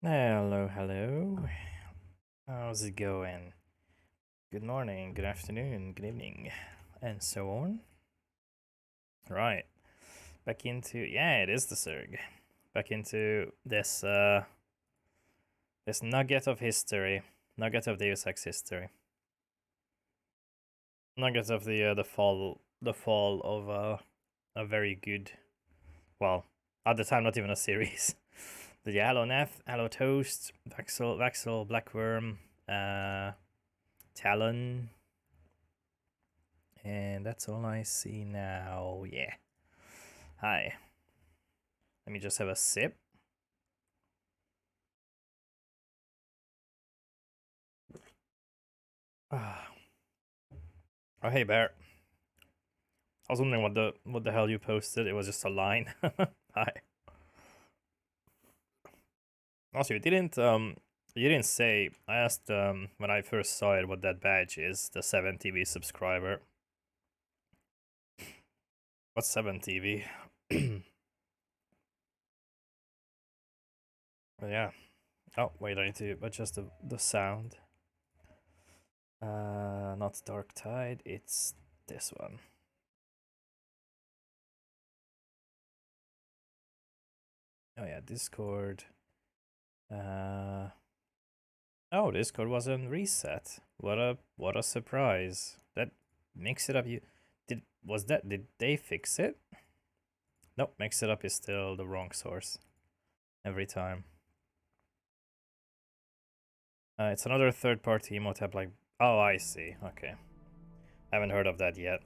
Hello, hello. How's it going? Good morning, good afternoon, good evening, and so on. Right, back into it is the Zerg. Back into this nugget of history, nugget of Deus Ex history, nugget of the fall of a very good, well, at the time not even a series. The Hello Neff, Hello Toast, Vaxel, Blackworm, Talon. And that's all I see now. Yeah. Hi. Let me just have a sip. Ah. Oh, hey, Bear. I was wondering what the hell you posted. It was just a line. Hi. Also, you didn't say. I asked when I first saw it what that badge is. The 7TV subscriber. What's 7TV? Yeah. Oh wait, I need to adjust the sound. Not Dark Tide. It's this one. Oh yeah, Discord. Uh, oh, Discord wasn't reset. What a surprise. That Mix It Up. Did they fix it? Nope, Mix It Up is still the wrong source every time. It's another third-party emote app. Like, oh, I see. Okay, haven't heard of that yet.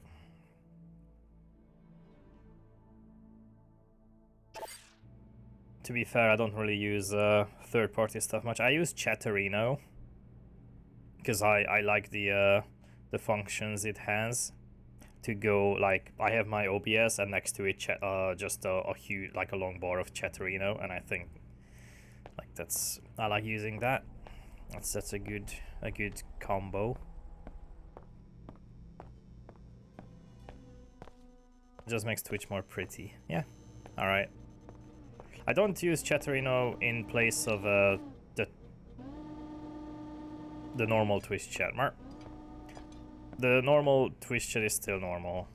To be fair, I don't really use third-party stuff much. I use Chatterino because I like the functions it has to go. Like, I have my OBS and next to it just a huge, like a long bar of Chatterino, and I think like I like using that. That's a good combo. It just makes Twitch more pretty. Yeah. All right. I don't use Chatterino in place of the normal Twitch chat. The normal Twitch chat is still normal.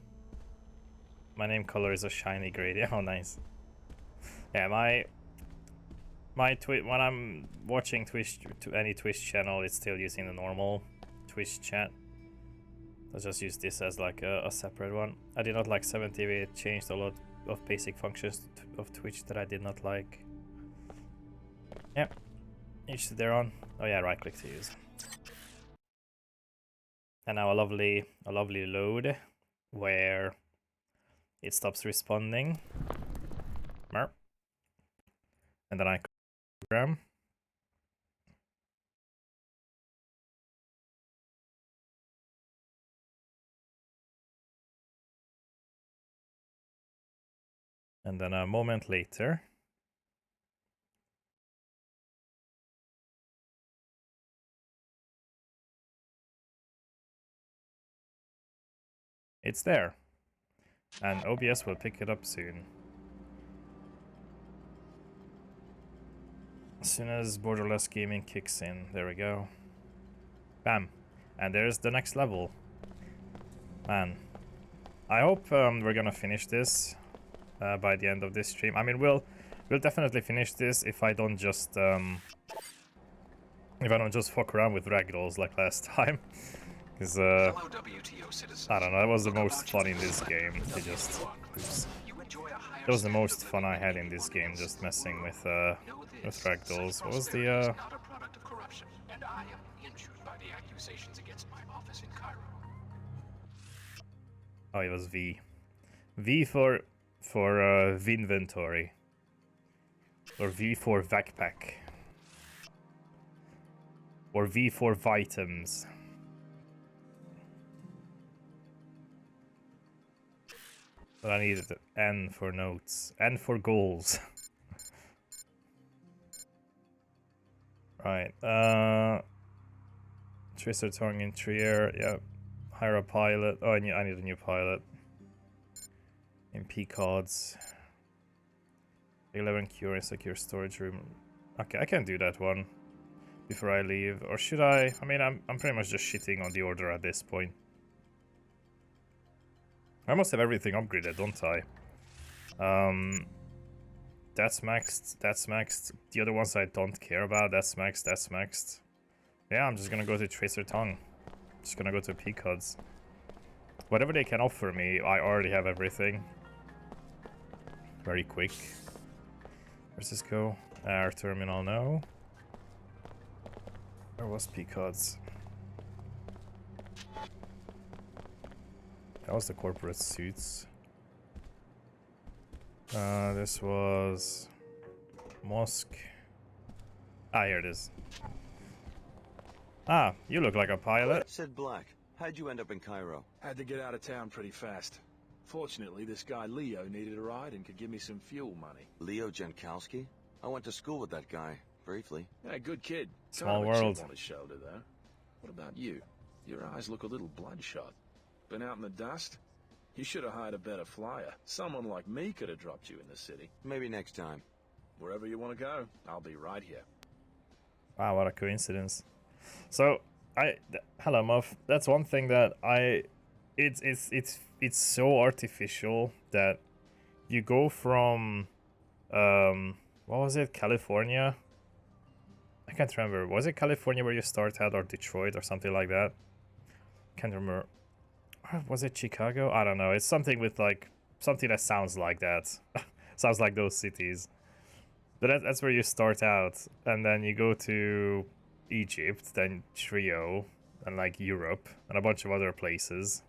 My name color is a shiny gray. Oh, nice. Yeah, when I'm watching Twitch to any Twitch channel, it's still using the normal Twitch chat. I'll just use this as like a separate one. I did not like 7TV. It changed a lot of basic functions of Twitch that I did not like. Yep. Each to their own. Oh yeah, right click to use. And now a lovely load where it stops responding. And then I program. And then a moment later, it's there. And OBS will pick it up soon. As soon as borderless gaming kicks in, there we go. Bam. And there's the next level. Man. I hope we're gonna finish this by the end of this stream. I mean, we'll definitely finish this if I don't just fuck around with ragdolls like last time. Because I don't know, that was the most fun in this game. That was the most fun I had in this game, just messing with ragdolls. What was the Oh, it was V. V for inventory. Or V for backpack. Or V for items. But I needed N for notes. N for goals. Right. Tracer tongue in Trier. Yeah. Hire a pilot. Oh, I need a new pilot. MP cards. 11 cure in secure storage room. Okay, I can do that one before I leave. Or should I? I mean, I'm pretty much just shitting on the order at this point. I must have everything upgraded, don't I? That's maxed, that's maxed. The other ones I don't care about, that's maxed, that's maxed. Yeah, I'm just gonna go to Tracer Tongue. Just gonna go to Peacods. Whatever they can offer me, I already have everything. Very quick. Where's this go? Air terminal, no. Where was Peacods? That was the corporate suits. This was Mosque. Ah, here it is. Ah, you look like a pilot. Sid Black, how'd you end up in Cairo? Had to get out of town pretty fast. Fortunately, this guy Leo needed a ride and could give me some fuel money. Leo Jankowski? I went to school with that guy, briefly. Yeah, good kid. Small kind of a world. chip on his shoulder, though. What about you? Your eyes look a little bloodshot. Been out in the dust? You should have hired a better flyer. Someone like me could have dropped you in the city. Maybe next time. Wherever you want to go, I'll be right here. Wow, what a coincidence. So, hello, Muff. That's one thing that it's so artificial that you go from, what was it, California? I can't remember. Was it California where you start at, or Detroit, or something like that? Can't remember. Or was it Chicago? I don't know. It's something with like something that sounds like that. Sounds like those cities. But that's where you start out, and then you go to Egypt, then Trio, and like Europe, and a bunch of other places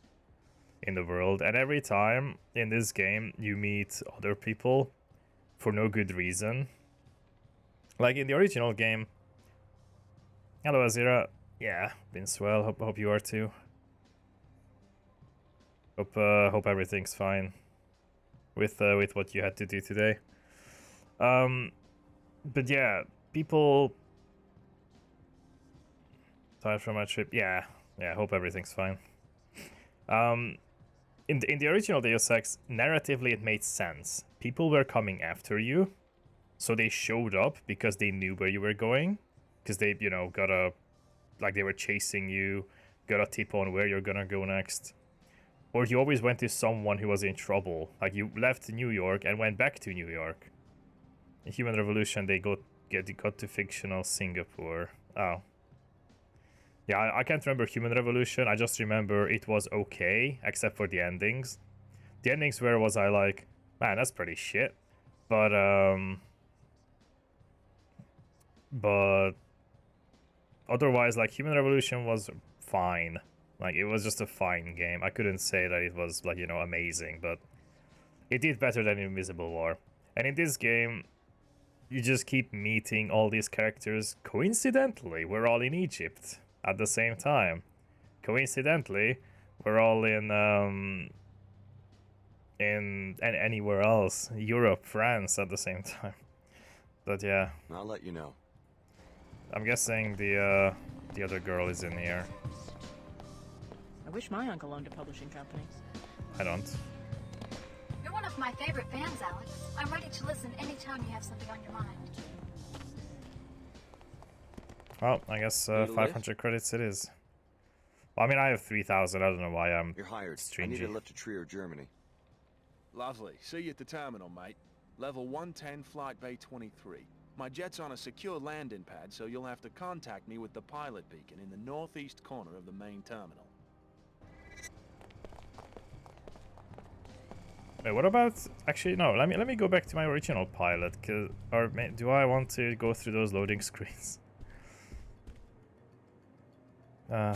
in the world. And every time in this game, you meet other people for no good reason. Like in the original game. Hello, Azira. Yeah, been swell. Hope you are too. Hope everything's fine with what you had to do today. But yeah, people tired from my trip. Yeah, hope everything's fine. In the original Deus Ex, narratively it made sense. People were coming after you, so they showed up because they knew where you were going, because they, you know, they were chasing you, got a tip on where you're gonna go next. Or you always went to someone who was in trouble. Like you left New York and went back to New York. In Human Revolution, they got to fictional Singapore. Oh. Yeah, I can't remember Human Revolution. I just remember it was okay, except for the endings. The endings where was I like, man, that's pretty shit. But otherwise, like, Human Revolution was fine. Like, it was just a fine game. I couldn't say that it was, like, you know, amazing, but it did better than Invisible War. And in this game, you just keep meeting all these characters. Coincidentally, we're all in Egypt at the same time. Coincidentally, we're all in anywhere else. Europe, France at the same time. But yeah. I'll let you know. I'm guessing the other girl is in here. I wish my uncle owned a publishing company. I don't. You're one of my favorite fans, Alex. I'm ready to listen anytime you have something on your mind. Well, I guess 500 credits it is. Well, I mean, I have 3,000. I don't know why I'm You're hired. stringy. I need a lift to Trier, Germany. Lovely. See you at the terminal, mate. Level 110, Flight Bay 23. My jet's on a secure landing pad, so you'll have to contact me with the pilot beacon in the northeast corner of the main terminal. Wait, what about... Actually, no, let me go back to my original pilot, or do I want to go through those loading screens? I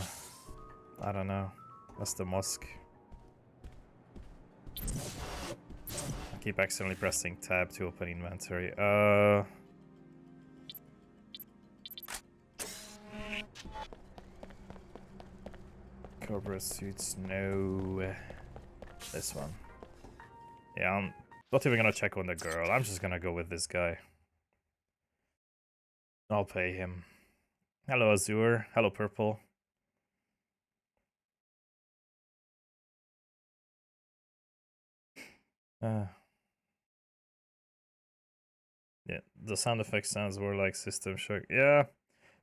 don't know. That's the mosque. I keep accidentally pressing tab to open inventory. Cobra suits, no. This one. Yeah, I'm not even gonna check on the girl. I'm just gonna go with this guy. I'll pay him. Hello, Azure. Hello, Purple. Yeah, the sound effect sounds were like System Shock. Yeah,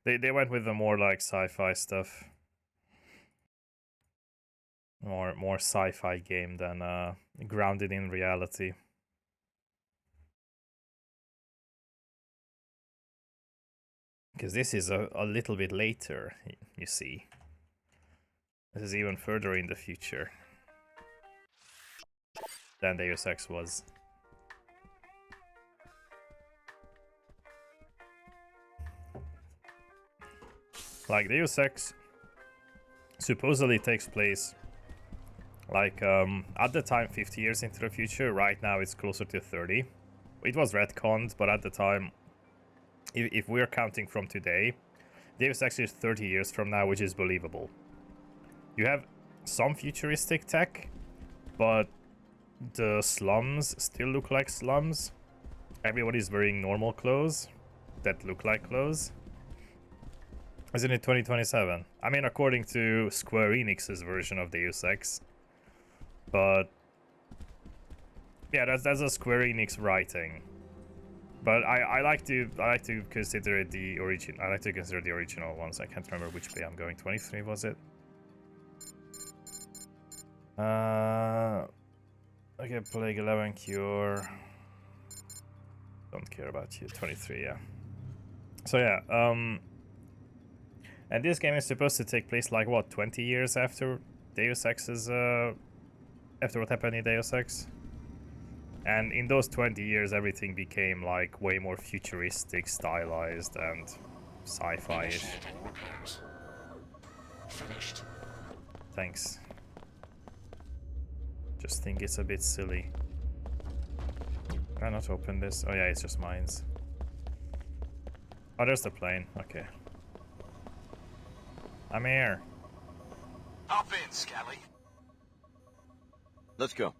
they went with the more like sci-fi stuff. More sci-fi game than grounded in reality. Because this is a little bit later, you see. This is even further in the future than Deus Ex was. Like, Deus Ex supposedly takes place, like, at the time 50 years into the future. Right now it's closer to 30. It was retconned, but at the time, if we're counting from today, Deus Ex is 30 years from now, which is believable. You have some futuristic tech, but the slums still look like slums. Everybody's wearing normal clothes that look like clothes. Isn't it 2027? I mean, according to Square Enix's version of Deus Ex. But yeah, that's a Square Enix writing. But I like to consider the origin. I like to consider the original ones. I can't remember which way I'm going. 23 was it? Okay, Plague 11 Cure. Don't care about you. 23, yeah. So yeah, and this game is supposed to take place like what, 20 years after Deus Ex's after what happened in Deus Ex? And in those 20 years everything became like way more futuristic, stylized and sci-fi-ish. Finished. Thanks. Just think it's a bit silly. Can I not open this? Oh yeah, it's just mines. Oh, there's the plane. Okay. I'm here. Hop in, Scally. Let's go.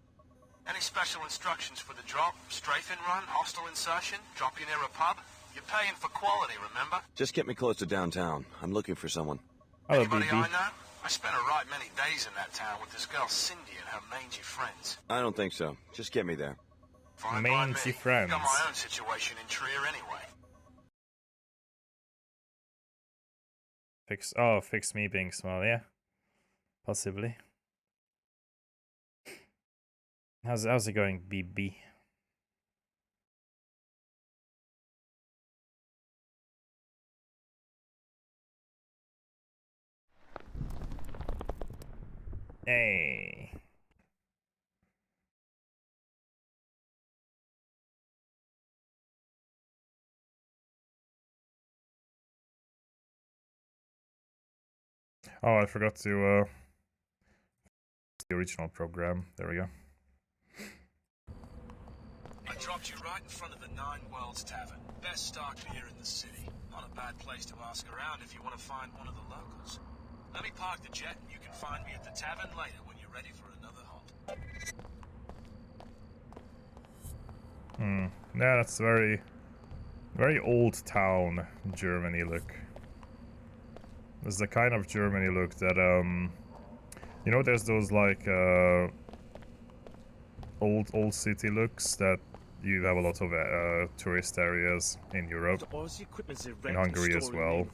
Any special instructions for the drop? Strafing run? Hostile insertion? Drop you near a pub? You're paying for quality, remember? Just get me close to downtown. I'm looking for someone. Hello, Anybody BB. I know? I spent a right many days in that town with this girl Cindy and her mangy friends. I don't think so. Just get me there. Fine by me. Mangy friends. Got my own situation in Trier anyway. Fix me being small, yeah. Possibly. How's it going, BB? Hey. Oh, I forgot to the original program. There we go. I dropped you right in front of the Nine Worlds Tavern. Best stock beer in the city. Not a bad place to ask around if you want to find one of the locals. Let me park the jet and you can find me at the tavern later when you're ready for another halt. Yeah, that's very old town Germany look. There's the kind of Germany look that you know, there's those like old city looks that you have a lot of tourist areas in Europe, in Hungary as well,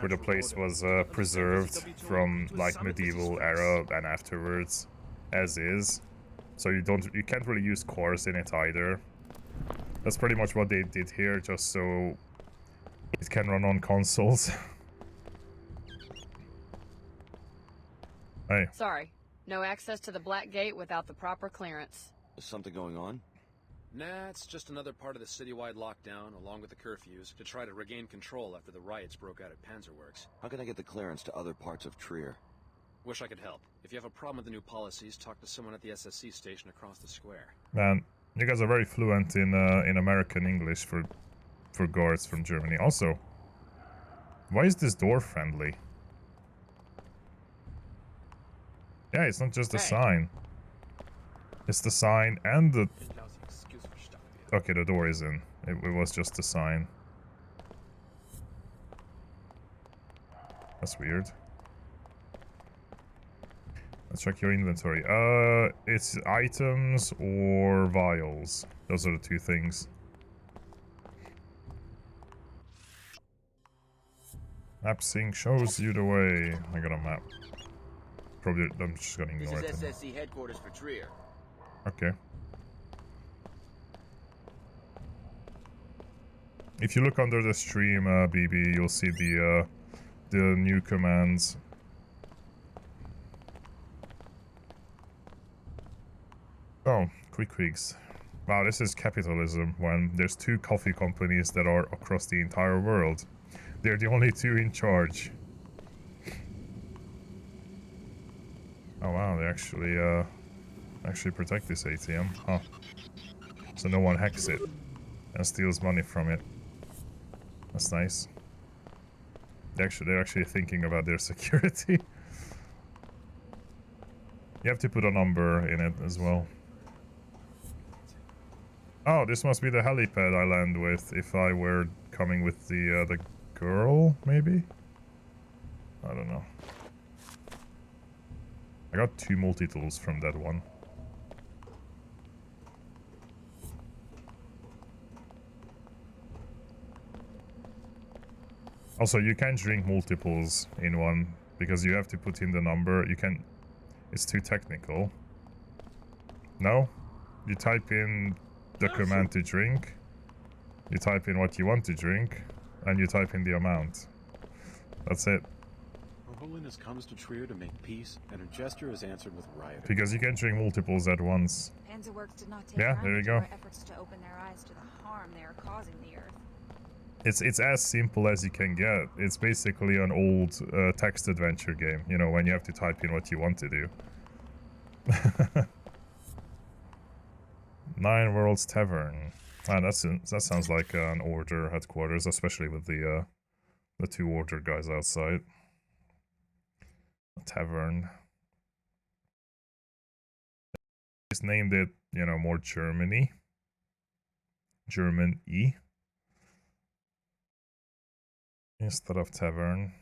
where the place was preserved from like medieval era and afterwards, as is. So you can't really use cores in it either. That's pretty much what they did here, just so it can run on consoles. Hey. Sorry, no access to the Black Gate without the proper clearance. Is something going on? Nah, it's just another part of the citywide lockdown, along with the curfews, to try to regain control after the riots broke out at Panzerworks. How can I get the clearance to other parts of Trier? Wish I could help. If you have a problem with the new policies, talk to someone at the SSC station across the square. Man, you guys are very fluent in American English for guards from Germany. Also, why is this door friendly? Yeah, it's not just the sign. It's the sign and the... Okay, the door is in. It was just the sign. That's weird. Let's check your inventory. It's items or vials. Those are the two things. Map sync shows you the way. I got a map. Probably I'm just gonna ignore it. This is SSC headquarters for Trier. Okay. If you look under the stream, BB, you'll see the new commands. Oh, quick quigs. Wow, this is capitalism when there's 2 coffee companies that are across the entire world. They're the only 2 in charge. Oh wow, they actually protect this ATM, huh? So no one hacks it and steals money from it. That's nice. They're actually thinking about their security. You have to put a number in it as well. Oh, this must be the helipad I land with if I were coming with the girl, maybe? I don't know. I got 2 multi-tools from that one. Also, you can't drink multiples in one because you have to put in the number. You can... It's too technical. No? You type in the command to drink, you type in what you want to drink, and you type in the amount. That's it. Her Holiness comes to Trier to make peace, and her gesture is answered with rioting. Because you can drink multiples at once. Panzerworks did not take Yeah, there you go. our efforts to open their eyes to the harm they are causing the Earth. It's as simple as you can get. It's basically an old text adventure game, you know, when you have to type in what you want to do. 9 Worlds Tavern. Ah, that sounds like an order headquarters, especially with the 2 order guys outside. A tavern. Just named it, you know, more Germany. German-y. Instead of tavern.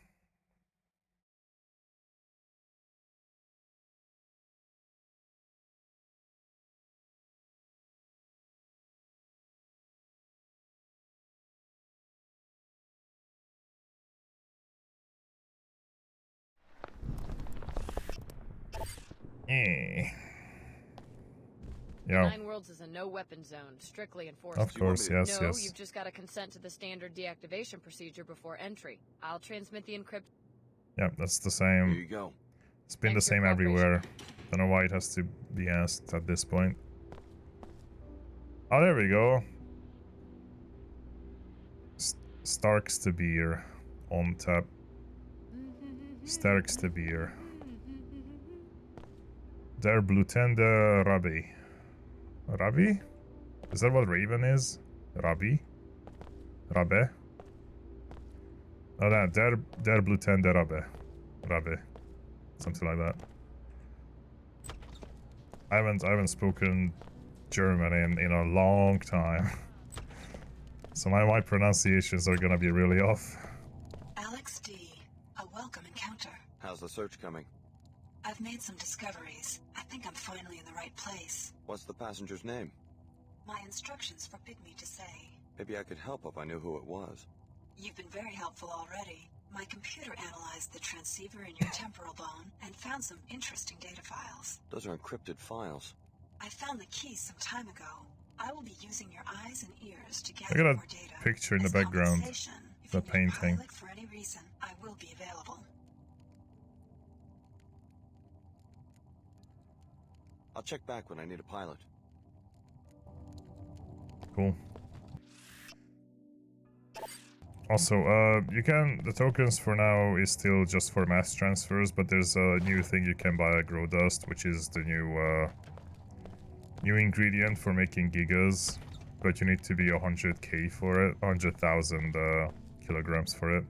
Yeah. 9 Worlds is a no-weapon zone, strictly enforced. Of course, yes, no, yes. You've just got to consent to the standard deactivation procedure before entry. I'll transmit the encrypt. Yeah, that's the same. Here you go. It's been Thanks the for your same everywhere. cooperation. Don't know why it has to be asked at this point. Oh, there we go. Stark's beer on tap. Stark's beer. Der Blutende Rabbi. Rabbi? Is that what Raven is? Rabbi? Rabbe? Oh, that. Der Blutende Rabbe. Rabbe. Something like that. I haven't spoken German in a long time. So my pronunciations are gonna be really off. Alex D. A welcome encounter. How's the search coming? I've made some discoveries. I think I'm finally in the right place. What's the passenger's name? My instructions forbid me to say. Maybe I could help if I knew who it was. You've been very helpful already. My computer analyzed the transceiver in your temporal bone and found some interesting data files. Those are encrypted files. I found the keys some time ago. I will be using your eyes and ears to Look gather at more that data. picture in the As background. compensation, if The you need a painting. pilot for any reason, I will be available. I'll check back when I need a pilot. Cool. Also, the tokens for now is still just for mass transfers, but there's a new thing you can buy at Grow Dust, which is the new ingredient for making gigas, but you need to be 100k for it, 100,000 kilograms for it.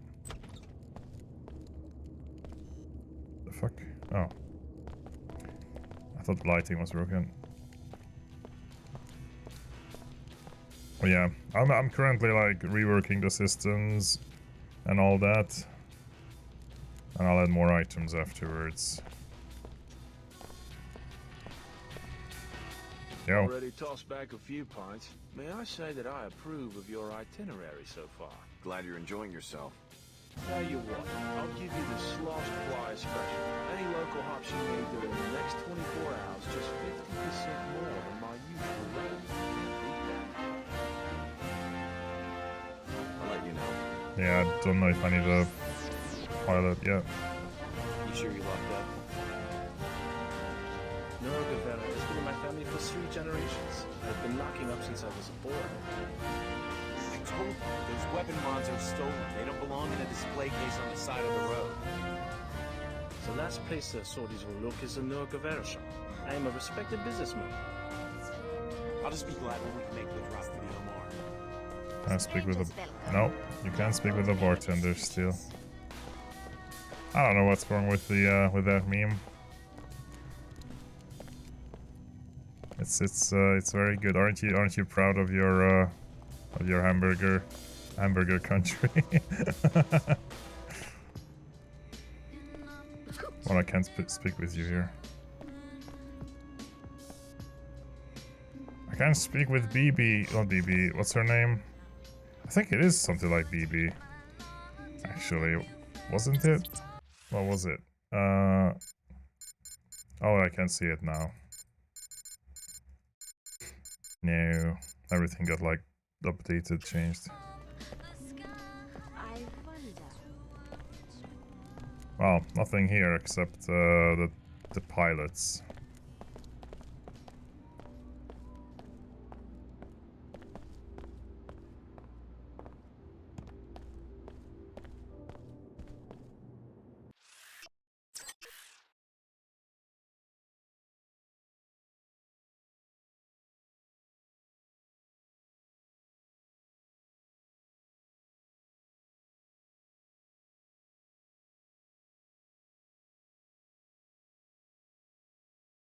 The fuck? Oh. I thought the lighting was broken. Oh yeah, I'm currently like reworking the systems and all that, and I'll add more items afterwards. Yo. Already tossed back a few pints. May I say that I approve of your itinerary so far? Glad you're enjoying yourself. Tell you what, I'll give you the Slosh Flyer special. Any local hops you need during the next 24 hours, just 50% more than my usual rate. I'll let you know. Yeah, I don't know if I need a pilot yet. You sure you locked up? No, Guevara has been in my family for 3 generations. I've been locking up since I was born. I told you, those weapon mods are stolen. They don't belong in a display case on the side of the road. The last place the authorities will look is the Noah Guevara shop. I am a respected businessman. I'll just be glad when we can make the drop for the Omar. Can I speak with the... No, you can't speak with the bartender still. I don't know what's wrong with the with that meme. It's very good. Aren't you proud of your hamburger country? Well, I can't speak with you here. I can't speak with BB. Not BB. What's her name? I think it is something like BB. Actually, wasn't it? What was it? Oh, I can see it now. No, everything got like updated, changed. Well, nothing here except the pilots.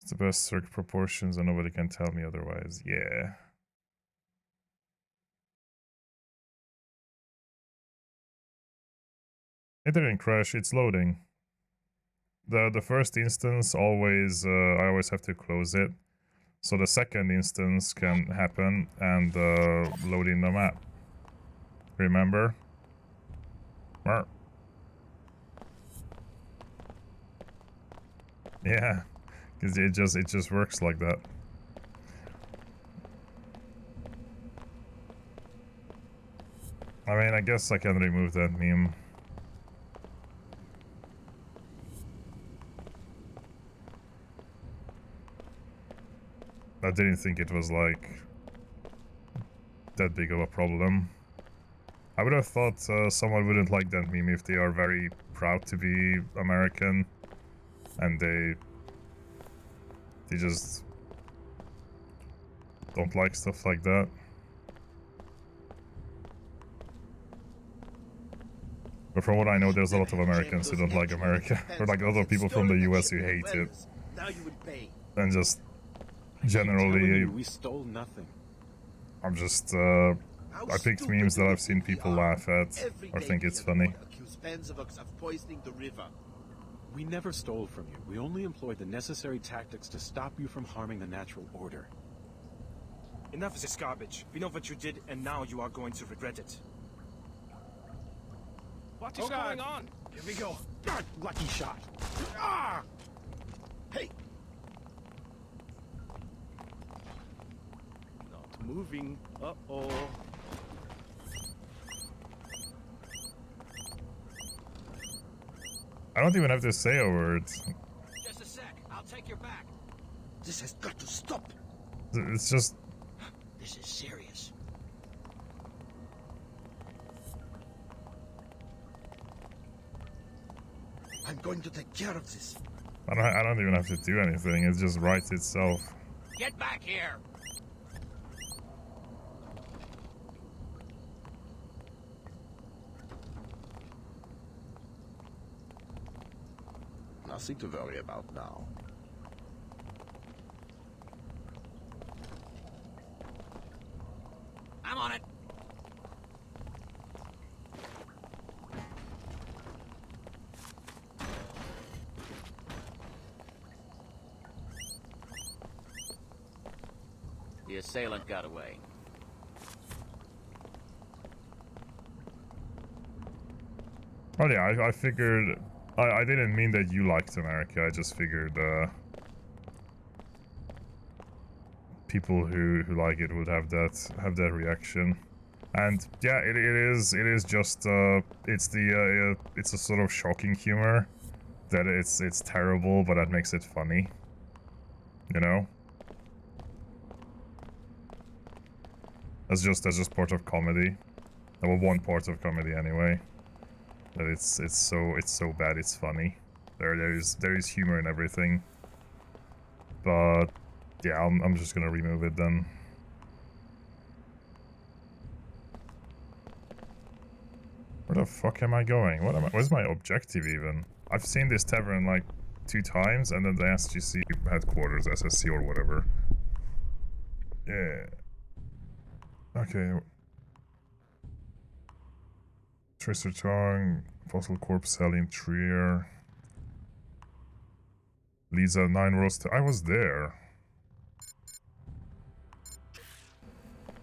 It's the best circ proportions and nobody can tell me otherwise. Yeah. It didn't crash, it's loading. The first instance always I always have to close it. So the second instance can happen and load in the map. Remember? Mer. Yeah. Because it just works like that. I mean, I guess I can remove that meme. I didn't think it was like that big of a problem. I would have thought someone wouldn't like that meme if they are very proud to be American and they just don't like stuff like that. But from what I know, there's a lot of Americans who don't like America. Or like a lot of people from the US who hate it. And just generally... We stole nothing. I'm just, I picked memes that I've seen people laugh at or think it's funny. We never stole from you. We only employed the necessary tactics to stop you from harming the natural order. Enough of this garbage. We know what you did, and now you are going to regret it. What is going on? Here we go. Lucky shot. Ah! Hey! Not moving. Uh-oh. I don't even have to say a word. Just a sec. I'll take your back. This has got to stop. It's just... This is serious. I'm going to take care of this. I don't even have to do anything. It just writes itself. Get back here. Nothing to worry about now. I'm on it. The assailant got away. Oh yeah, I figured... I didn't mean that you liked America, I just figured, people who like it would have that reaction. And yeah, it is just, it's a sort of shocking humor. That it's terrible, but that makes it funny. You know? That's just part of comedy. Well, one part of comedy anyway. That it's so bad it's funny. There is humor in everything. But yeah, I'm just gonna remove it then. Where the fuck am I going? Where's my objective even? I've seen this tavern like 2 times, and then the SGC headquarters, SSC or whatever. Yeah. Okay. Tracer Tongue, Fossil Corp selling Trier. Lisa 9 roast. I was there.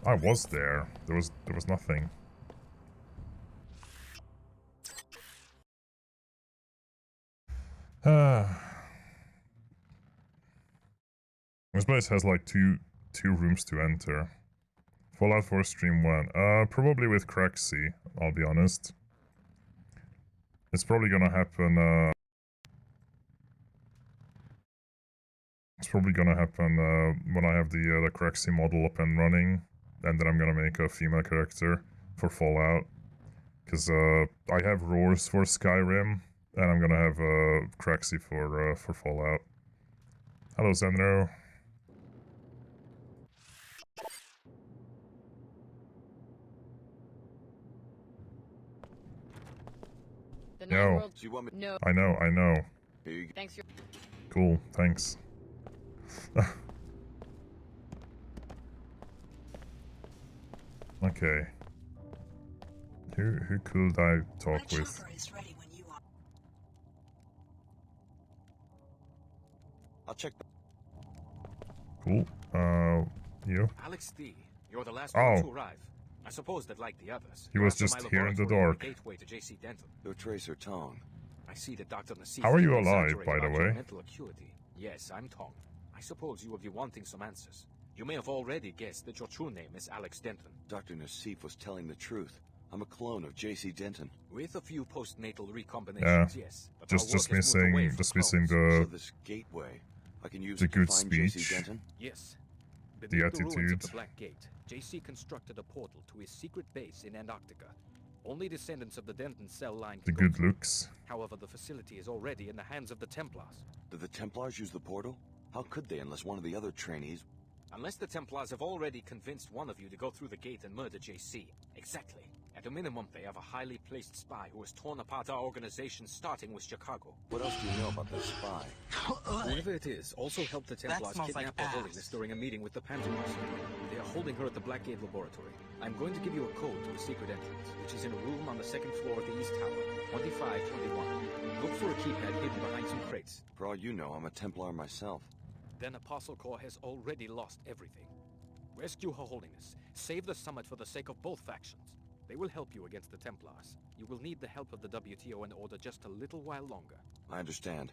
I was there. There was nothing. This place has like two rooms to enter. Fallout 4 Stream 1. Probably with Craxy, I'll be honest. It's probably gonna happen, it's probably gonna happen, when I have the Craxy model up and running. And then I'm gonna make a female character for Fallout. Because, I have Roars for Skyrim, and I'm gonna have, Craxy for Fallout. Hello, Zenro. Yo. No. I know. Thanks. Cool, thanks. Okay. Who could I talk with? I'll check. Cool. You? Alex D, you're the last Oh. one to arrive. I suppose that, like the others, He you're was after just my here in the laboratory dark. Gateway to JC Denton. Your Tracer Tong. I see that Dr. Nassif How are you didn't alive, exaggerate by the about your way? mental acuity. Yes, I'm Tong. I suppose you will be wanting some answers. You may have already guessed that your true name is Alex Denton. Dr. Nassif was telling the truth. I'm a clone of JC Denton. With a few postnatal recombinations, Yeah. yes. But Just our work has moved away from missing So the this gateway, I can use the it to good find JC speech. Denton? Yes. The Beneath the ruins of attitude. the Black Gate, JC constructed a portal to his secret base in Antarctica. Only descendants of the Denton cell line The can go good through. looks. However, the facility is already in the hands of the Templars. Did the Templars use the portal? How could they unless one of the other trainees... Unless the Templars have already convinced one of you to go through the gate and murder JC. Exactly. At a minimum, they have a highly placed spy who has torn apart our organization, starting with Chicago. What else do you know about this spy? Whoever it is also helped the Templars smells kidnap like Her Holiness during a meeting with the Panzermeister. They are holding her at the Black Gate Laboratory. I'm going to give you a code to a secret entrance, which is in a room on the 2nd floor of the East Tower, 2521. Look for a keypad hidden behind some crates. For all you know, I'm a Templar myself. Then Apostle Corps has already lost everything. Rescue Her Holiness. Save the summit for the sake of both factions. They will help you against the Templars. You will need the help of the WTO in order just a little while longer. I understand.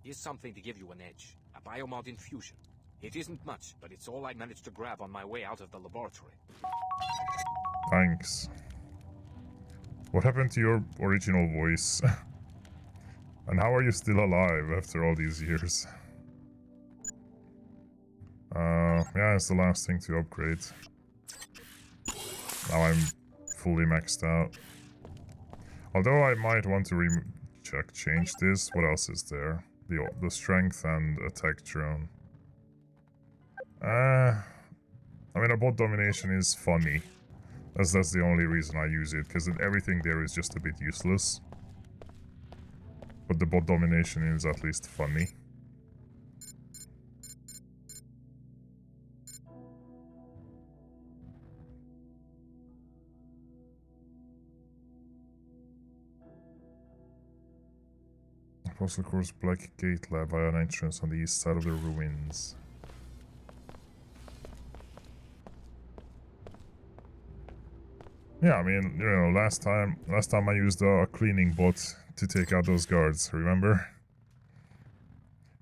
Here's something to give you an edge. A biomod infusion. It isn't much, but it's all I managed to grab on my way out of the laboratory. Thanks. What happened to your original voice? And how are you still alive after all these years? Yeah, it's the last thing to upgrade. Now I'm fully maxed out. Although I might want to change this. What else is there? The strength and attack drone. I mean, a bot domination is funny. That's the only reason I use it, because everything there is just a bit useless. But the bot domination is at least funny. Apostle Course Black Gate Lab via an entrance on the east side of the ruins. Yeah, I mean, you know, last time I used a cleaning bot to take out those guards, remember?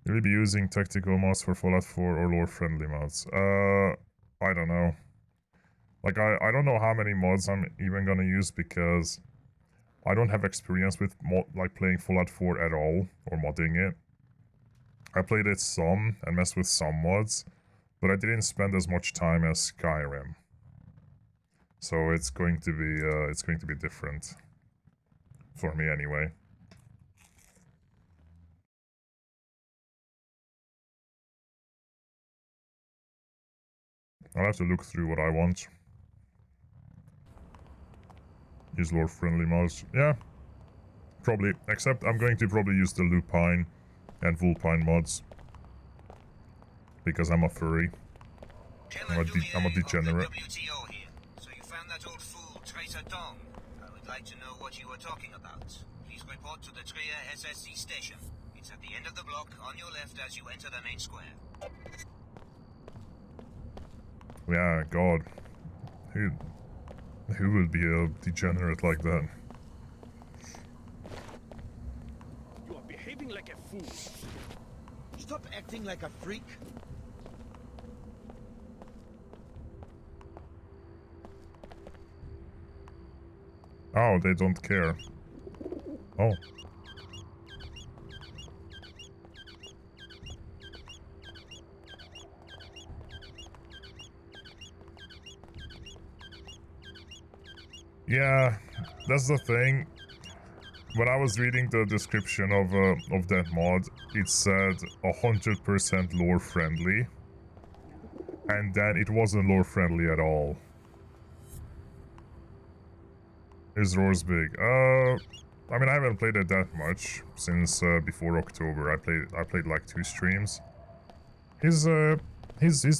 Will you be using tactical mods for Fallout 4 or lore-friendly mods? I don't know. Like, I don't know how many mods I'm even gonna use because I don't have experience with like playing Fallout 4 at all, or modding it. I played it some and messed with some mods, but I didn't spend as much time as Skyrim. So it's going to be different. For me anyway. I'll have to look through what I want. Use lore-friendly mods. Yeah. Probably. Except I'm going to probably use the lupine and vulpine mods. Because I'm a furry. I'm a degenerate. WTO here. So you found that old fool, Tracer Dong. I would like to know what you were talking about. Please report to the Trier SSC station. It's at the end of the block, on your left as you enter the main square. Yeah, God. Who will be a degenerate like that? You are behaving like a fool. Stop acting like a freak. Oh, they don't care. Oh. Yeah, that's the thing. When I was reading the description of that mod, it said 100% lore friendly, and then it wasn't lore friendly at all. Is Roar's big? I mean, I haven't played it that much since before October. I played like 2 streams. He's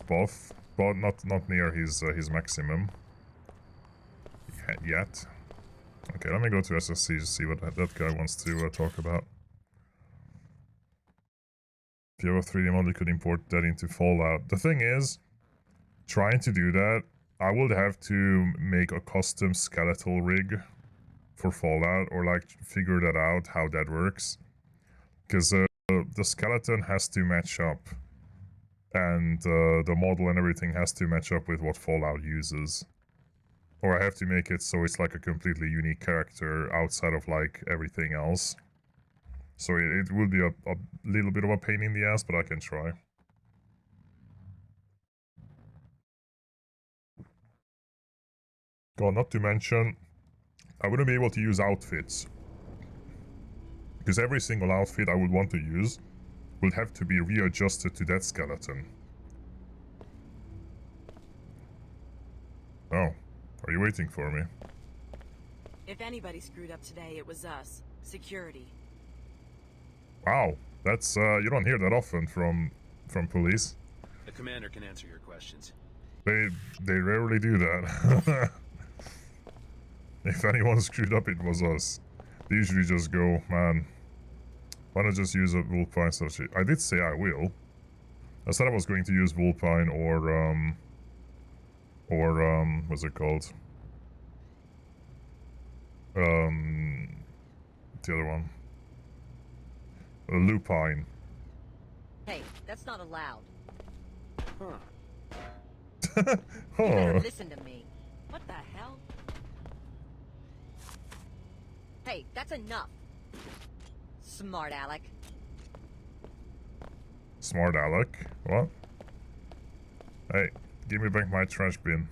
buff, but not near his maximum yet. Okay, let me go to SSC to see what that guy wants to talk about. If you have a 3D mod, you could import that into Fallout. The thing is, trying to do that, I would have to make a custom skeletal rig for Fallout, or like figure that out, how that works. Because the skeleton has to match up, and the model and everything has to match up with what Fallout uses. Or I have to make it so it's like a completely unique character outside of like everything else. So it will be a little bit of a pain in the ass, but I can try. God, not to mention, I wouldn't be able to use outfits. Because every single outfit I would want to use would have to be readjusted to that skeleton. Oh. Are you waiting for me? If anybody screwed up today, it was us. Security. Wow, that's you don't hear that often from police. The commander can answer your questions. They rarely do that. If anyone screwed up, it was us. They usually just go, man, why not just use a vulpine such a... I did say I will. I said I was going to use vulpine or what's it called? The other one. Lupine. Hey, that's not allowed. Huh. You better listen to me. What the hell? Hey, that's enough. Smart Alec. Smart Alec? What? Hey, give me back my trash bin.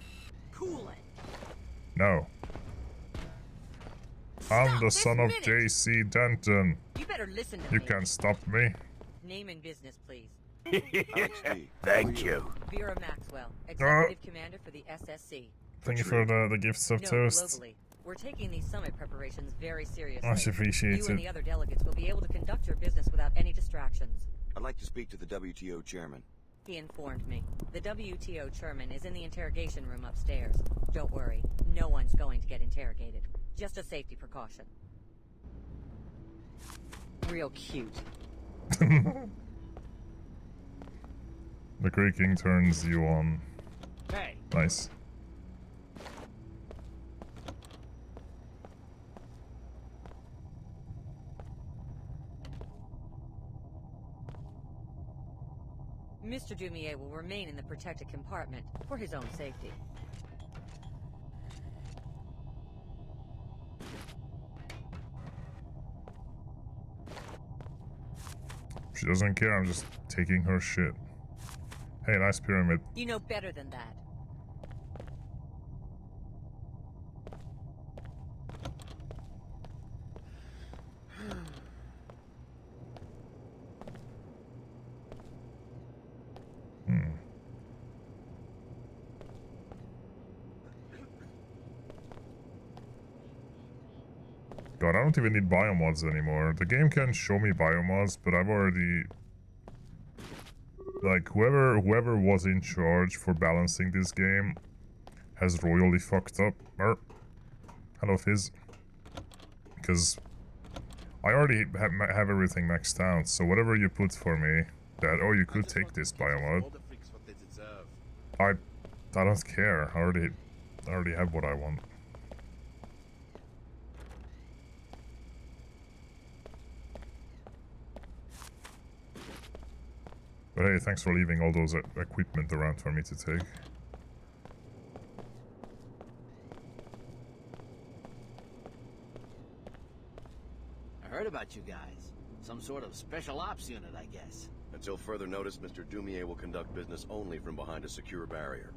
Cool it. No. I'm the son of J.C. Denton. You better listen to You me. can't stop me. Name and business, please. Thank you. Vera Maxwell, Executive Commander for the SSC. Thank you for the gifts of No, toast. globally. We're taking these summit preparations very seriously. Much appreciated. You and the other delegates will be able to conduct your business without any distractions. I'd like to speak to the WTO chairman. He informed me. The WTO chairman is in the interrogation room upstairs. Don't worry, no one's going to get interrogated. Just a safety precaution. Real cute. The Grey King turns you on. Hey. Nice. Mr. Dumier will remain in the protected compartment for his own safety. She doesn't care, I'm just taking her shit. Hey, nice pyramid. You know better than that. God, I don't even need biomods anymore. The game can show me biomods, but I've already... Like, whoever was in charge for balancing this game has royally fucked up. Hello, Fizz. Because I already have everything maxed out, so whatever you put for me, that, oh, you could take this biomod. I don't care. I already have what I want. But hey, thanks for leaving all those equipment around for me to take. I heard about you guys. Some sort of special ops unit, I guess. Until further notice, Mr. Dumier will conduct business only from behind a secure barrier.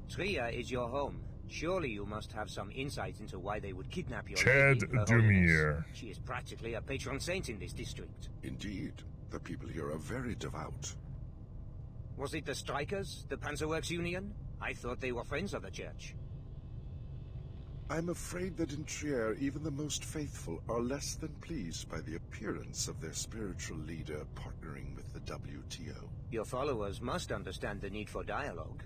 Tria is your home. Surely you must have some insight into why they would kidnap your Chad lady, Her Dumier. Holiness. She is practically a patron saint in this district. Indeed. The people here are very devout. Was it the Strikers? The Panzerworks Union? I thought they were friends of the church. I'm afraid that in Trier, even the most faithful are less than pleased by the appearance of their spiritual leader partnering with the WTO. Your followers must understand the need for dialogue.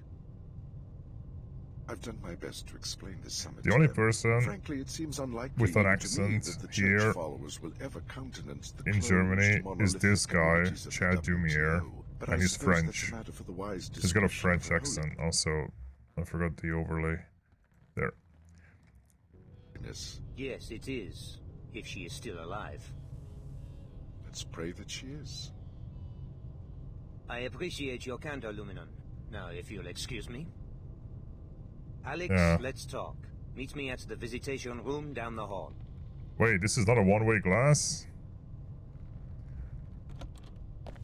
I've done my best to explain this summit. The only person Frankly, it seems unlikely with an even to me accent that the here church followers will ever countenance the in closed, Germany is monolithic this guy, communities of the Chad Dumier, WTO. But and I he's suppose that's French. a matter for the wise He's got a discretion of French Her accent also. I forgot the overlay. There. Holiness. Yes, it is. If she is still alive. Let's pray that she is. I appreciate your candor, Luminon. Now, if you'll excuse me. Alex, Yeah. let's talk. Meet me at the visitation room down the hall. Wait, this is not a one-way glass?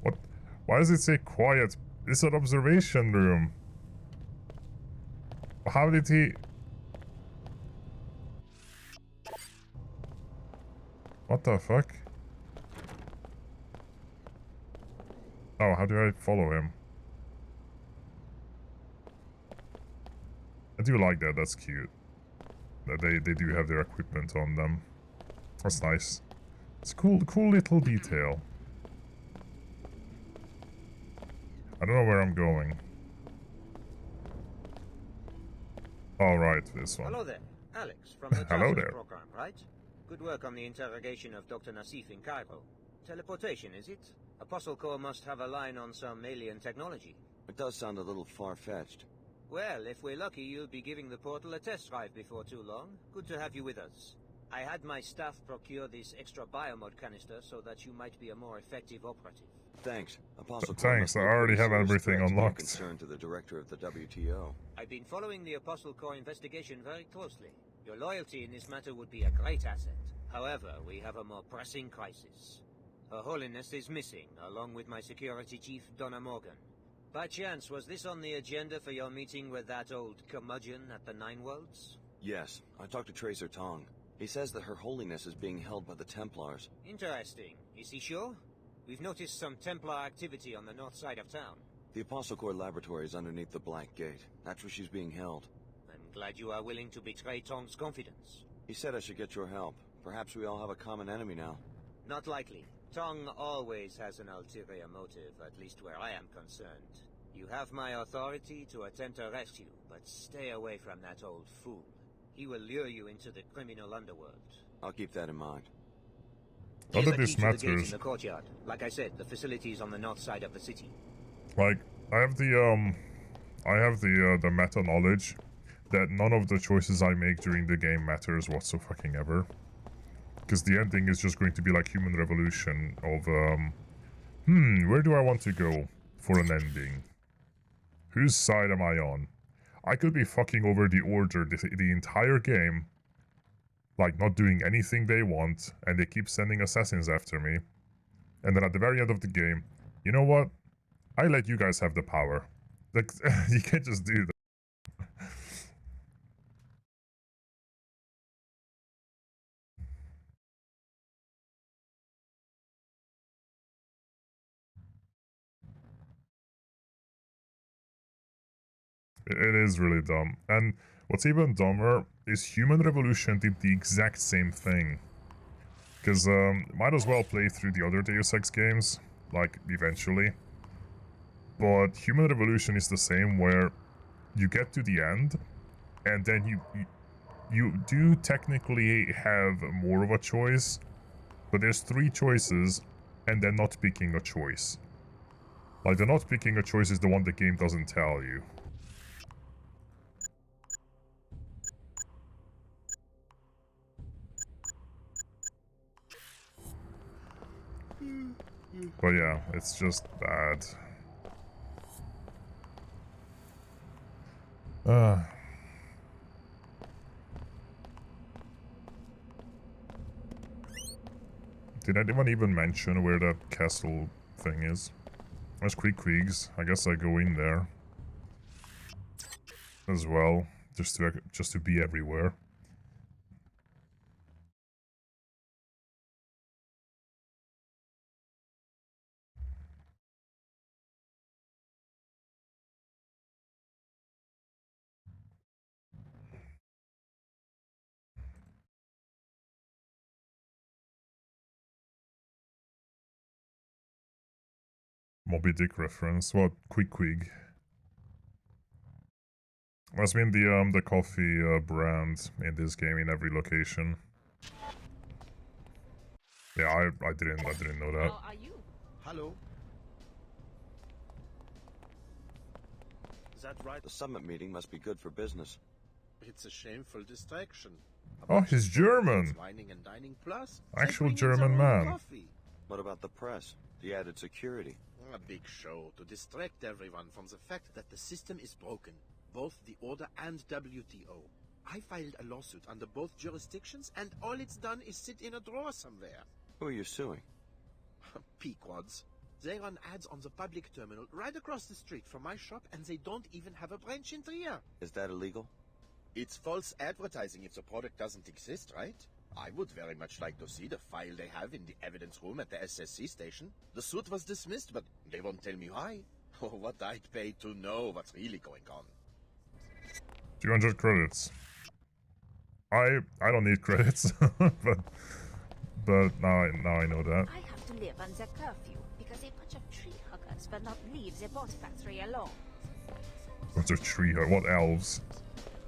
What? Why does it say quiet? It's an observation room. How did he... What the fuck? Oh, how do I follow him? I do like that, that's cute. That they do have their equipment on them. That's nice. It's a cool little detail. I don't know where I'm going. Alright, this one. Hello there. Alex, from the Hello Task there. program, right? Good work on the interrogation of Dr. Nassif in Cairo. Teleportation, is it? Apostle Corps must have a line on some alien technology. It does sound a little far-fetched. Well, if we're lucky, you'll be giving the portal a test drive before too long. Good to have you with us. I had my staff procure this extra biomod canister so that you might be a more effective operative. Thanks. Apostle Thanks, I Corps must already be a have serious everything threat to be a unlocked. concern to the director of the WTO. I've been following the Apostle Corps investigation very closely. Your loyalty in this matter would be a great asset. However, we have a more pressing crisis. Her Holiness is missing, along with my security chief, Donna Morgan. By chance, was this on the agenda for your meeting with that old curmudgeon at the Nine Worlds? Yes, I talked to Tracer Tong. He says that Her Holiness is being held by the Templars. Interesting. Is he sure? We've noticed some Templar activity on the north side of town. The Apostle Corps laboratory is underneath the Black Gate. That's where she's being held. I'm glad you are willing to betray Tong's confidence. He said I should get your help. Perhaps we all have a common enemy now. Not likely. Tong always has an ulterior motive, at least where I am concerned. You have my authority to attempt a rescue, but stay away from that old fool. He will lure you into the criminal underworld. I'll keep that in mind. Not Here's that the this key to the gates matters. in the courtyard. Like I said, the facility is on the north side of the city. Like, I have the meta knowledge that none of the choices I make during the game matters whatsoever. Because the ending is just going to be like Human Revolution of, where do I want to go for an ending? Whose side am I on? I could be fucking over the Order the entire game, like not doing anything they want, and they keep sending assassins after me. And then at the very end of the game, you know what? I let you guys have the power. Like, you can't just do that. It is really dumb. And what's even dumber is Human Revolution did the exact same thing. Because, might as well play through the other Deus Ex games, like, eventually. But Human Revolution is the same, where you get to the end, and then you do technically have more of a choice, but there's 3 choices, and then not picking a choice. Like, the not picking a choice is the one the game doesn't tell you. But yeah, it's just bad. Did anyone even mention where that castle thing is? There's Kriegs. I guess I go in there as well, just to be everywhere. Moby Dick reference. What? Quig. Must been the coffee brand in this game in every location. Yeah, I didn't know that. How are you? Hello. Is that right? The summit meeting must be good for business. It's a shameful distraction. Oh, he's German. Wining and dining plus. Actual German man. What about the press? The added security? A big show to distract everyone from the fact that the system is broken. Both the Order and WTO. I filed a lawsuit under both jurisdictions, and all it's done is sit in a drawer somewhere. Who are you suing? Pequods. They run ads on the public terminal right across the street from my shop, and they don't even have a branch in Trier. Is that illegal? It's false advertising if the product doesn't exist, right? I would very much like to see the file they have in the evidence room at the SSC station. The suit was dismissed, but they won't tell me why. Oh, what I'd pay to know what's really going on. 200 credits. I don't need credits, but now I know that. I have to live under curfew because a bunch of tree huggers will not leave the boat factory alone. What's a tree hugger? What elves?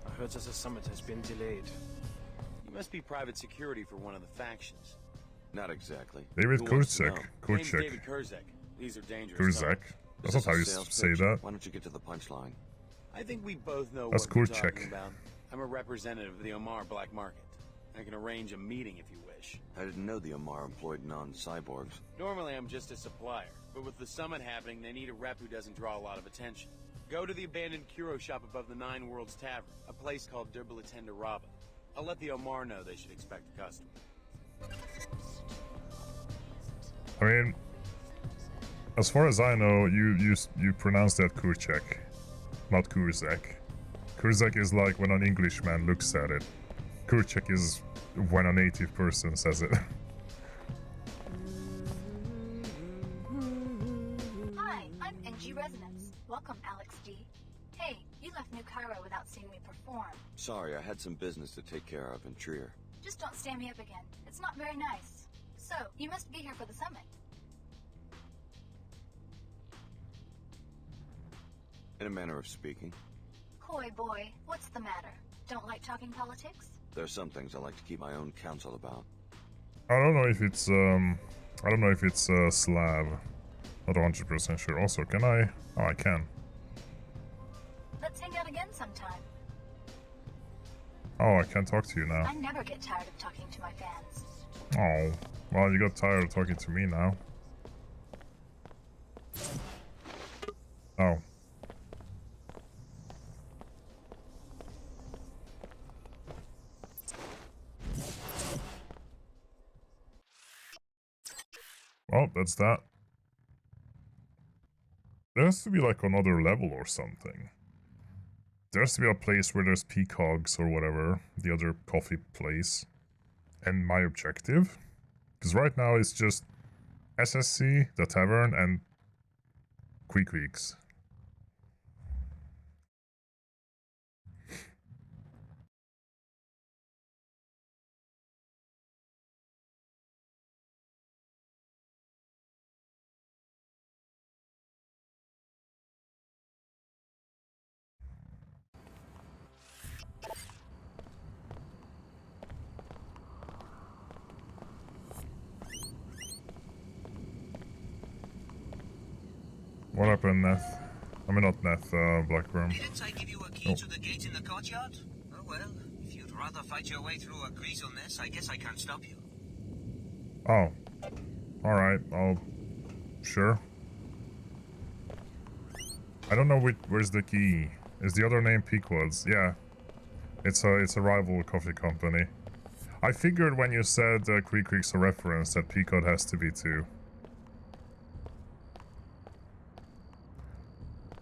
I heard that the summit has been delayed. You must be private security for one of the factions. Not exactly. David Kurzek. Name's David Kurzek. These are dangerous. Kurzek? That's not how you say that. Why don't you get to the punchline? I think we both know That's what we're Kurzek. talking about. I'm a representative of the Omar black market. I can arrange a meeting if you wish. I didn't know the Omar employed non-cyborgs. Normally I'm just a supplier, but with the summit happening, they need a rep who doesn't draw a lot of attention. Go to the abandoned Kuro shop above the Nine Worlds Tavern, a place called Derbilatenda Raba. I'll let the Omar know they should expect a customer. I mean, as far as I know, you pronounce that Kurzek, not Kurzek. Kurzek is like when an Englishman looks at it. Kurzek is when a native person says it. Hi, I'm NG Resonance. Welcome, Alex D. Hey, you left New Cairo without seeing me perform. Sorry, I had some business to take care of in Trier. Just don't stand me up again. It's not very nice. So, you must be here for the summit. In a manner of speaking. Coy boy, what's the matter? Don't like talking politics? There are some things I like to keep my own counsel about. I don't know if it's Slav. Not 100% sure. Also, can I? Oh, I can. Let's hang out again sometime. Oh, I can't talk to you now. I never get tired of talking to my fans. Oh, well, you got tired of talking to me now. Oh. Well, that's that. There has to be like another level or something. There has to be a place where there's peacocks or whatever, the other coffee place. And my objective? Because right now it's just SSC, the tavern, and Queequeeks. What happened, Neth? I mean, not Neth, Blackburn. Didn't I give you a key to the gate in the courtyard? Oh well, if you'd rather fight your way through a greasel mess, I guess I can't stop you. Oh. Alright, sure. I don't know where's the key. Is the other name Peakwoods? Yeah. It's a rival coffee company. I figured when you said Queequeek's a reference that Peacock has to be too.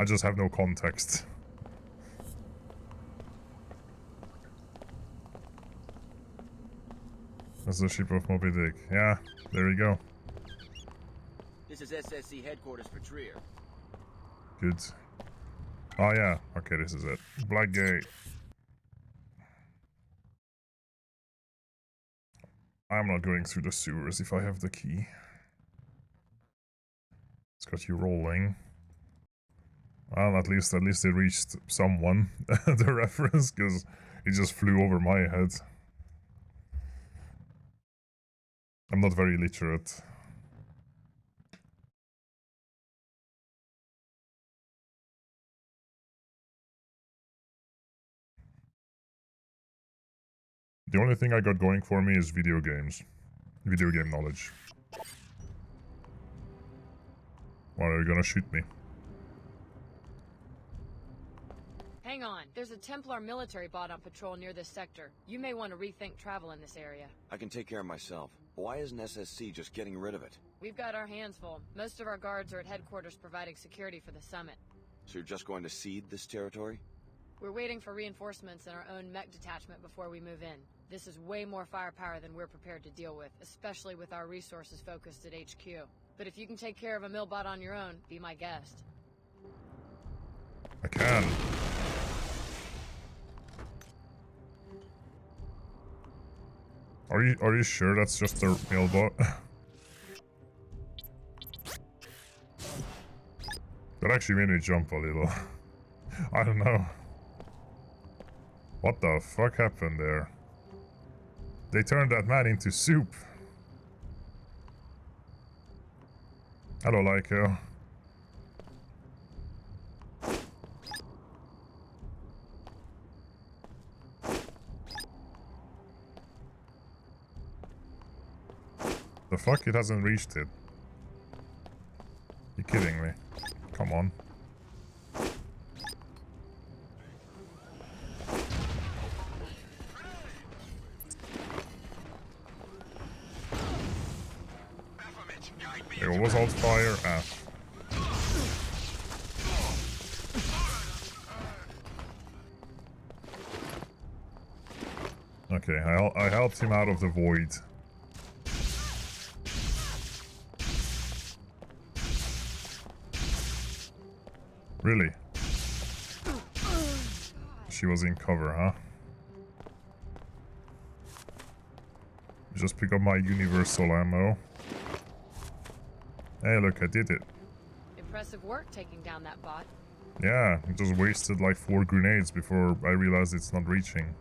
I just have no context. That's the ship of Moby Dick. Yeah, there you go. This is SSC headquarters for Trier. Good. Oh yeah, okay, this is it. Blackgate. I'm not going through the sewers if I have the key. It's got you rolling. Well, at least it reached someone, the reference, because it just flew over my head. I'm not very literate. The only thing I got going for me is video games. Video game knowledge. Why are you gonna shoot me? Hang on, there's a Templar military bot on patrol near this sector. You may want to rethink travel in this area. I can take care of myself. Why isn't SSC just getting rid of it? We've got our hands full. Most of our guards are at headquarters providing security for the summit. So you're just going to cede this territory? We're waiting for reinforcements and our own mech detachment before we move in. This is way more firepower than we're prepared to deal with, especially with our resources focused at HQ. But if you can take care of a millbot on your own, be my guest. I can. Are you sure that's just a millbot? That actually made me jump a little. I don't know. What the fuck happened there? They turned that man into soup. Hello, Lyco. The fuck? It hasn't reached it. You're kidding me. Come on. It was on fire. Ah. Okay, I helped him out of the void. Really? She was in cover, huh? Just pick up my universal ammo. Hey, look, I did it. Impressive work taking down that bot. Yeah, I just wasted like 4 grenades before I realized it's not reaching.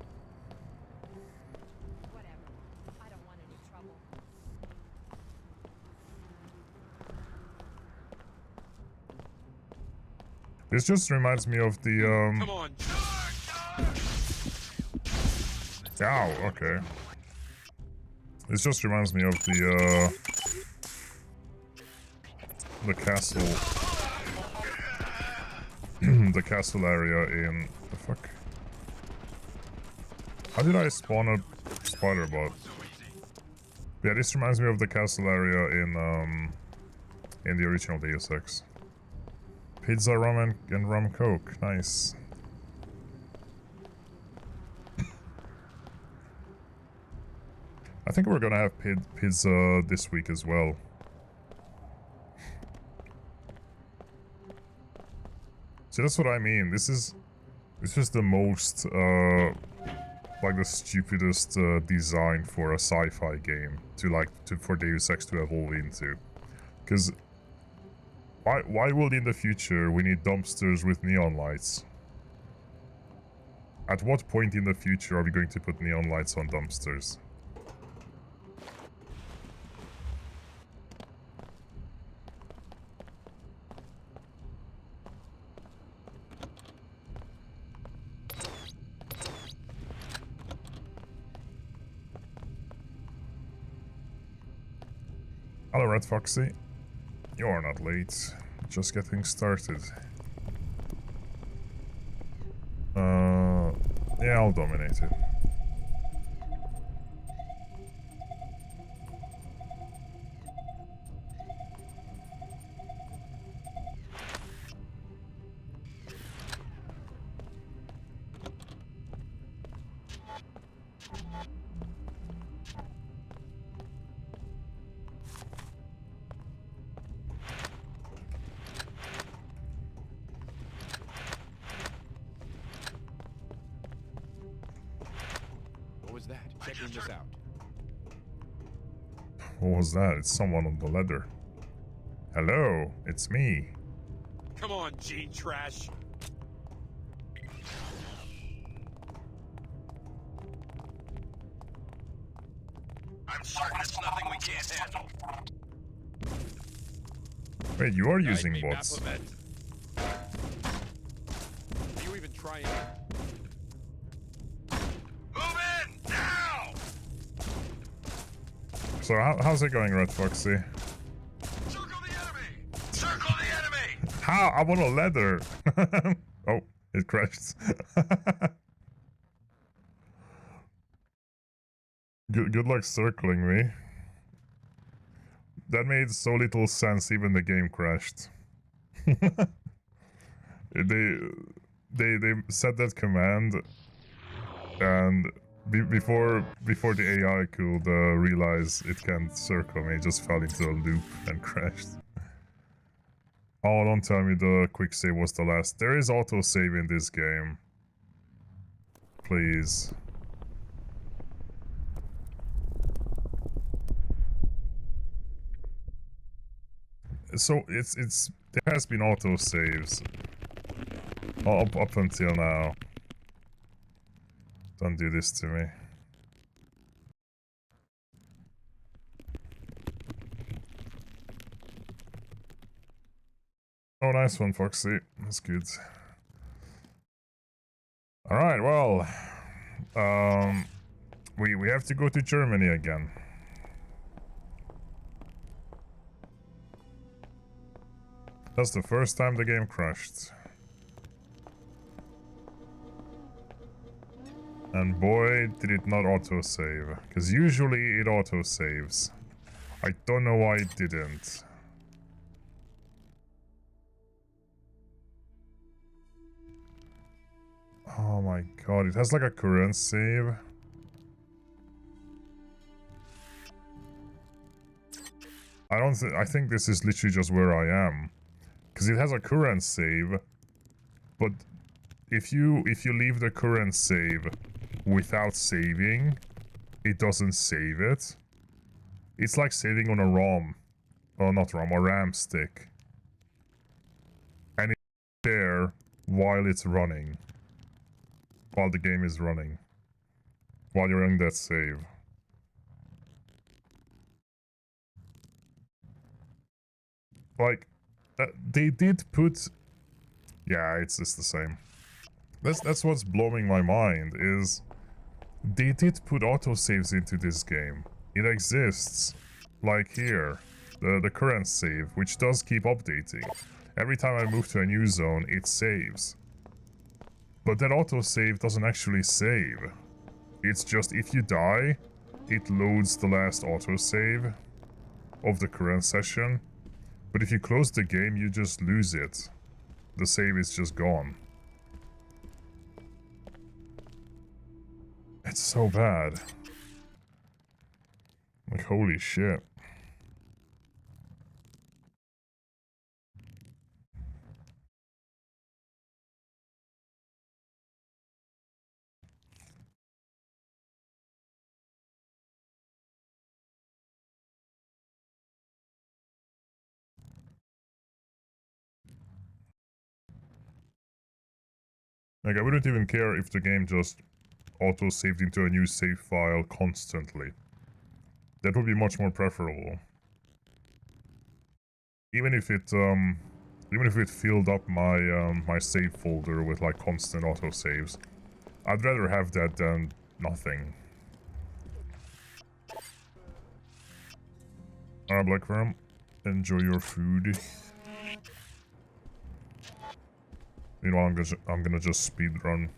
This just reminds me of the, Come on! Ow, okay. This just reminds me of the castle, the castle area in the fuck. How did I spawn a spider bot? Yeah, this reminds me of the castle area in the original Deus Ex. Pizza, rum, and rum coke. Nice. I think we're gonna have pizza this week as well. See, that's what I mean. This is the most like the stupidest design for a sci-fi game for Deus Ex to evolve into. Because why will in the future we need dumpsters with neon lights? At what point in the future are we going to put neon lights on dumpsters? Hello, Red Foxy. You're not late. Just getting started. Yeah, I'll dominate it. Checking this out. What was that? It's someone on the ladder. Hello, it's me. Come on, Gene Trash. I'm certain it's nothing we can't handle. Wait, you are using bots. Are you even trying? So how's it going, Red Foxy? Circle the enemy! Circle the enemy! How? I'm on a ladder. Oh, it crashed. Good luck circling me. That made so little sense. Even the game crashed. They said that command, and before the AI could realize it can't circle me, it just fell into a loop and crashed. Oh, don't tell me the quick save was the last. There is autosave in this game. Please. So there has been autosaves up until now. Don't do this to me. Oh, nice one, Foxy. That's good. Alright, well... We have to go to Germany again. That's the first time the game crashed. And boy, did it not autosave. Because usually it autosaves. I don't know why it didn't. Oh my god, it has like a current save. I think this is literally just where I am. Because it has a current save. But if you leave the current save without saving, it doesn't save it. It's like saving on a ROM. Well, not ROM, a RAM stick. And it's there while it's running. While the game is running. While you're in that save. Like, they did put... Yeah, it's just the same. That's what's blowing my mind, is... They did put autosaves into this game. It exists. Like here. The current save, which does keep updating. Every time I move to a new zone, it saves. But that autosave doesn't actually save. It's just if you die, it loads the last autosave of the current session. But if you close the game, you just lose it. The save is just gone. It's so bad. Like, holy shit. Like, I wouldn't even care if the game just auto-saved into a new save file constantly. That would be much more preferable. Even if it filled up my my save folder with like constant autosaves, I'd rather have that than nothing. Alright, Blackworm, enjoy your food. Meanwhile, I'm gonna just speedrun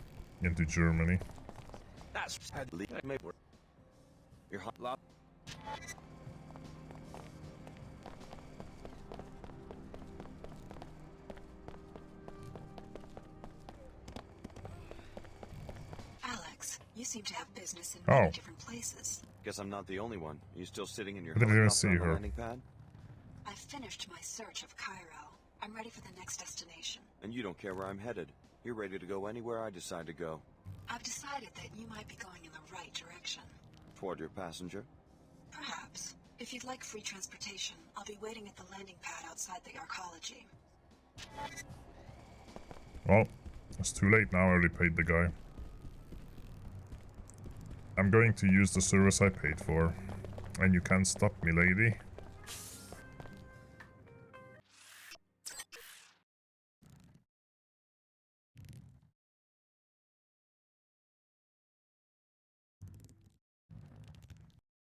into Germany. That's sadly may work. Your hot lot. Alex, you seem to have business in many different places. Guess I'm not the only one. Are you still sitting in your I didn't even helicopter see on the her. landing pad? I've finished my search of Cairo. I'm ready for the next destination. And you don't care where I'm headed. You're ready to go anywhere I decide to go. I've decided that you might be going in the right direction. Toward your passenger? Perhaps. If you'd like free transportation, I'll be waiting at the landing pad outside the arcology. Well, it's too late now, I already paid the guy. I'm going to use the service I paid for. And you can't stop me, lady.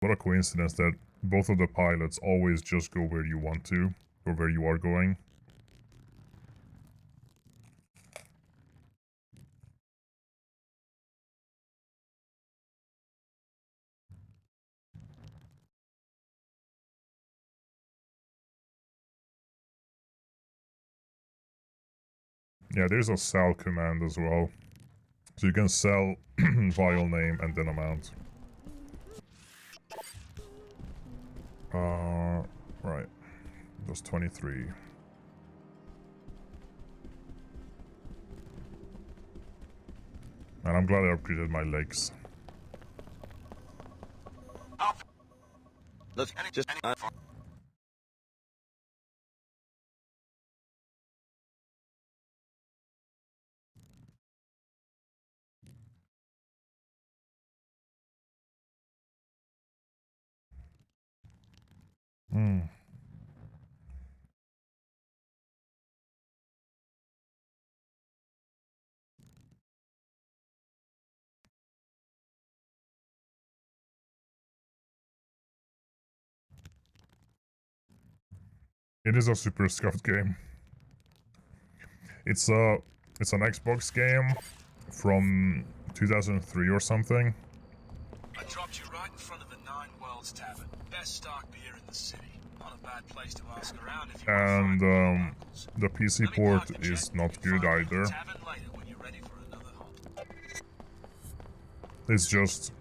What a coincidence that both of the pilots always just go where you want to, or where you are going. Yeah, there's a sell command as well. So you can sell file name and then amount. Right. That's 23. And I'm glad I upgraded my legs. Let's just... It is a super scuffed game. It's an Xbox game from 2003 or something. I dropped you right in front of the Nine Worlds Tavern. Best stock beer in the city. Not a bad place to ask around if you And the PC port is not good either. It's just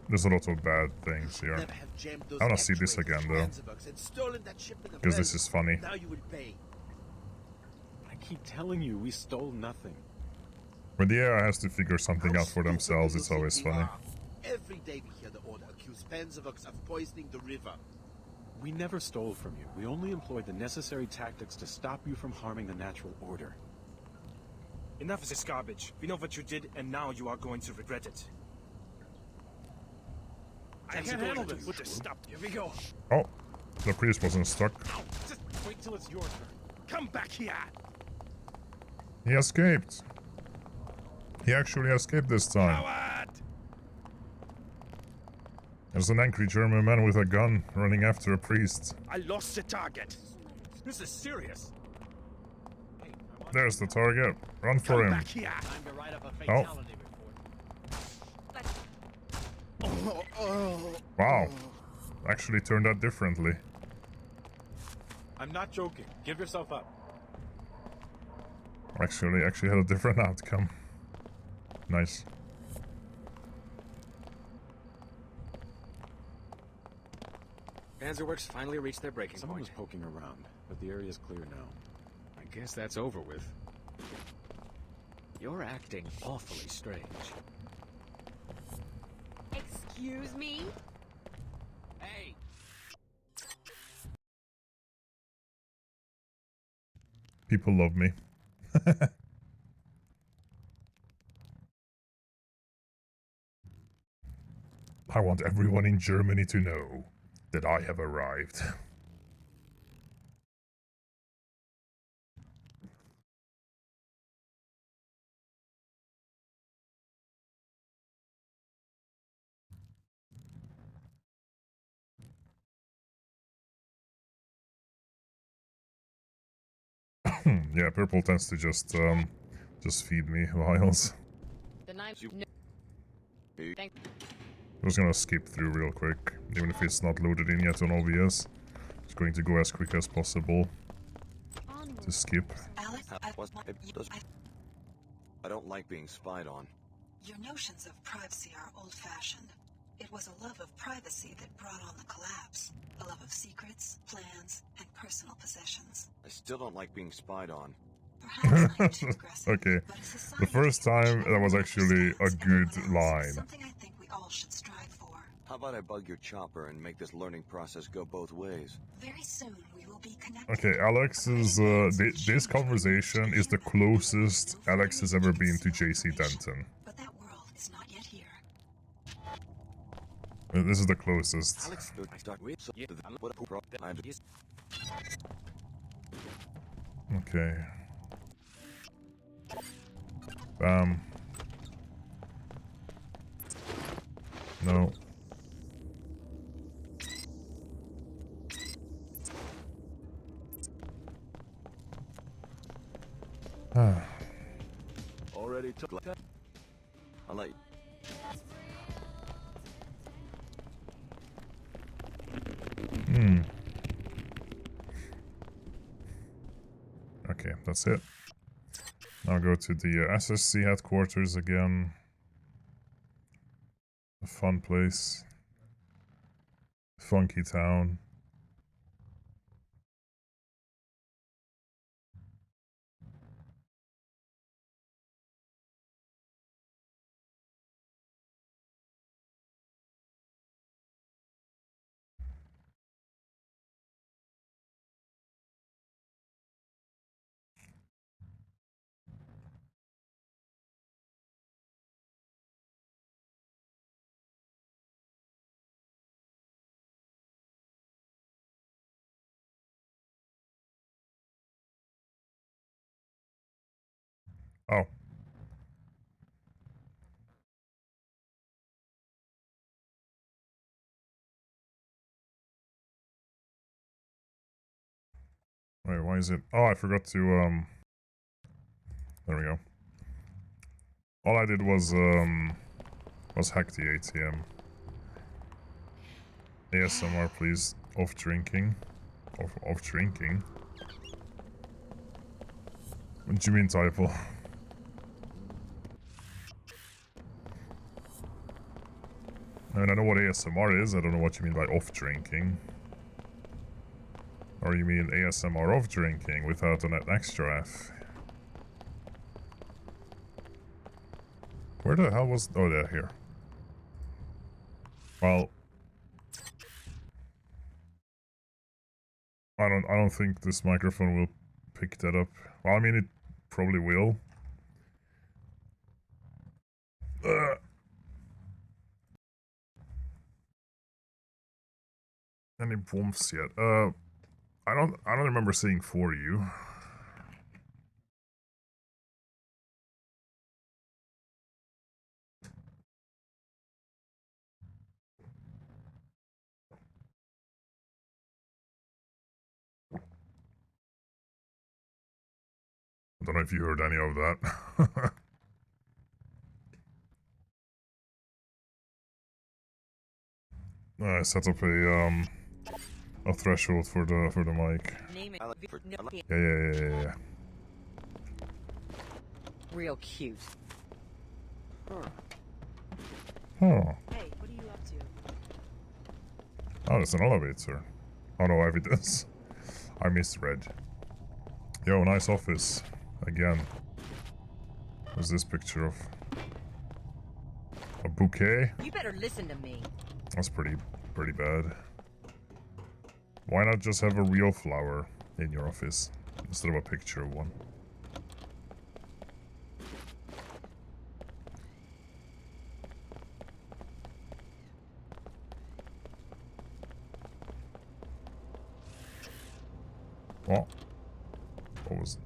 there's a lot of bad things here. I wanna see this again though, because this is funny. I keep telling you, we stole nothing. When the AI has to figure something out for themselves, it's always funny. Every day we hear the Order accuse Panzerworks of poisoning the river. We never stole from you. We only employed the necessary tactics to stop you from harming the natural order. Enough of this garbage. We know what you did, and now you are going to regret it. I can't handle this. Put this stop. Here we go. Oh, the priest wasn't stuck. Just wait till it's your turn. Come back here. He escaped. He actually escaped this time. Coward! There's an angry German man with a gun running after a priest. I lost the target. This is serious. There's the target. Run for him. Back here. Time to write up a Oh. fatality Wow. Actually turned out differently. I'm not joking. Give yourself up. Actually had a different outcome. Nice. Panzerworks finally reached their breaking Someone point. was poking around, but the area is clear now. I guess that's over with. You're acting awfully strange. Excuse me? Hey! People love me. I want everyone in Germany to know that I have arrived. Yeah, purple tends to just feed me vials. The knife. No. Thank. I'm just gonna skip through real quick, even if it's not loaded in yet on OBS. Just going to go as quick as possible to skip. Alex, I don't like being spied on. your notions of privacy are old-fashioned. It was a love of privacy that brought on the collapse. A love of secrets, plans, and personal possessions. I still don't like being spied on. Okay, the first time that was actually a good line. Something I think we all should strive for. How about I bug your chopper and make this learning process go both ways? Very soon we will be connected. Okay, Alex's, this conversation is the closest Alex has ever been to JC Denton. But that world is not yet here. This is the closest. Alex, Okay. Bam. No. Already took that. I'll let you. Okay, that's it. Now go to the SSC headquarters again. A fun place. Funky town. Oh. Wait, why is it? Oh, I forgot to, there we go. All I did was hack the ATM. ASMR, please. Off drinking. Off drinking? What do you mean, typo? I mean, I know what ASMR is, I don't know what you mean by off drinking. Or you mean ASMR of drinking without an extra F? Where the hell was... Oh, they're here. Well... I don't think this microphone will pick that up. Well, I mean, it probably will. Any bombs yet? I don't remember seeing for you. I don't know if you heard any of that. I set up a threshold for the mic. Yeah. Real cute. Oh. Hey, what are you up to? Oh, there's an elevator. Oh no, evidence. I misread. Yo, nice office. Again. What's this picture of? A bouquet? You better listen to me. That's pretty bad. Why not just have a real flower in your office instead of a picture of one? What? What was...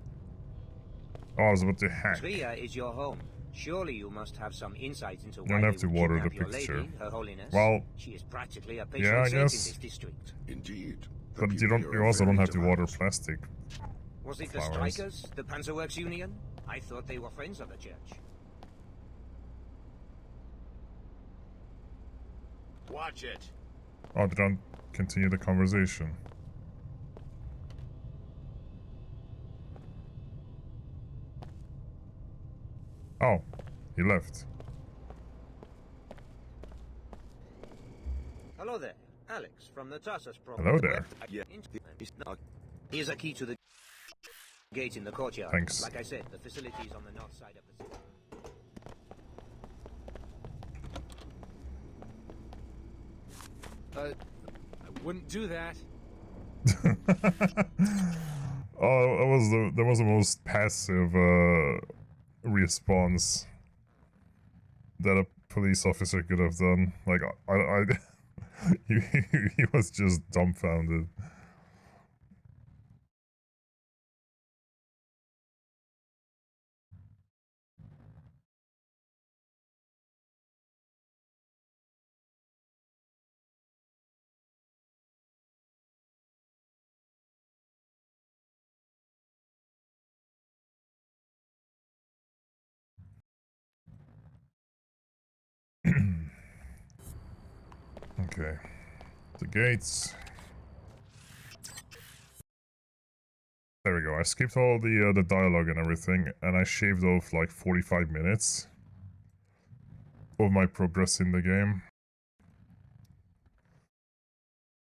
Oh, I was about to hack. Tria is your home. Surely you must have some insight into You why don't have they to would water the kidnap your picture. lady, Her Holiness. Well, she is practically a patron yeah, I saint in guess. this district. Indeed. But you also don't have to water plastic. Was it flowers. the strikers, the Panzerworks Union? I thought they were friends of the church. Watch it. Oh, they don't continue the conversation. Oh, he left. Hello there, Alex from the Tarsus program. Hello there. Yeah. Here's a key to the gate in the courtyard. Thanks. Like I said, the facility is on the north side of the city. I wouldn't do that. Oh, that was the most passive response that a police officer could have done. Like he was just dumbfounded. Okay, the gates. There we go. I skipped all the dialogue and everything, and I shaved off like 45 minutes of my progress in the game.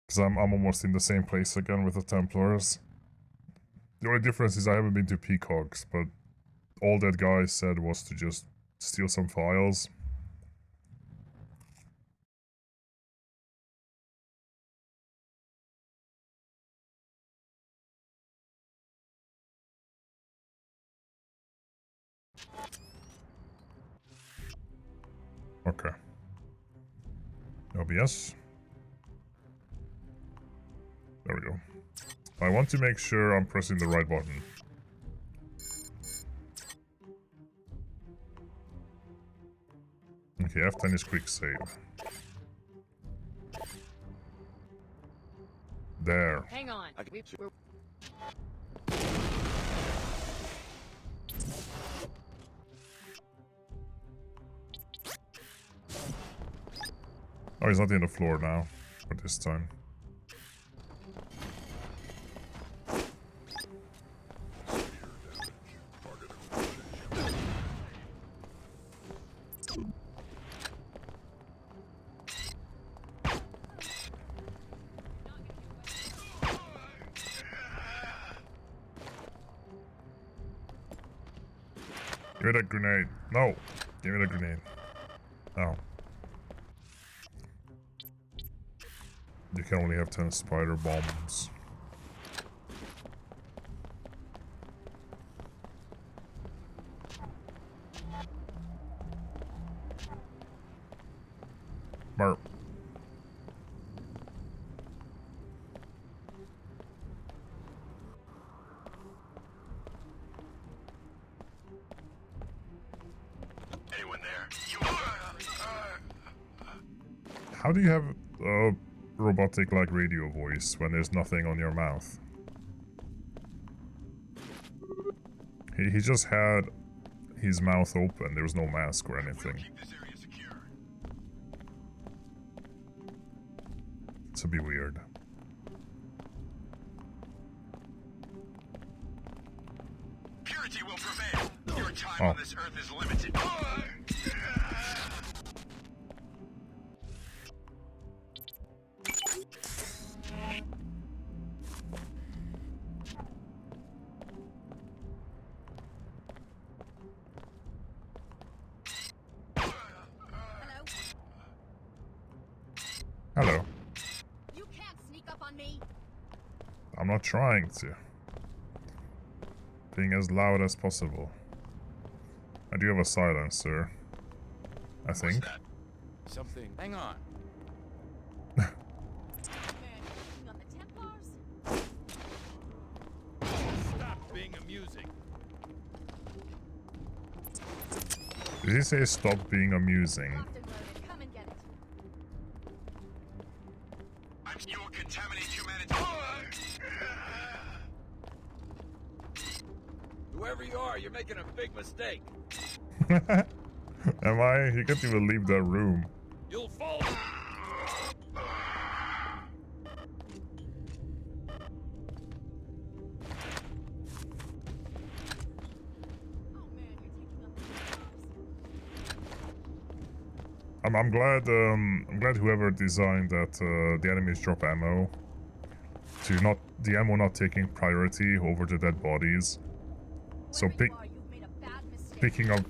Because I'm almost in the same place again with the Templars. The only difference is I haven't been to Peacocks, but all that guy said was to just steal some files. Okay. OBS. There we go. I want to make sure I'm pressing the right button. Okay, F10 is quick save. There. Hang on. Oh, he's not in the floor now, for this time. Give me that grenade. No! Give me the grenade. Oh. You can only have 10 spider bombs. Burp. Anyone there? How do you have a robotic like radio voice when there's nothing on your mouth? He just had his mouth open. There was no mask or anything. It's a bit weird. Purity will prevail. Your time on this earth is limited. Hello. You can't sneak up on me. I'm not trying to. Being as loud as possible. I do have a silencer. I think. Something. Hang on. Stop being amusing. Did he say stop being amusing? Come and get it. You will contaminate humanity. Whoever you are, you're making a big mistake. Am I? He can't even leave that room. You'll fall. I'm glad whoever designed that the enemies drop ammo. The ammo not taking priority over the dead bodies. So picking up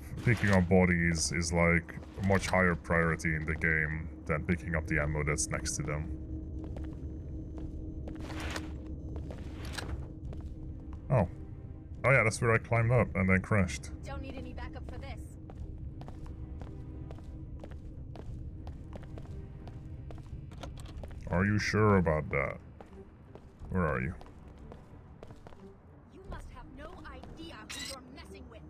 bodies is like a much higher priority in the game than picking up the ammo that's next to them. Oh. Oh yeah, that's where I climbed up and then crashed. Don't need any backup for this. Are you sure about that? Where are you? You must have no idea who you're messing with.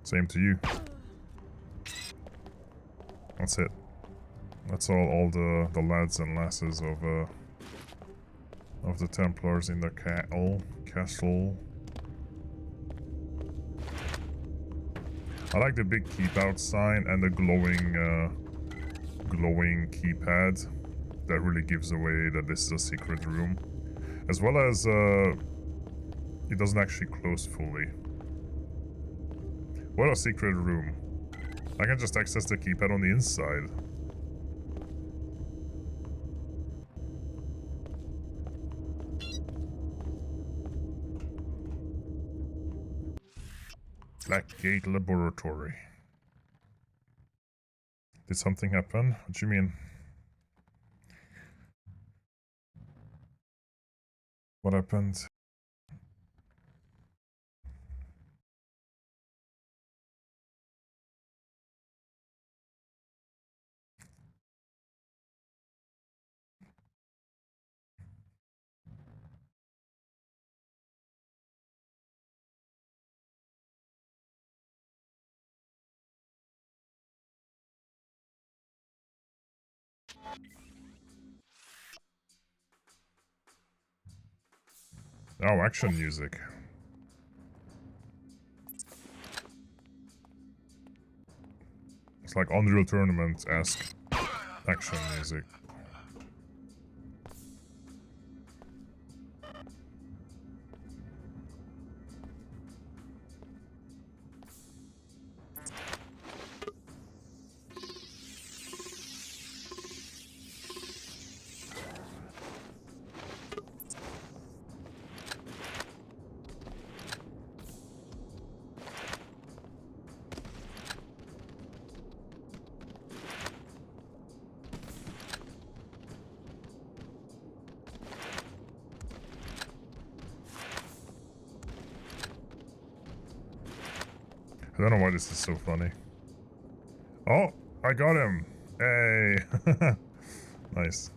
Same to you. That's it. That's all the lads and lasses of the Templars in the castle. I like the big keep out sign and the glowing keypad. That really gives away that this is a secret room. As well as it doesn't actually close fully. What a secret room. I can just access the keypad on the inside. Blackgate Laboratory. Did something happen? What do you mean? What happened? Oh, action music. It's like Unreal Tournament-esque action music. I don't know why this is so funny. Oh, I got him! Hey! Nice.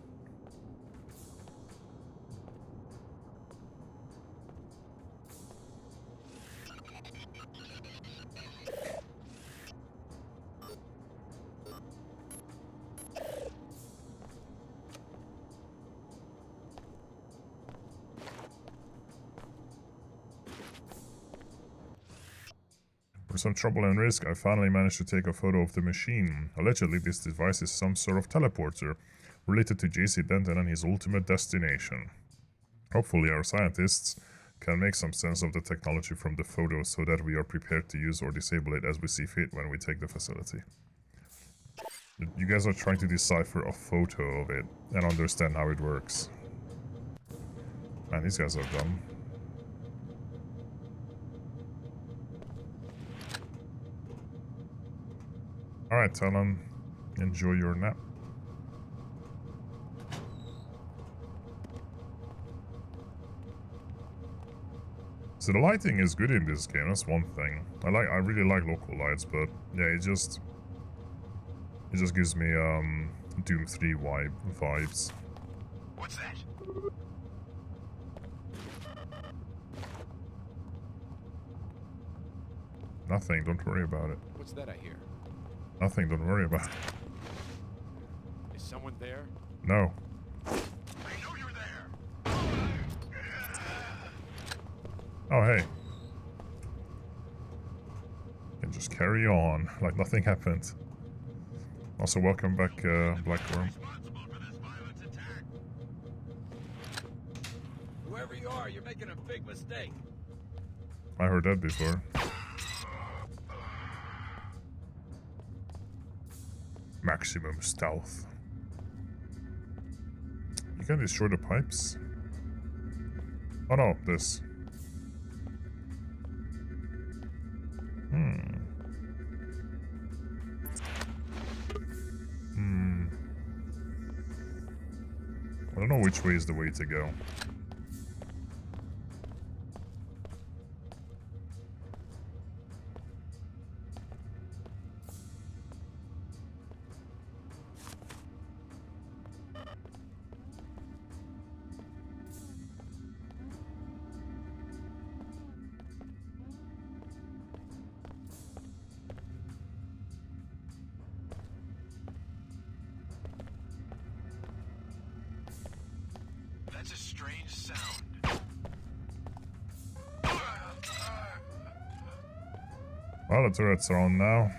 For some trouble and risk, I finally managed to take a photo of the machine. Allegedly, this device is some sort of teleporter, related to JC Denton and his ultimate destination. Hopefully our scientists can make some sense of the technology from the photos so that we are prepared to use or disable it as we see fit when we take the facility. You guys are trying to decipher a photo of it and understand how it works. Man, these guys are dumb. Alright, Talon, enjoy your nap. So the lighting is good in this game, that's one thing. I really like local lights, but yeah, it just gives me Doom 3 vibes. What's that? Nothing, don't worry about it. What's that I hear? Nothing, don't worry about it. Is someone there? No. I know you're there. Oh, hey. And just carry on, like nothing happened. Also, welcome back, Blackworm. Whoever you are, you're making a big mistake. I heard that before. Maximum stealth. You can destroy the pipes? Oh no, this. I don't know which way is the way to go. That's a strange sound. Well, the turrets are on now.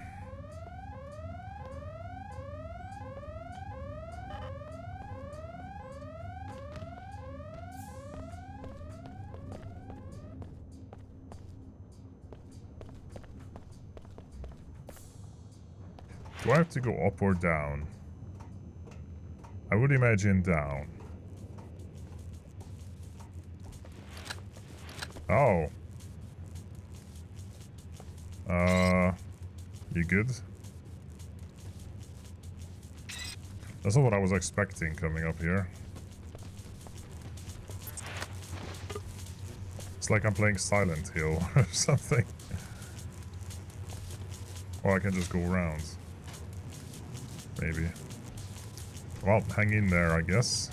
Do I have to go up or down? I would imagine down. Oh. You good? That's not what I was expecting coming up here. It's like I'm playing Silent Hill or something. Or I can just go around. Maybe. Well, hang in there, I guess.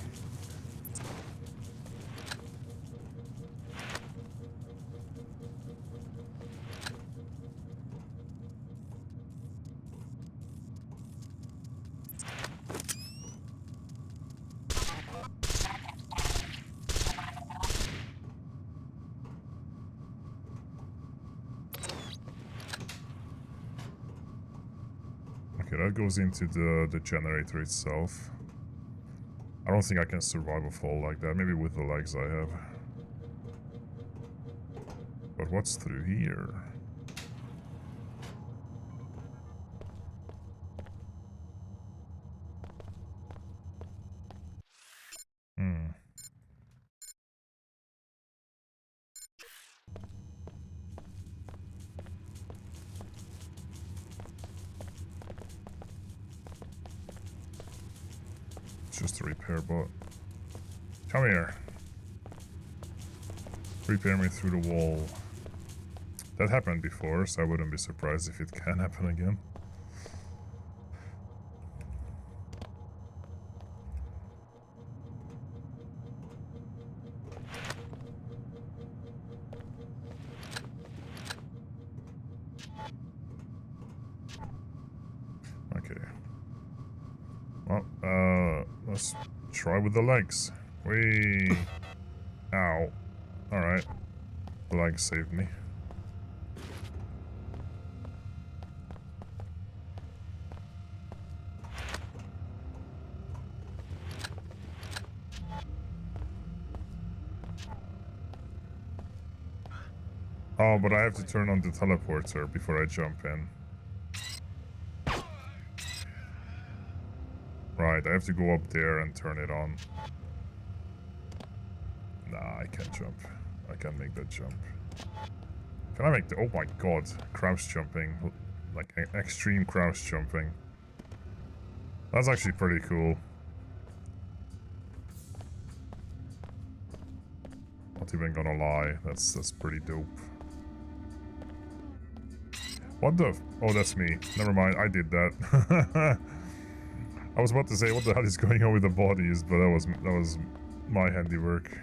Okay, that goes into the generator itself. I don't think I can survive a fall like that, maybe with the legs I have. But what's through here? Just a repair bot. Come here. Repair me through the wall. That happened before, so I wouldn't be surprised if it can happen again. Okay. Well, let's try with the legs. Whee! Ow. Alright. The legs saved me. Oh, but I have to turn on the teleporter before I jump in. Right, I have to go up there and turn it on. Nah, I can't jump. I can't make that jump. Can I make the... Oh my god. Crouch jumping. Like, extreme crouch jumping. That's actually pretty cool. Not even gonna lie. That's pretty dope. What the... Oh, that's me. Never mind. I did that. I was about to say, what the hell is going on with the bodies? But that was my handiwork.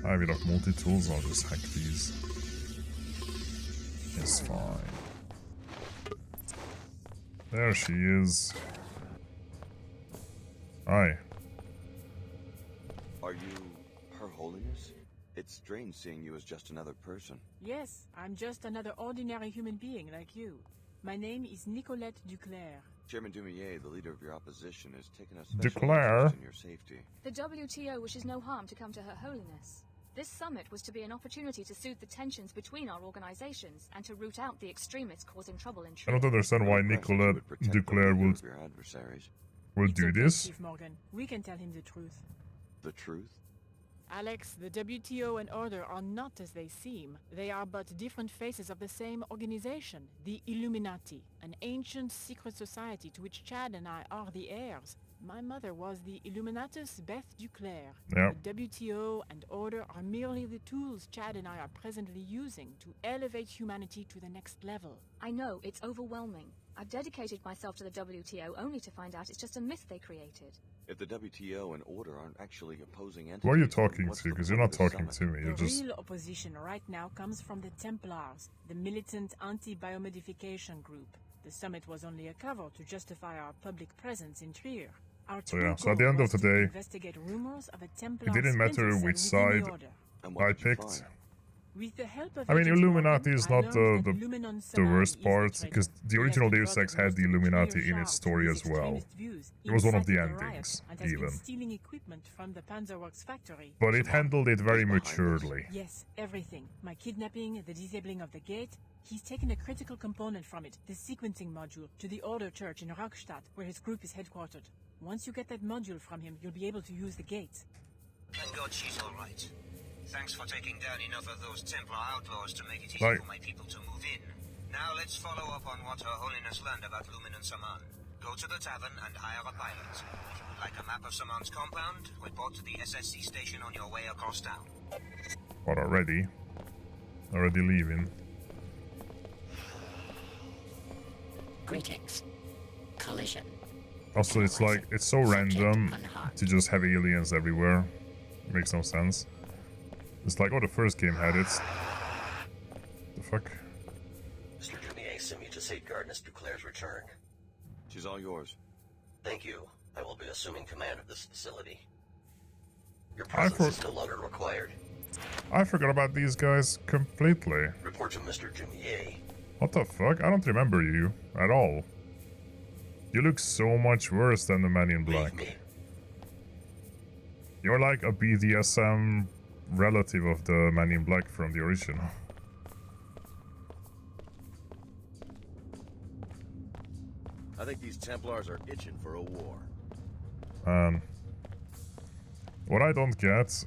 I have enough multi-tools, I'll just hack these. It's fine. There she is. Hi. Are you Her Holiness? It's strange seeing you as just another person. Yes, I'm just another ordinary human being like you. My name is Nicolette Duclair. Chairman Dumier, the leader of your opposition, has taken a special Declare. interest in your safety. The WTO wishes no harm to come to Her Holiness. This summit was to be an opportunity to soothe the tensions between our organizations and to root out the extremists causing trouble in I don't understand why Nicolette Duclair will do this. Chief Morgan, we can tell him the truth. The truth? Alex, the WTO and Order are not as they seem. They are but different faces of the same organization, the Illuminati, an ancient secret society to which Chad and I are the heirs. My mother was the Illuminatus Beth Duclair. Yep. The WTO and Order are merely the tools Chad and I are presently using to elevate humanity to the next level. I know, it's overwhelming. I've dedicated myself to the WTO only to find out it's just a myth they created. If the WTO and Order aren't actually opposing entities... Who are you talking to? Because you're not talking to me, you're The just... real opposition right now comes from the Templars, the militant anti-biomodification group. The summit was only a cover to justify our public presence in Trier. So yeah, so at the end of the day, investigate rumors of a Templar it didn't matter which side I picked. With the help of I mean, Agent Illuminati Morgan, is I not learned the that Lumenon the Summon worst is part, the because traitor. the original He has Deus Ex developed had the most Illuminati clear in its shards story to as well. extremist views, It was one of the incited a riot, endings, and has even. been stealing equipment from the Panzerworks factory. But it handled it very maturely. Yes, everything. My kidnapping, the disabling of the gate. He's taken a critical component from it, the sequencing module, to the Order Church in Rockstadt, where his group is headquartered. Once you get that module from him, you'll be able to use the gate. Thank God she's all right. Thanks for taking down enough of those Templar outlaws to make it easy for my people to move in. Now let's follow up on what Her Holiness learned about Lumen and Saman. Go to the tavern and hire a pilot. If you would like a map of Saman's compound, report to the SSC station on your way across town. What, already? Already leaving? Greetings. Collision. Also, it's like, it's so random to just have aliens everywhere. Makes no sense. It's like, oh, the first game had it. The fuck? Mr. Dumier sent me to safeguard Miss Duclair's return. She's all yours. Thank you. I will be assuming command of this facility. Your presence is no longer required. I forgot about these guys completely. Report to Mr. Dumier. What the fuck? I don't remember you at all. You look so much worse than the man in black. You're like a BDSM relative of the man in black from the original. I think these Templars are itching for a war. What I don't get,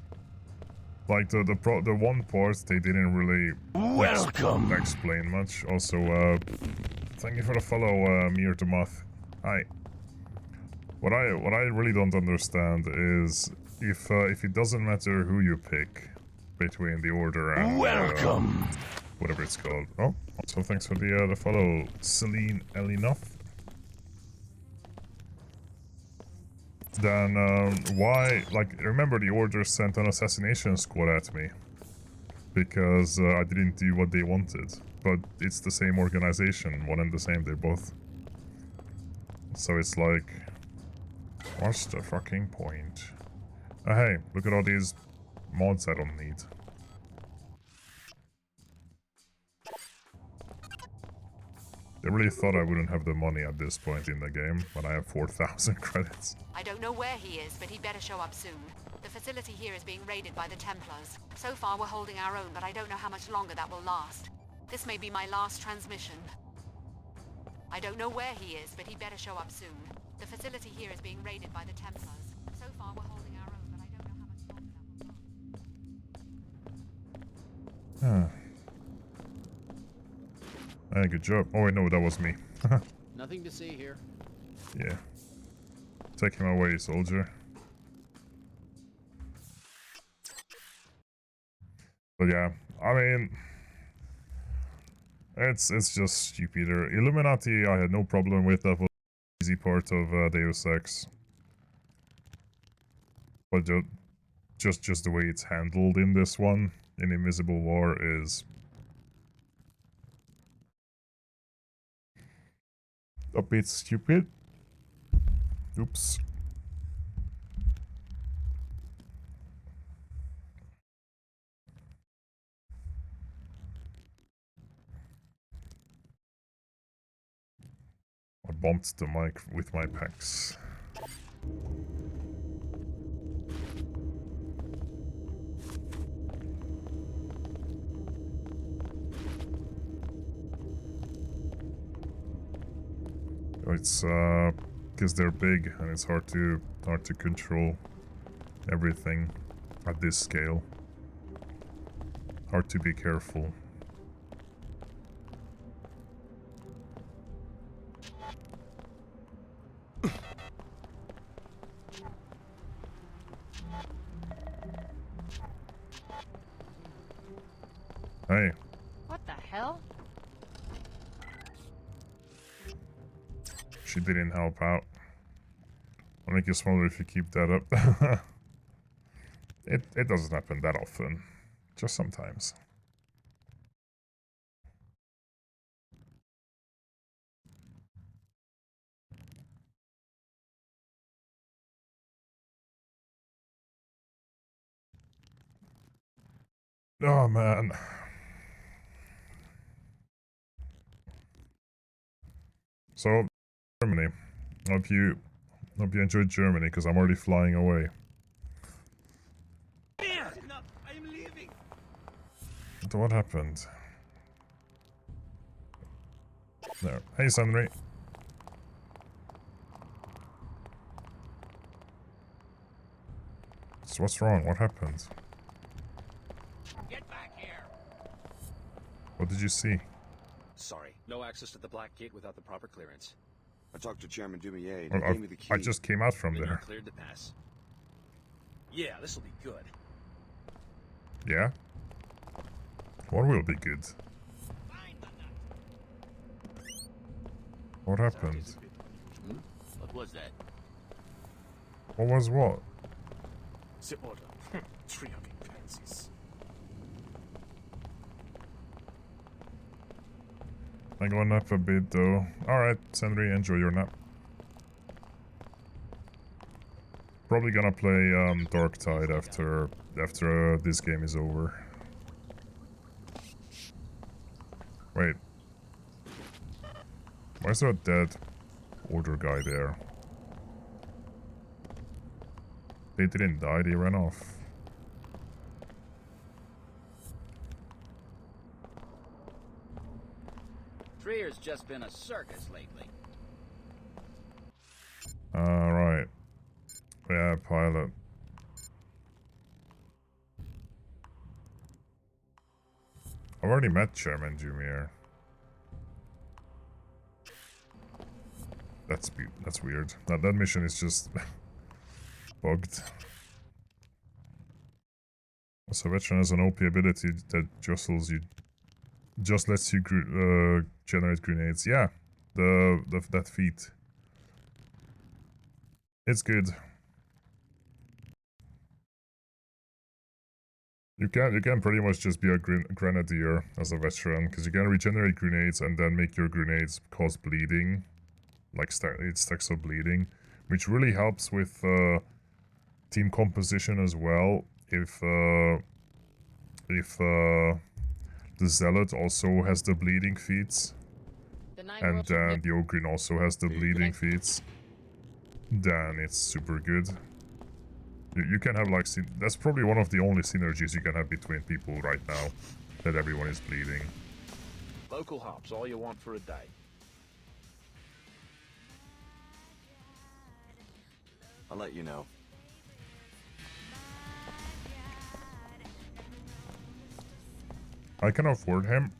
like the one part they didn't really explain much. Also, thank you for the follow, Mir the Moth. Hi. What I really don't understand is if it doesn't matter who you pick between the Order and whatever it's called. Oh, also thanks for the follow, Celine Elinoff. Then why, like, remember the Order sent an assassination squad at me because I didn't do what they wanted, but it's the same organization, one and the same, they're both. So it's like, what's the fucking point? Hey, look at all these mods I don't need. They really thought I wouldn't have the money at this point in the game, when I have 4,000 credits. I don't know where he is, but he'd better show up soon. The facility here is being raided by the Templars. So far we're holding our own, but I don't know how much longer that will last. This may be my last transmission. I don't know where he is, but he'd better show up soon. The facility here is being raided by the Templars. So far we're holding our own, but I don't know how much longer that will last. Hey, good job. Oh wait, no, that was me. Nothing to see here. Yeah. Take him away, soldier. But yeah, I mean, it's just stupider. Illuminati, I had no problem with. That was the easy part of Deus Ex. But just the way it's handled in this one, in Invisible War, is a bit stupid. Oops. I bumped the mic with my pecs. It's because they're big and it's hard to control everything at this scale. Hard to be careful. Hey. What the hell? She didn't help out. I'll make you smaller if you keep that up. It doesn't happen that often. Just sometimes. Oh man. So, Germany. Hope you enjoyed Germany, because I'm already flying away. I'm leaving. What happened? There. Hey, Sandry. So what's wrong? What happened? Get back here. What did you see? Sorry, no access to the Black Gate without the proper clearance. I talked to Chairman Dumier. Well, He gave me the key. I just came out from Then there. you're cleared to pass. Yeah, this'll be good. Yeah? What will be good? What happened? What was that? What was what? The order. Tree-hugging pansies. I'm going nap a bit though. Alright, Sandry, enjoy your nap. Probably gonna play Dark Tide after this game is over. Wait. Why is there a dead Order guy there? They didn't die, they ran off. Trier's just been a circus lately. Right. Yeah, pilot. I've already met Chairman Dumier. That's weird. That mission is just bugged. So veteran has an OP ability that just lets you generate grenades. Yeah, that feat. It's good. You can pretty much just be a grenadier as a veteran, because you can regenerate grenades and then make your grenades cause bleeding, like it stacks of bleeding, which really helps with team composition as well. if the Zealot also has the bleeding feats, and then the Ogryn also has the bleeding feats, then it's super good. You can have like, that's probably one of the only synergies you can have between people right now, that everyone is bleeding. Local hops, all you want for a day. I'll let you know. I can afford him,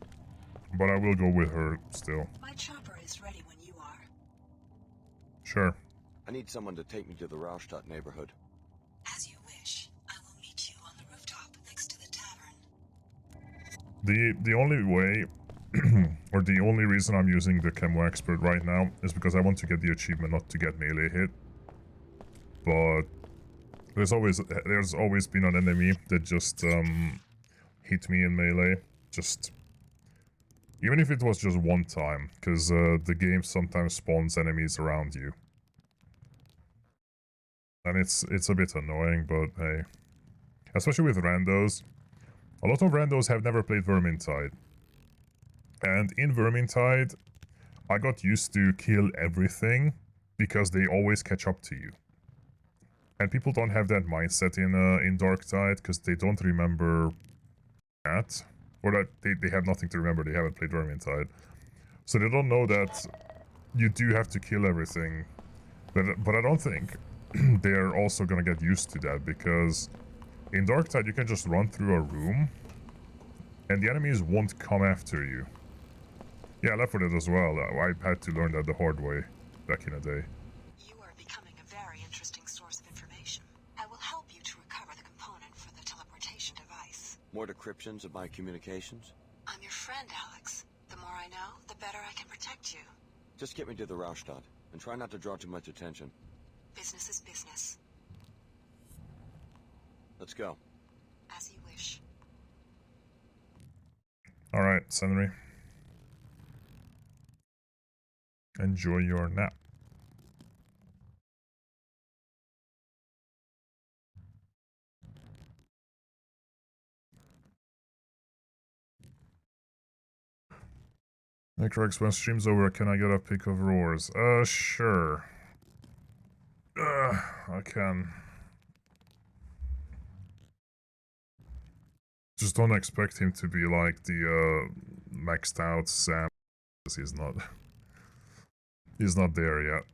but I will go with her still. My chopper is ready when you are. Sure. I need someone to take me to the Raustadt neighborhood. As you wish. I will meet you on the rooftop next to the tavern. The only way, or the only reason I'm using the Camo Expert right now is because I want to get the achievement not to get melee hit. But there's always been an enemy that just hit me in melee, just even if it was just one time, because the game sometimes spawns enemies around you. And it's a bit annoying, but hey. Especially with randos. A lot of randos have never played Vermintide. And in Vermintide, I got used to kill everything, because they always catch up to you. And people don't have that mindset in Darktide, because they don't remember that. Or that they have nothing to remember, they haven't played Vermintide. So they don't know that you do have to kill everything. But I don't think they're also gonna get used to that, because in Darktide you can just run through a room and the enemies won't come after you. Yeah, Left 4 Dead as well. I had to learn that the hard way back in the day. You are becoming a very interesting source of information. I will help you to recover the component for the teleportation device. More decryptions of my communications? I'm your friend, Alex. The more I know, the better I can protect you. Just get me to the Raustadt, and try not to draw too much attention. Business is business. Let's go. As you wish. Alright, Senri. Enjoy your nap. Necrox, when stream's over, can I get a pick of roars? Sure. I can. Just don't expect him to be like the maxed out Sam, because he's not there yet.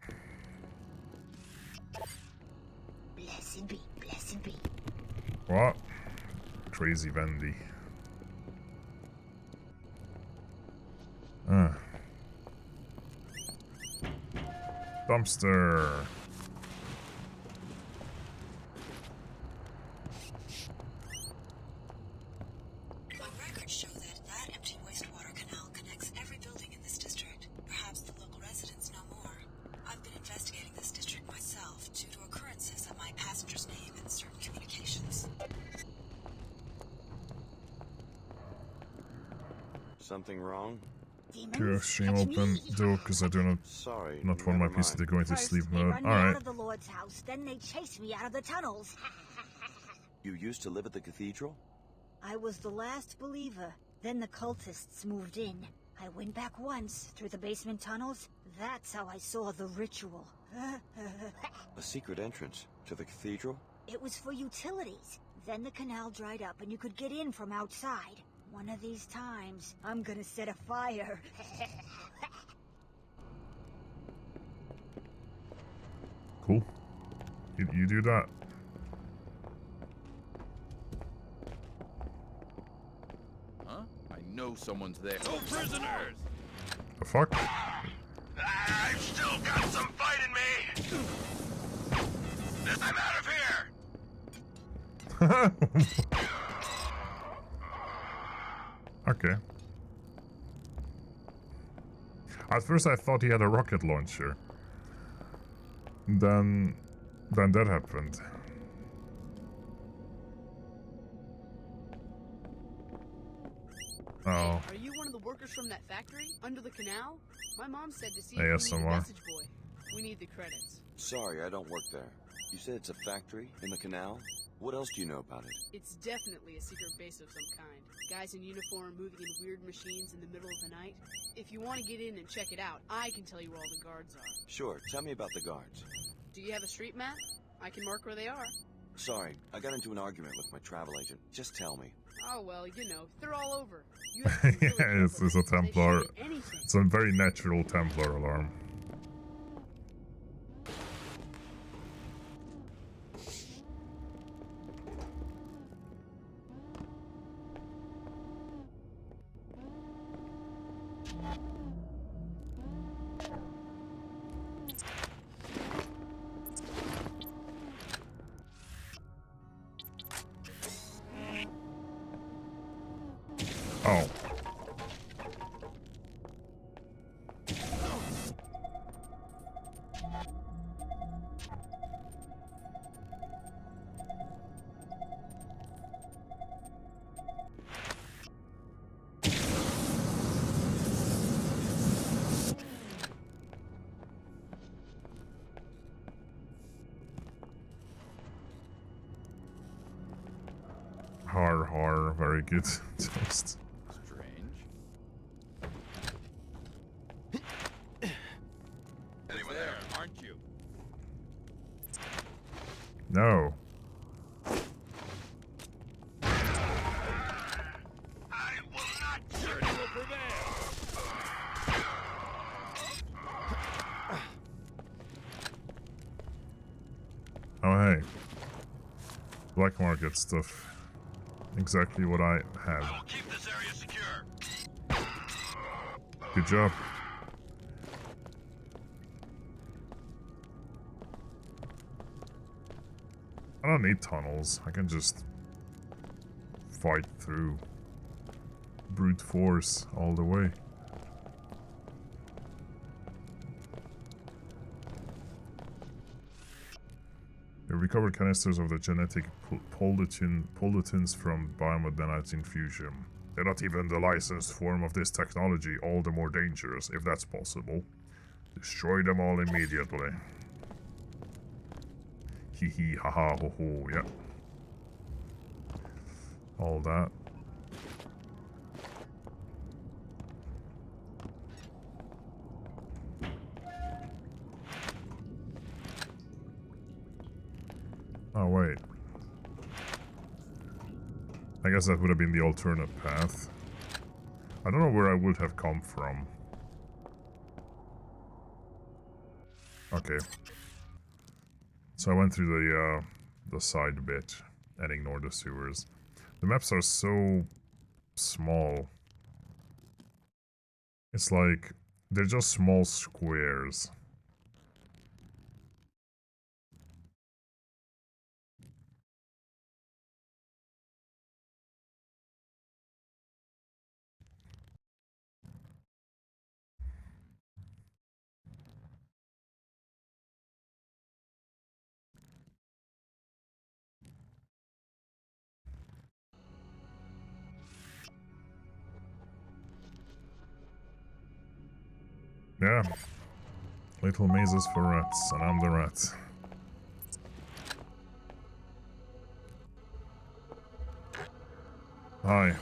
Blessed be, blessed be. What? Crazy Vendy. Dumpster. My records show that empty wastewater canal connects every building in this district. Perhaps the local residents know more. I've been investigating this district myself due to occurrences of my passenger's name in certain communications. Something wrong? Keep stream open, though, because I do not want my PC to go into sleep mode. Alright. Out of the Lord's house, then they chased me out of the tunnels. You used to live at the cathedral? I was the last believer. Then the cultists moved in. I went back once, through the basement tunnels. That's how I saw the ritual. A secret entrance to the cathedral? It was for utilities. Then the canal dried up and you could get in from outside. One of these times, I'm gonna set a fire. Cool. You do that. Huh? I know someone's there. No prisoners! The fuck? I've still got some fight in me! I'm out of here! Okay. At first I thought he had a rocket launcher. Then that happened. Oh. Hey, are you one of the workers from that factory under the canal? My mom said to see Hey, if yes, you need a someone. message boy. We need the credits. Sorry, I don't work there. You said it's a factory in the canal? What else do you know about it? It's definitely a secret base of some kind. Guys in uniform moving in weird machines in the middle of the night. If you want to get in and check it out, I can tell you where all the guards are. Sure, tell me about the guards. Do you have a street map? I can mark where they are. Sorry, I got into an argument with my travel agent. Just tell me. Oh, well, you know, they're all over. You have to be really Yeah, it's a Templar. anything. It's a very natural Templar alarm. Oh. Har, very good. Toast. Strange. Anyone there, aren't you? No. Tyranny will prevail. Oh hey. Black market stuff. Exactly what I have. I will keep this area secure. Good job. I don't need tunnels. I can just fight through brute force all the way. You recovered canisters of the genetic pollutants from biomodernite infusion. They're not even the licensed form of this technology, all the more dangerous, if that's possible. Destroy them all immediately. Hee hee, haha, ho ho, yeah. All that. Oh, wait. I guess that would have been the alternate path. I don't know where I would have come from. Okay. So I went through the side bit and ignored the sewers. The maps are so small. It's like they're just small squares. Yeah. Little mazes for rats, and I'm the rat. Hi.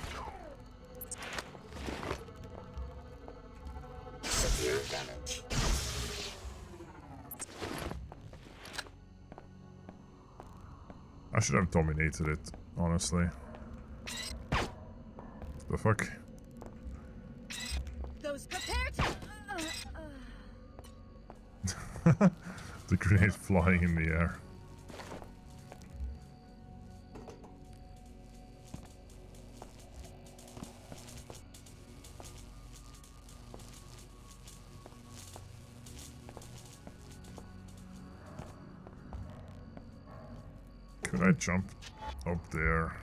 Severe damage. I should have dominated it, honestly. The fuck? Those prepared to... The grenade flying in the air. Could I jump up there?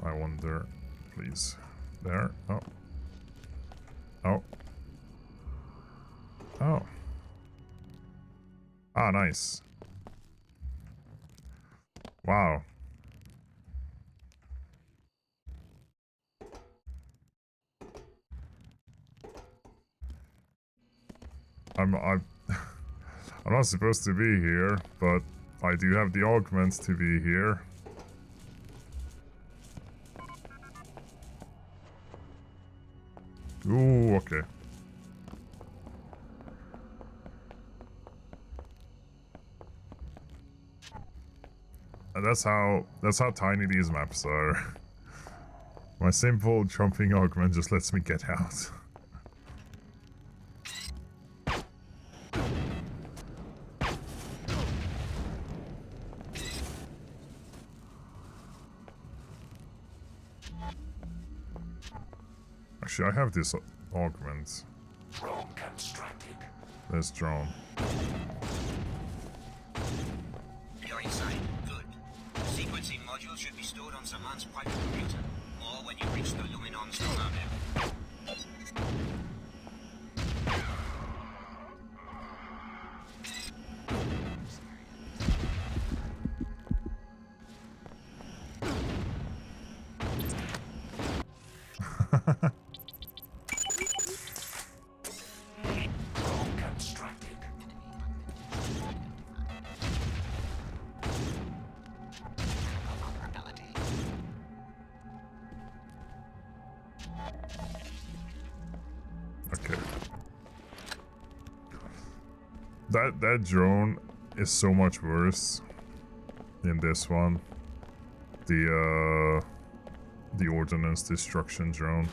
I wonder. Please. There. Oh. Oh. Oh. Ah, nice. Wow. I I'm not supposed to be here, but I do have the augments to be here. Ooh, okay. And that's how tiny these maps are. My simple jumping augment just lets me get out. Actually, I have this augment. Drone constructed. There's drone. You're inside. Good. The sequencing module should be stored on Saman's private computer, or when you reach the Luminon's command area. Okay. That drone is so much worse in this one. The ordnance destruction drone.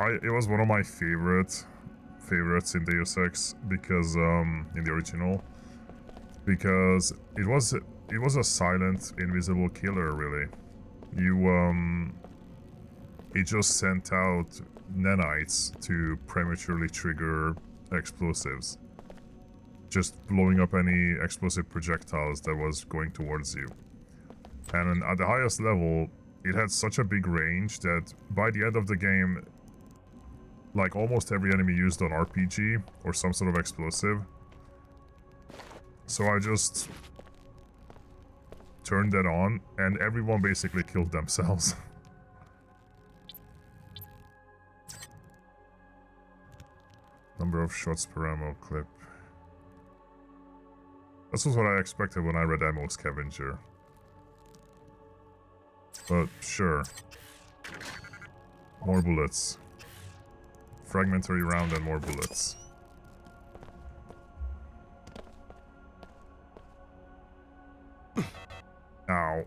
It was one of my favorites in Deus Ex because in the original, because it was a silent, invisible killer, really. It just sent out nanites to prematurely trigger explosives, just blowing up any explosive projectiles that was going towards you. And at the highest level, it had such a big range that by the end of the game, like almost every enemy used an RPG or some sort of explosive. So I just turned that on and everyone basically killed themselves. Number of shots per ammo clip. This was what I expected when I read Ammo Scavenger. But sure. More bullets. Fragmentary round and more bullets. Ow.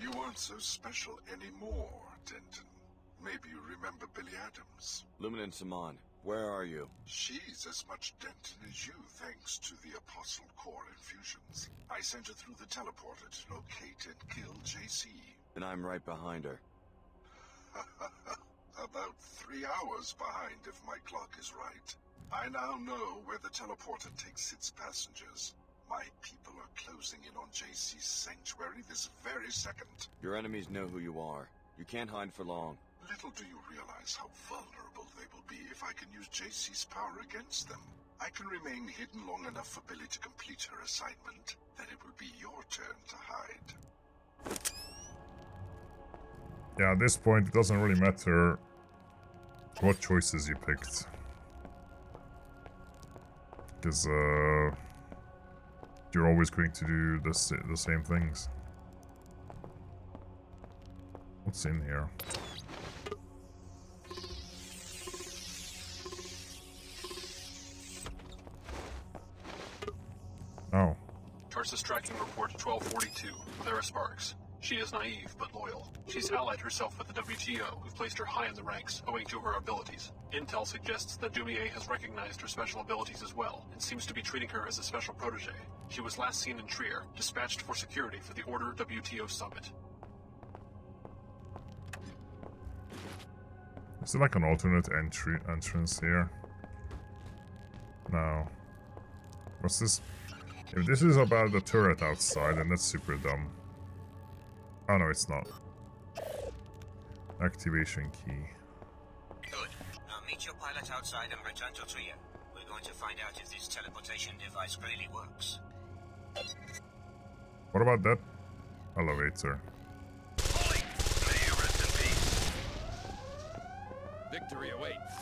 You aren't so special anymore, Denton. Maybe you remember Billy Adams. Lumin Saman, where are you? She's as much Denton as you, thanks to the Apostle Core infusions. I sent her through the teleporter to locate and kill JC. And I'm right behind her. About 3 hours behind, if my clock is right. I now know where the teleporter takes its passengers. My people are closing in on JC's sanctuary this very second. Your enemies know who you are. You can't hide for long. Little do you realize how vulnerable they will be if I can use JC's power against them. I can remain hidden long enough for Billy to complete her assignment. Then it will be your turn to hide. Yeah, at this point it doesn't really matter what choices you picked. Because you're always going to do the same things. What's in here? Oh. Tarsus tracking report 1242. Clara Sparks. She is naive, but loyal. She's allied herself with the WTO, who've placed her high in the ranks, owing to her abilities. Intel suggests that Dumier has recognized her special abilities as well, and seems to be treating her as a special protege. She was last seen in Trier, dispatched for security for the Order WTO summit. Is there like an alternate entrance here? No. What's this? If this is about the turret outside, then that's super dumb. Oh no, it's not. Activation key. Good. Now meet your pilot outside and return to Trier. We're going to find out if this teleportation device really works. What about that elevator? May you rest in peace. Victory awaits.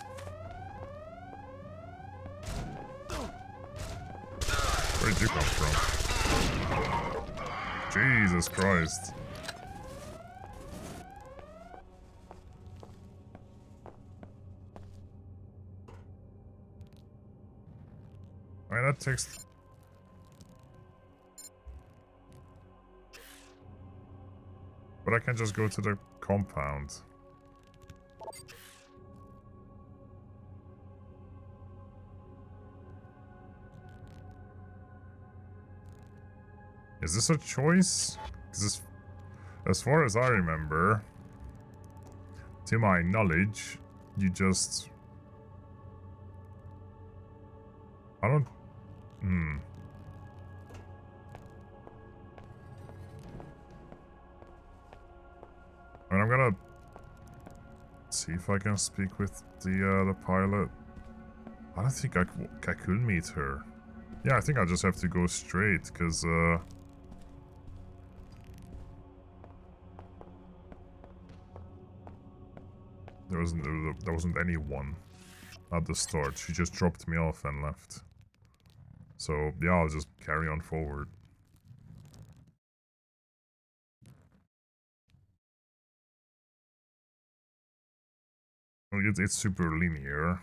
Where'd you come from? Jesus Christ. I mean, that takes... But I can just go to the compound. Is this a choice? 'Cause this, as far as I remember, to my knowledge, you just... I don't... And I'm gonna see if I can speak with the pilot. I don't think I could meet her. Yeah, I think I just have to go straight, because there wasn't anyone at the start. She just dropped me off and left. So yeah, I'll just carry on forward. It's super linear.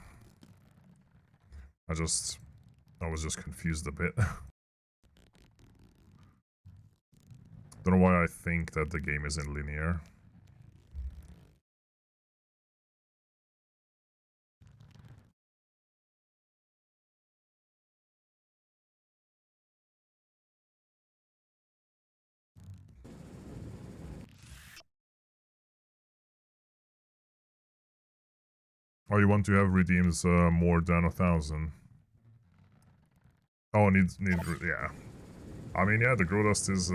I was just confused a bit. Don't know why I think that the game isn't linear. Oh, you want to have redeems more than 1,000? Oh, yeah. I mean, yeah, the grow dust is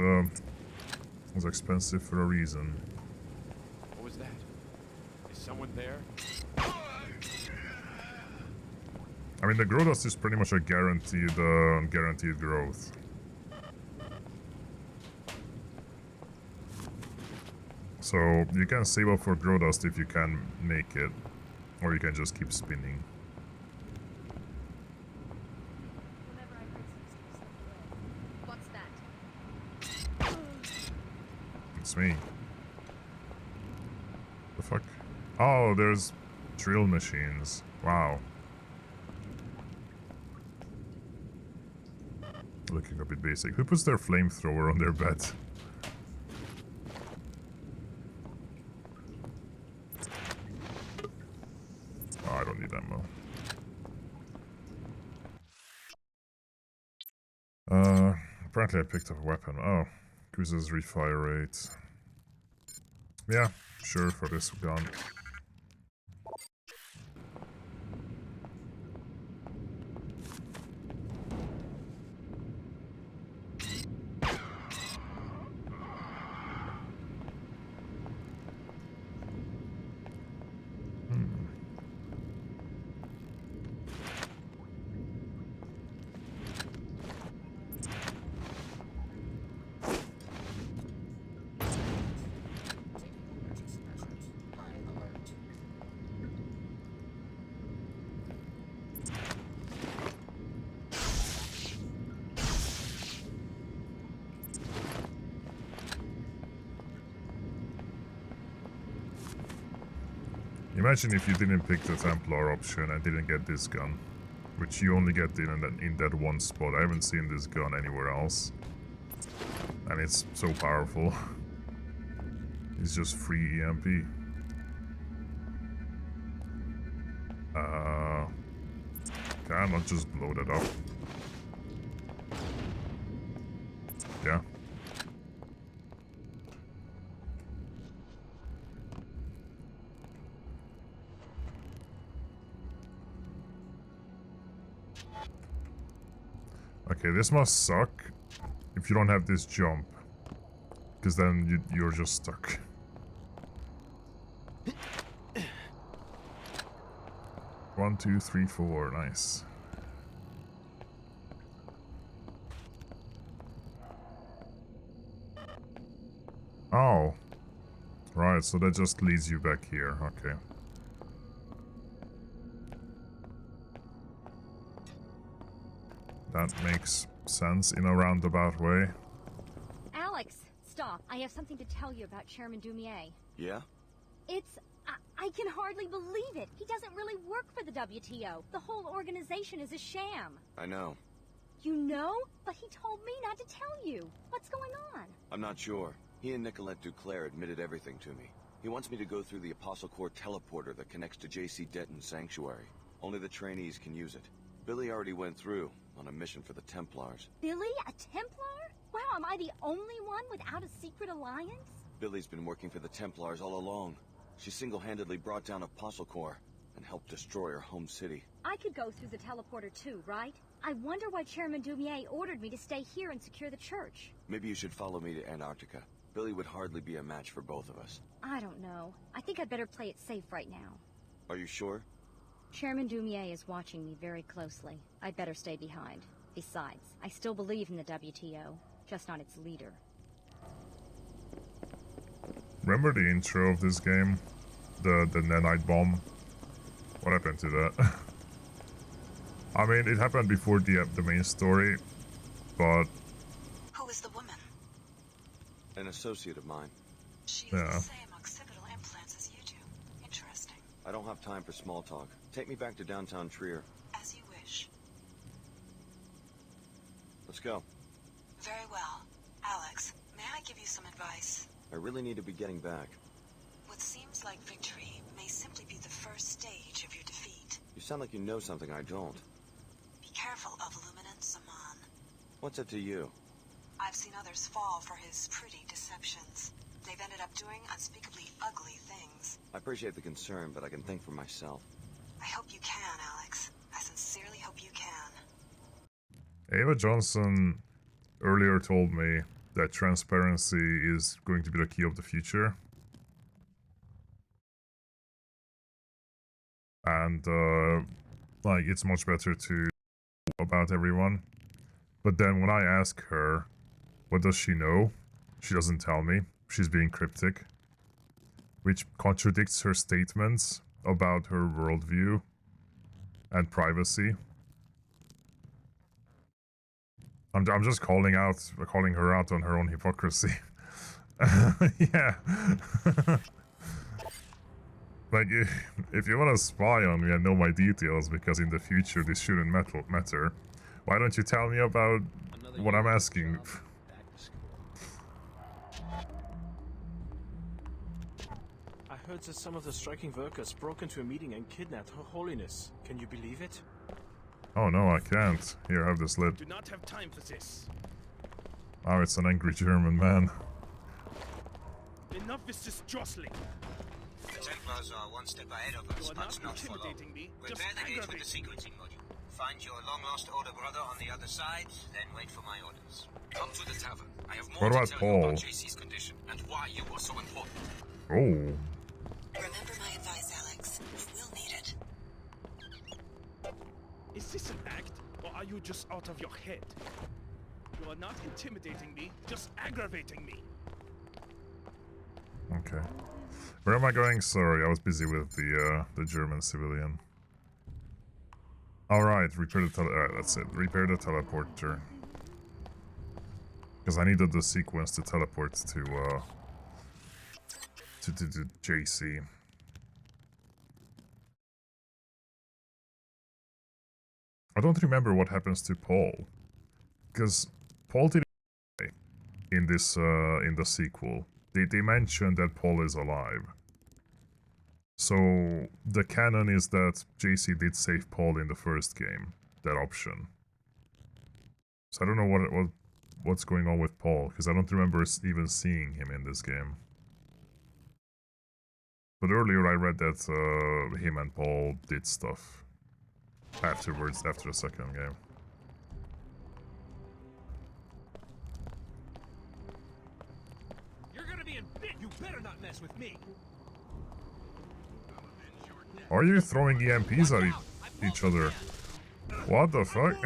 expensive for a reason. What was that? Is someone there? I mean, the grow dust is pretty much a guaranteed growth. So you can save up for grow dust if you can make it, or you can just keep spinning. What's that? It's me. The fuck? Oh, there's drill machines. Wow. Looking a bit basic. Who puts their flamethrower on their bed? Oh, I don't need ammo. Apparently I picked up a weapon. Oh, increases refire rate. Yeah, sure, for this gun. Imagine if you didn't pick the Templar option and didn't get this gun, which you only get in that one spot. I haven't seen this gun anywhere else, and it's so powerful. It's just free EMP. Can I not just blow that up? Yeah. Okay, this must suck if you don't have this jump, because then you're just stuck. One, two, three, four. Nice. Oh. Right, so that just leads you back here. Okay. That makes sense in a roundabout way. Alex, stop. I have something to tell you about Chairman Dumier. Yeah? It's... I can hardly believe it. He doesn't really work for the WTO. The whole organization is a sham. I know. You know? But he told me not to tell you. What's going on? I'm not sure. He and Nicolette Duclair admitted everything to me. He wants me to go through the Apostle Corps teleporter that connects to J.C. Denton's sanctuary. Only the trainees can use it. Billy already went through, on a mission for the Templars. Billy? A Templar? Wow, am I the only one without a secret alliance? Billy's been working for the Templars all along. She single-handedly brought down Apostle Corps and helped destroy her home city. I could go through the teleporter too, right? I wonder why Chairman Dumier ordered me to stay here and secure the church. Maybe you should follow me to Antarctica. Billy would hardly be a match for both of us. I don't know. I think I'd better play it safe right now. Are you sure? Chairman Dumier is watching me very closely. I'd better stay behind. Besides, I still believe in the WTO, just not its leader. Remember the intro of this game? The nanite bomb? What happened to that? I mean, it happened before the main story, but... Who is the woman? An associate of mine. She has the same occipital implants as you do. Interesting. I don't have time for small talk. Take me back to downtown Trier. As you wish. Let's go. Very well. Alex, may I give you some advice? I really need to be getting back. What seems like victory may simply be the first stage of your defeat. You sound like you know something I don't. Be careful of Luminant Saman. What's it to you? I've seen others fall for his pretty deceptions. They've ended up doing unspeakably ugly things. I appreciate the concern, but I can think for myself. I hope you can, Alex. I sincerely hope you can. Ava Johnson earlier told me that transparency is going to be the key of the future. And, like, it's much better to know about everyone. But then when I ask her, what does she know? She doesn't tell me. She's being cryptic. Which contradicts her statements about her worldview and privacy. I'm just calling her out on her own hypocrisy. Yeah. Like, if you want to spy on me and know my details, because in the future this shouldn't matter, why don't you tell me about what I'm asking? I heard that some of the striking workers broke into a meeting and kidnapped Her Holiness. Can you believe it? Oh no, I can't. Here, have this lid. Do not have time for this. Oh, it's an angry German man. Enough is this jostling. The Templars are one step ahead of us, but not for long. Repair the gate with the sequencing module. Find your long-lost older brother on the other side, then wait for my orders. Come to the tavern. I have What more about to tell you Paul? about JC's condition and why you are so important. Oh. Remember my advice, Alex. You will need it. Is this an act, or are you just out of your head? You are not intimidating me, just aggravating me. Okay. Where am I going? Sorry, I was busy with the German civilian. Alright, repair the that's it. Repair the teleporter. Because I needed the sequence to teleport to JC. I don't remember what happens to Paul. Because Paul didn't die in this in the sequel. They mentioned that Paul is alive. So the canon is that JC did save Paul in the first game, that option. So I don't know what's going on with Paul, because I don't remember even seeing him in this game. But earlier I read that him and Paul did stuff afterwards, after the second game. You're gonna be in bit. You better not mess with me. Are you throwing EMPs at each other? What the fuck?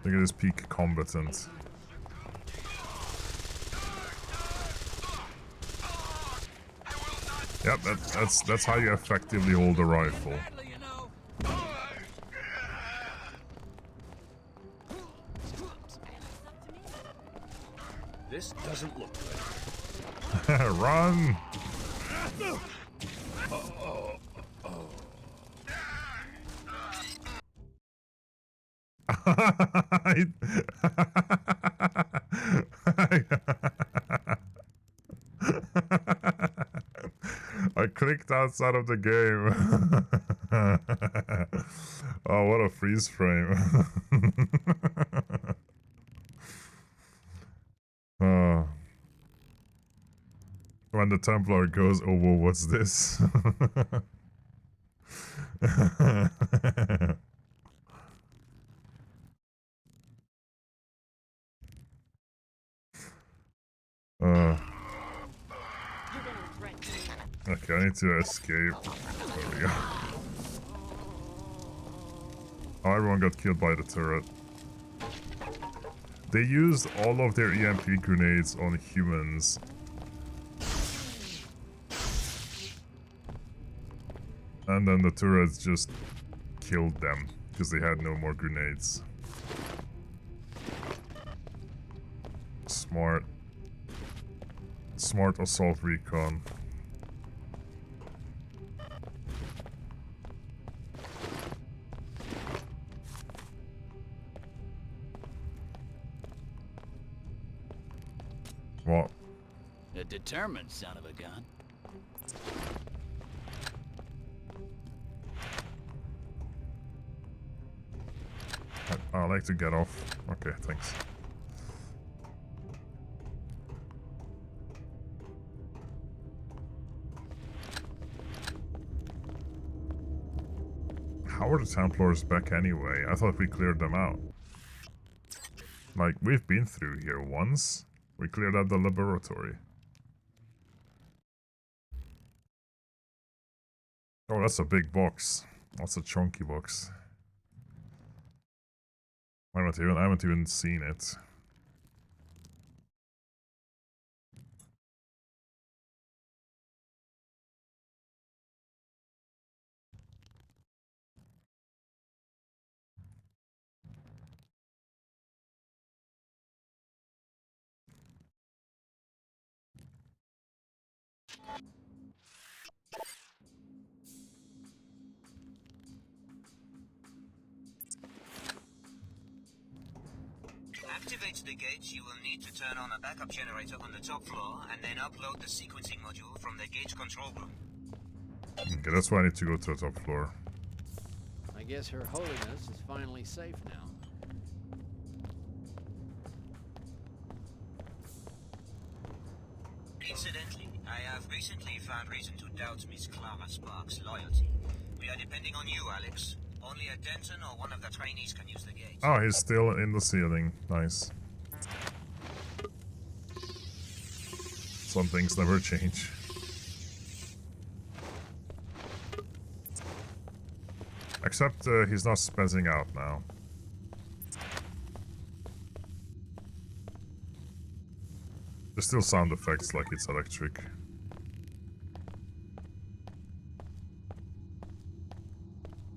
Look at this peak combatant. Yep, that's how you effectively hold a rifle. This doesn't look good. Run! I clicked outside of the game. Oh, what a freeze frame. When the Templar goes, oh, whoa, what's this? Okay, I need to escape. There we go. Oh, everyone got killed by the turret. They used all of their EMP grenades on humans. And then the turrets just killed them, because they had no more grenades. Smart. Smart assault recon. What? A determined son of a gun. I like to get off. Okay, thanks. How are the Templars back anyway? I thought we cleared them out. Like, we've been through here once. We cleared out the laboratory. Oh, that's a big box. That's a chunky box. I haven't even seen it. To activate the gate, you will need to turn on a backup generator on the top floor and then upload the sequencing module from the gate control room. Okay, that's why I need to go to the top floor. I guess Her Holiness is finally safe now. Incidentally, I have recently found reason to doubt Miss Clara Sparks' loyalty. We are depending on you, Alex. Only a Denton or one of the trainees can use the gate. Oh, he's still in the ceiling. Nice. Some things never change. Except he's not spazzing out now. There's still sound effects like it's electric.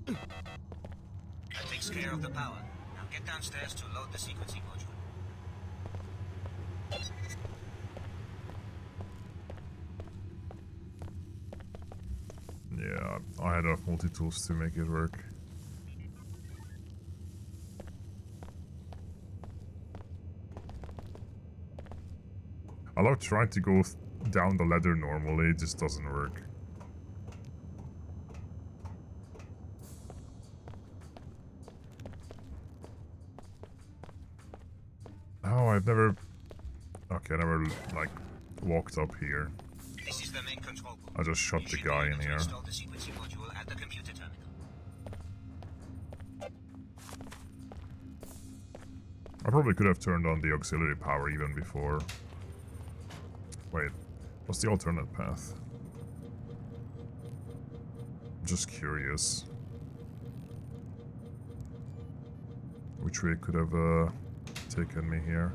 That takes care of the power. Now get downstairs to load the sequencing module. Yeah, I had enough multi-tools to make it work. I love trying to go down the ladder normally, it just doesn't work. Oh, I've never... Okay, I never, like, walked up here. This is the main control room. I just shot the guy in here. Install the sequencing module at the computer terminal. I probably could have turned on the auxiliary power even before. Wait, what's the alternate path? I'm just curious. Which way could have taken me here?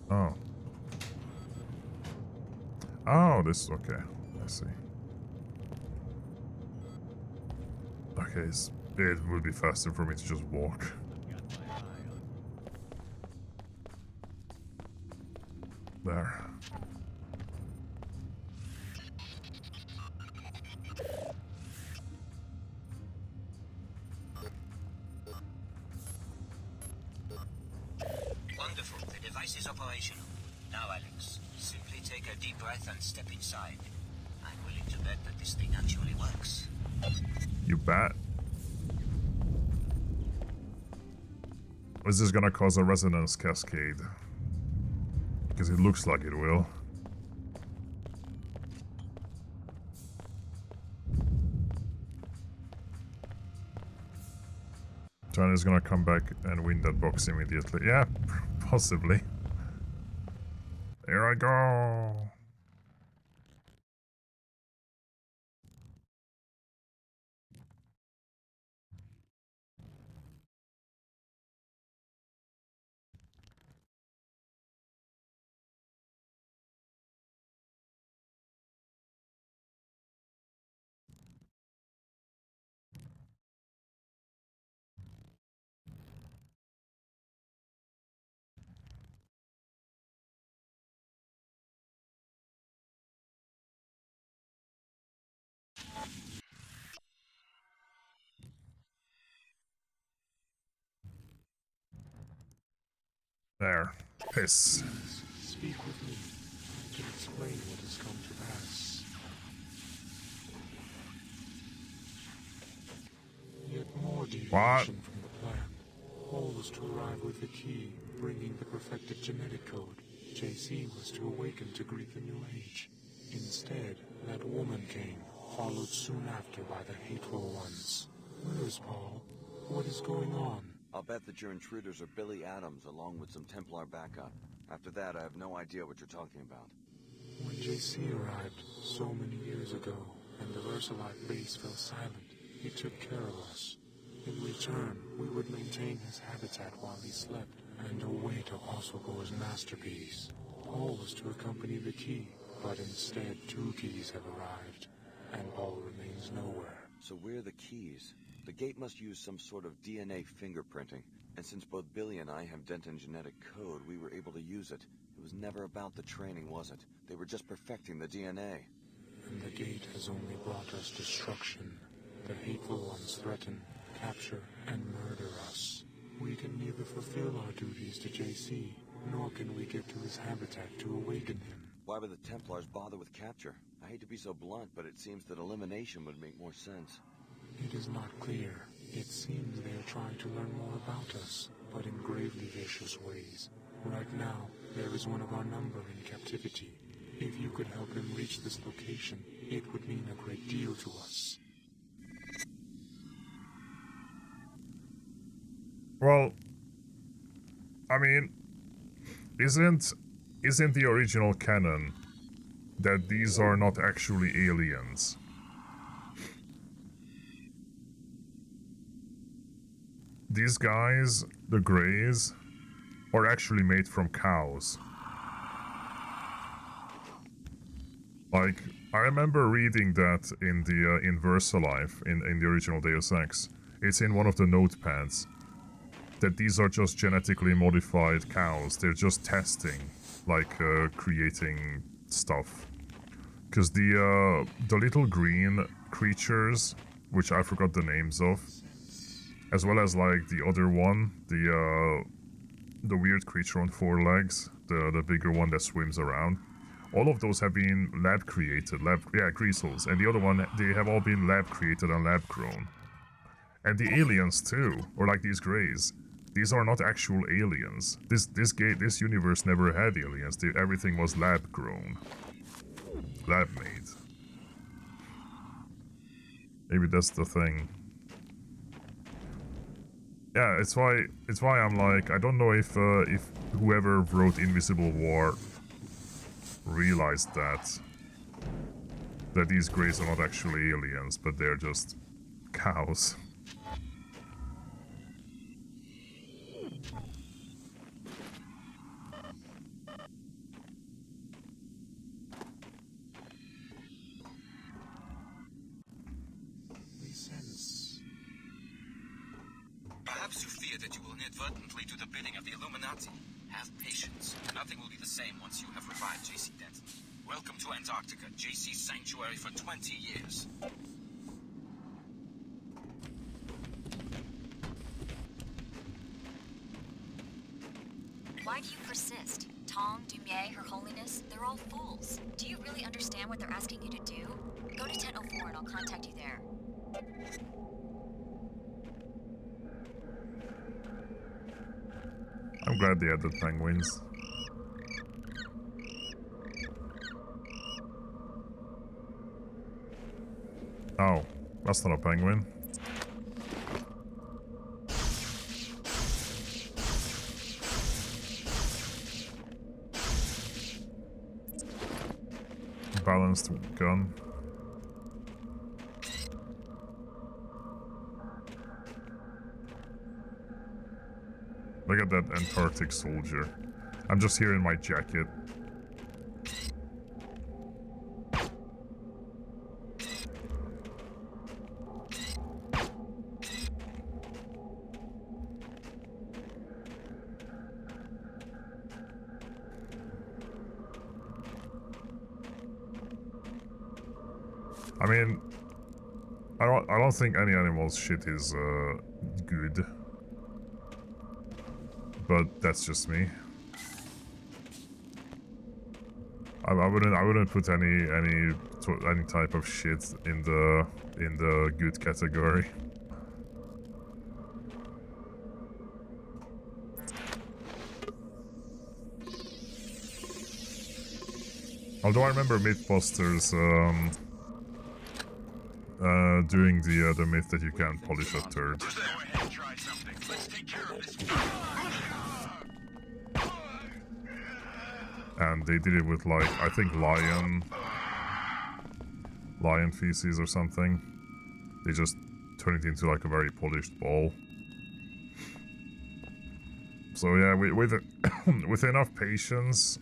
Oh. Oh, this is okay. I see. Okay, it would be faster for me to just walk. There. Wonderful. The device is operational. Now, Alex, simply take a deep breath and step inside. I'm willing to bet that this thing actually works. You bet. Is this gonna cause a resonance cascade? Because it looks like it will. China's gonna come back and win that box immediately. Yeah, possibly. Here I go. There. Piss. Speak with me. I can explain what has come to pass. Yet more deviation from the plan. Paul was to arrive with the key, bringing the perfected genetic code. JC was to awaken to greet the new age. Instead, that woman came, followed soon after by the hateful ones. Where is Paul? What is going on? I'll bet that your intruders are Billy Adams along with some Templar backup. After that, I have no idea what you're talking about. When JC arrived, so many years ago, and the Versalite base fell silent, he took care of us. In return, we would maintain his habitat while he slept, and await Apostlegore's masterpiece. Paul was to accompany the key, but instead 2 keys have arrived, and Paul remains nowhere. So we're the keys. The gate must use some sort of DNA fingerprinting, and since both Billy and I have Denton genetic code, we were able to use it. It was never about the training, was it? They were just perfecting the DNA. And the gate has only brought us destruction. The hateful ones threaten, capture, and murder us. We can neither fulfill our duties to JC, nor can we get to his habitat to awaken him. Why would the Templars bother with capture? I hate to be so blunt, but it seems that elimination would make more sense. It is not clear. It seems they are trying to learn more about us, but in gravely vicious ways. Right now, there is one of our number in captivity. If you could help him reach this location, it would mean a great deal to us. Well, I mean, isn't the original canon that these are not actually aliens? These guys, the Greys, are actually made from cows. Like, I remember reading that in the in VersaLife, in the original Deus Ex. It's in one of the notepads that these are just genetically modified cows. They're just testing, like creating stuff. Because the little green creatures, which I forgot the names of, as well as like the other one, the weird creature on 4 legs, the bigger one that swims around. All of those have been lab created, Greasels, and the other one, they have all been lab created and lab grown. And the aliens too, or like these Greys, these are not actual aliens. This universe never had aliens. Everything was lab grown, lab made. Maybe that's the thing. Yeah, it's why I'm like, I don't know if whoever wrote Invisible War realized that these Greys are not actually aliens, but they're just cows. Perhaps you fear that you will inadvertently do the bidding of the Illuminati. Have patience. Nothing will be the same once you have revived J.C. Denton. Welcome to Antarctica, J.C.'s sanctuary for 20 years. Why do you persist? Tong, Dumier, Her Holiness, they're all fools. Do you really understand what they're asking you to do? Go to 1004 and I'll contact you there. I'm glad they added penguins. Oh, that's not a penguin. Balanced gun. Look at that Antarctic soldier. I'm just here in my jacket. I mean, I don't think any animal's shit is good. But that's just me. I wouldn't put any type of shit in the good category. Although I remember Mythbusters doing the myth that you can't polish a turd. And they did it with, like, I think lion feces or something. They just turn it into like a very polished ball. So yeah, with enough patience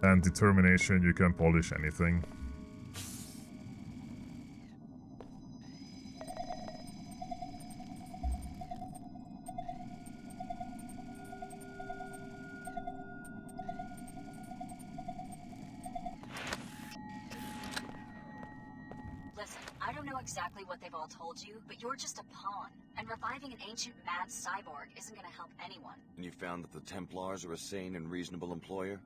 and determination, you can polish anything. Exactly what they've all told you, but you're just a pawn. And reviving an ancient mad cyborg isn't gonna help anyone. And you found that the Templars are a sane and reasonable employer?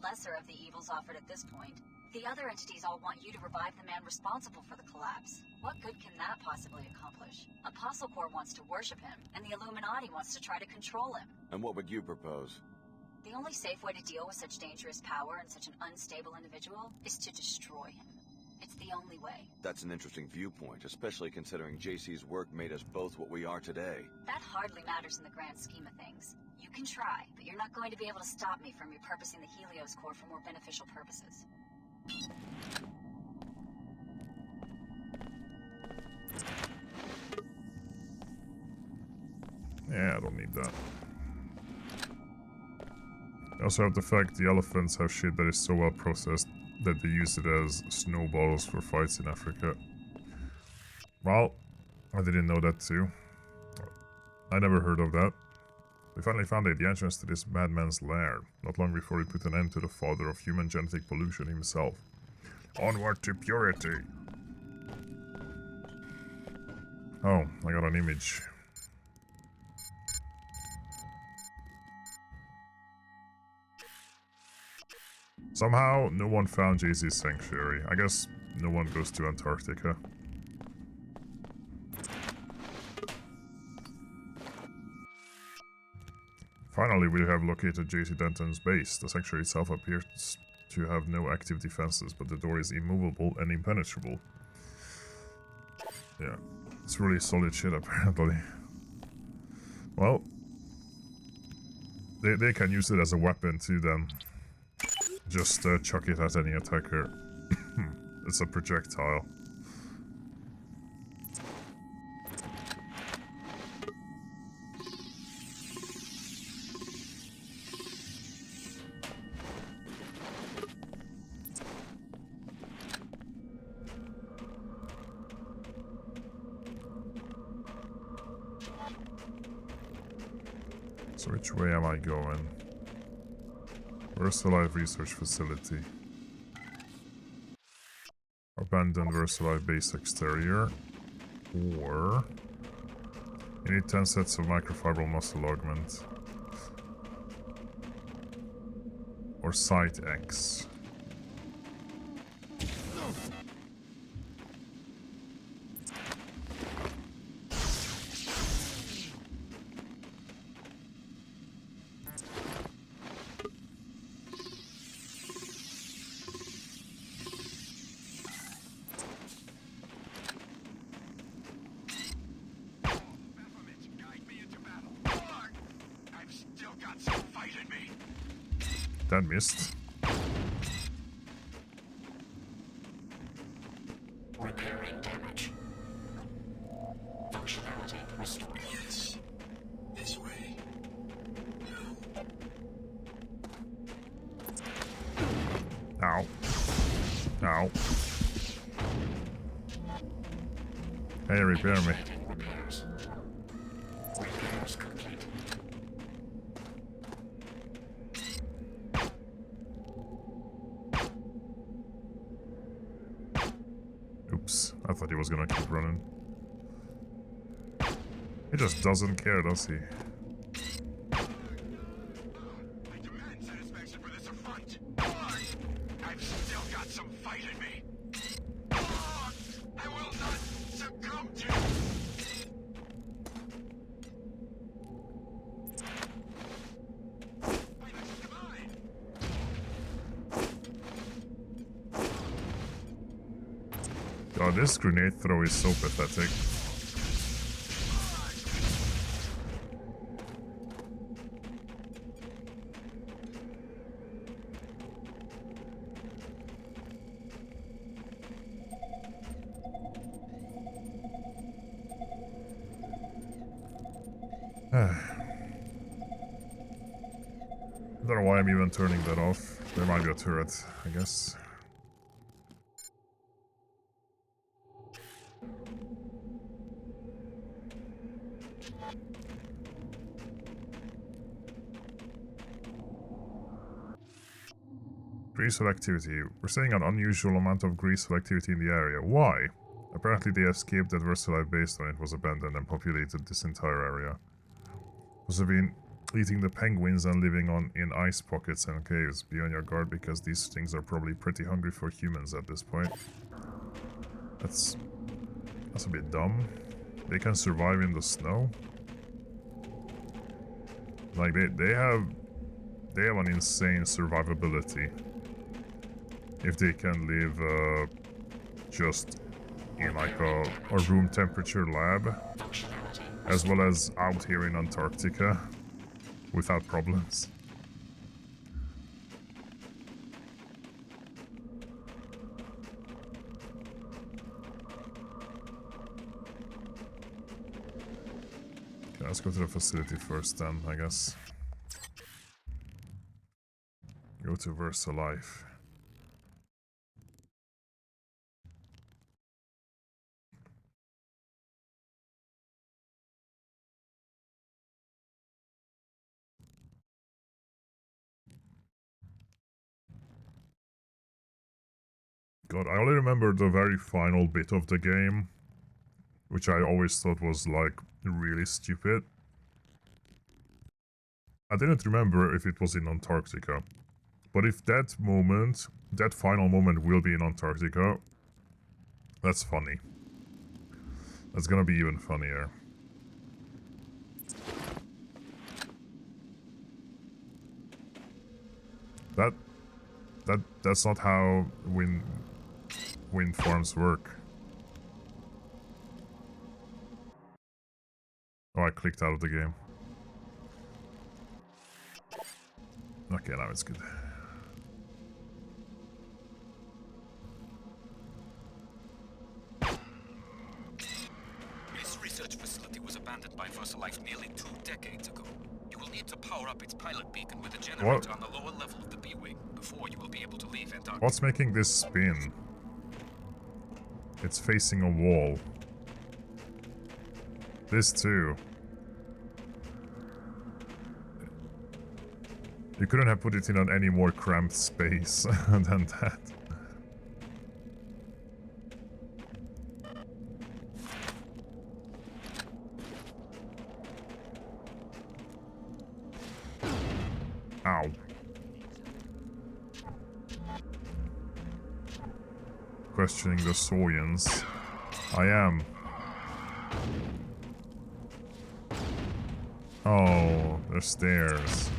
Lesser of the evils offered at this point. The other entities all want you to revive the man responsible for the collapse. What good can that possibly accomplish? Apostle Corps wants to worship him, and the Illuminati wants to try to control him. And what would you propose? The only safe way to deal with such dangerous power and such an unstable individual is to destroy him. It's the only way. That's an interesting viewpoint, especially considering JC's work made us both what we are today. That hardly matters in the grand scheme of things. You can try, but you're not going to be able to stop me from repurposing the Helios core for more beneficial purposes. Yeah, I don't need that. I also have the fact the elephants have shit that is so well processed that they use it as snowballs for fights in Africa. Well, I didn't know that too. I never heard of that. We finally found the entrance to this madman's lair, not long before he put an end to the father of human genetic pollution himself. Onward to purity! Oh, I got an image. Somehow, no one found JC's sanctuary. I guess no one goes to Antarctica. Finally, we have located JC Denton's base. The sanctuary itself appears to have no active defenses, but the door is immovable and impenetrable. Yeah, it's really solid shit apparently. Well, they can use it as a weapon too then. Just chuck it at any attacker. It's a projectile. So which way am I going? Versalive Research Facility. Abandoned Versalive Base Exterior. Or... you need 10 sets of microfibril muscle augment. Or Site X. That missed. Repairing damage. Functionality restored. Yes. This way. Go. Ow. Ow. Hey, repair me. Repairs. Repairs complete. Oops, I thought he was gonna keep running. He just doesn't care, does he? I demand satisfaction for this affront. I've still got some fight in me. I will not succumb to. God, this grenade throw is so pathetic. I don't know why I'm even turning that off. There might be a turret, I guess. Grease selectivity. We're seeing an unusual amount of grease selectivity in the area. Why? Apparently the escape that Versalive based on it was abandoned and populated this entire area. Must have been eating the penguins and living in ice pockets and caves. Be on your guard because these things are probably pretty hungry for humans at this point. That's a bit dumb. They can survive in the snow. Like they have an insane survivability. If they can live just in like a room temperature lab, as well as out here in Antarctica, without problems. Okay, let's go to the facility first then, I guess. Go to Versalife. God, I only remember the very final bit of the game, which I always thought was, like, really stupid. I didn't remember if it was in Antarctica. But if that final moment will be in Antarctica, that's funny. That's gonna be even funnier. That's not how wind farms work. Oh, I clicked out of the game. Okay, now it's good. This research facility was abandoned by Versalife nearly 2 decades ago. You will need to power up its pilot beacon with a generator on the lower level of the B-wing before you will be able to leave Antarctica. What's making this spin? It's facing a wall. This too. You couldn't have put it in an any more cramped space than that. Ow. Questioning the Sawyans. I am. Oh, there's stairs.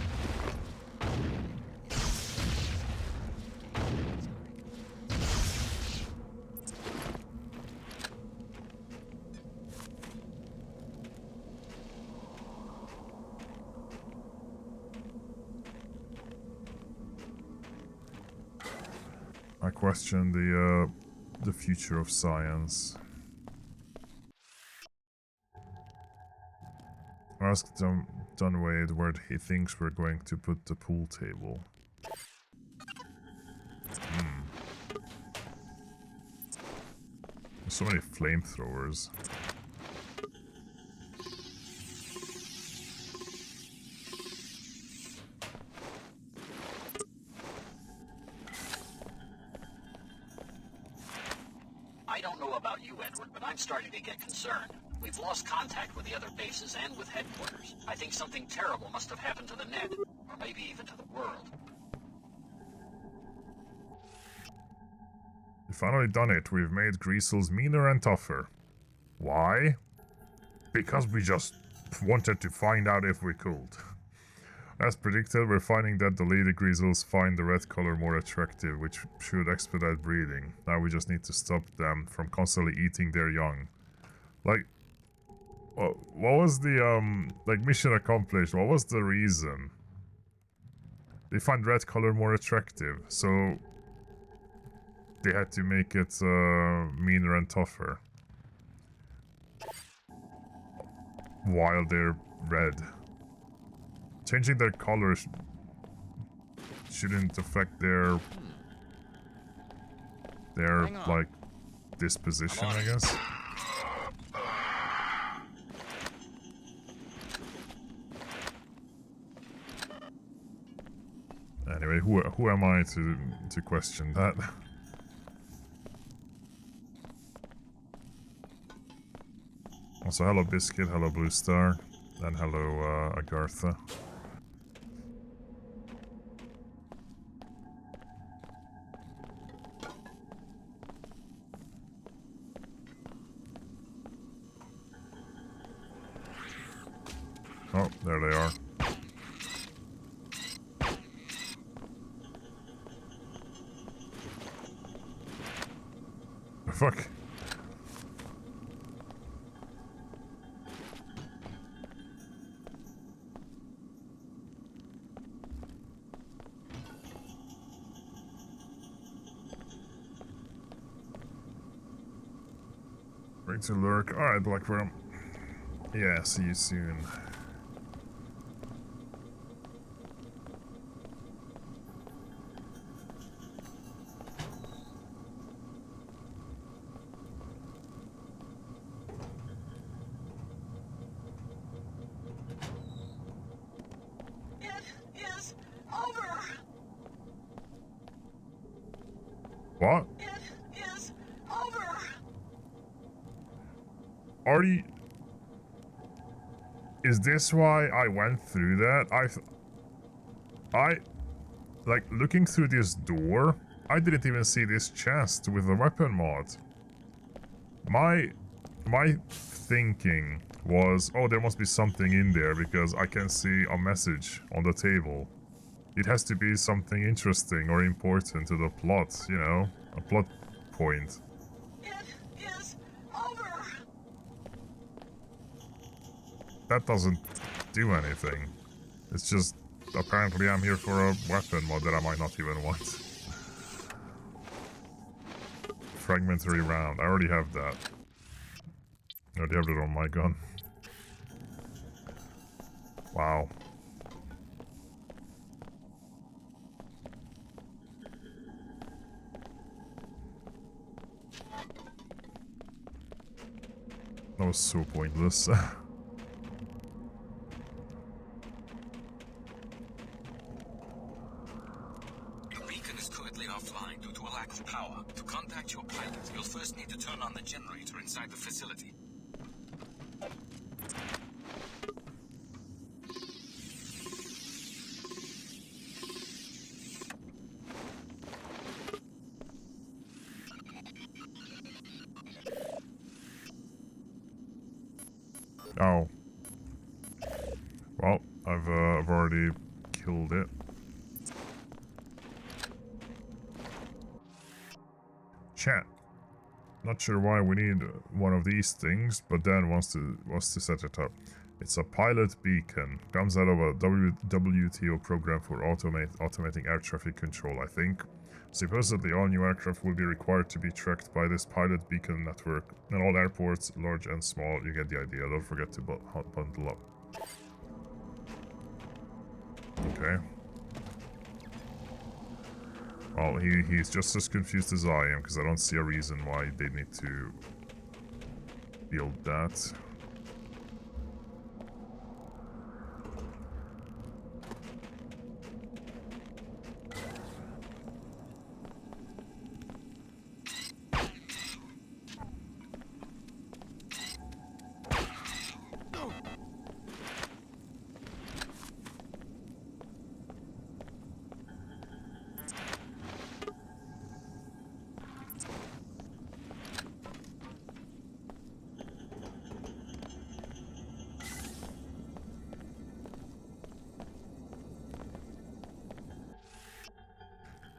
I question the future of science. Ask Dunwade where he thinks we're going to put the pool table. There's so many flamethrowers. I don't know about you, Edward, but I'm starting to get concerned. We've lost contact with the other bases and with headquarters. I think something terrible must have happened to the net, or maybe even to the world. We've finally done it. We've made Greasels meaner and tougher. Why? Because we just wanted to find out if we could. As predicted, we're finding that the lady Greasels find the red color more attractive, which should expedite breeding. Now we just need to stop them from constantly eating their young. Like, what was the, like, mission accomplished? What was the reason? They find red color more attractive, so they had to make it meaner and tougher. While they're red. Changing their color shouldn't affect their like, disposition, I guess. Anyway, who am I to question that? Also, hello Biscuit, hello Blue Star, and hello Agartha. Oh, there they are. Fuck. Ready to lurk. Alright, Blackworm. Yeah, see you soon. What? It is over. Are you... Is this why I went through that? Like, looking through this door, I didn't even see this chest with the weapon mod. My thinking was, oh, there must be something in there because I can see a message on the table. It has to be something interesting or important to the plot, you know, a plot point. It is over. That doesn't do anything. It's just, apparently I'm here for a weapon mod that I might not even want. Fragmentary round, I already have that. I already have it on my gun. Wow. That was so pointless. Oh. Well, I've already killed it. Chat. Not sure why we need one of these things, but Dan wants to set it up. It's a pilot beacon. Comes out of a WTO program for automating air traffic control, I think. Supposedly all new aircraft will be required to be tracked by this pilot beacon network. And all airports, large and small, you get the idea. Don't forget to bundle up. Okay. Well, he's just as confused as I am, because I don't see a reason why they need to build that.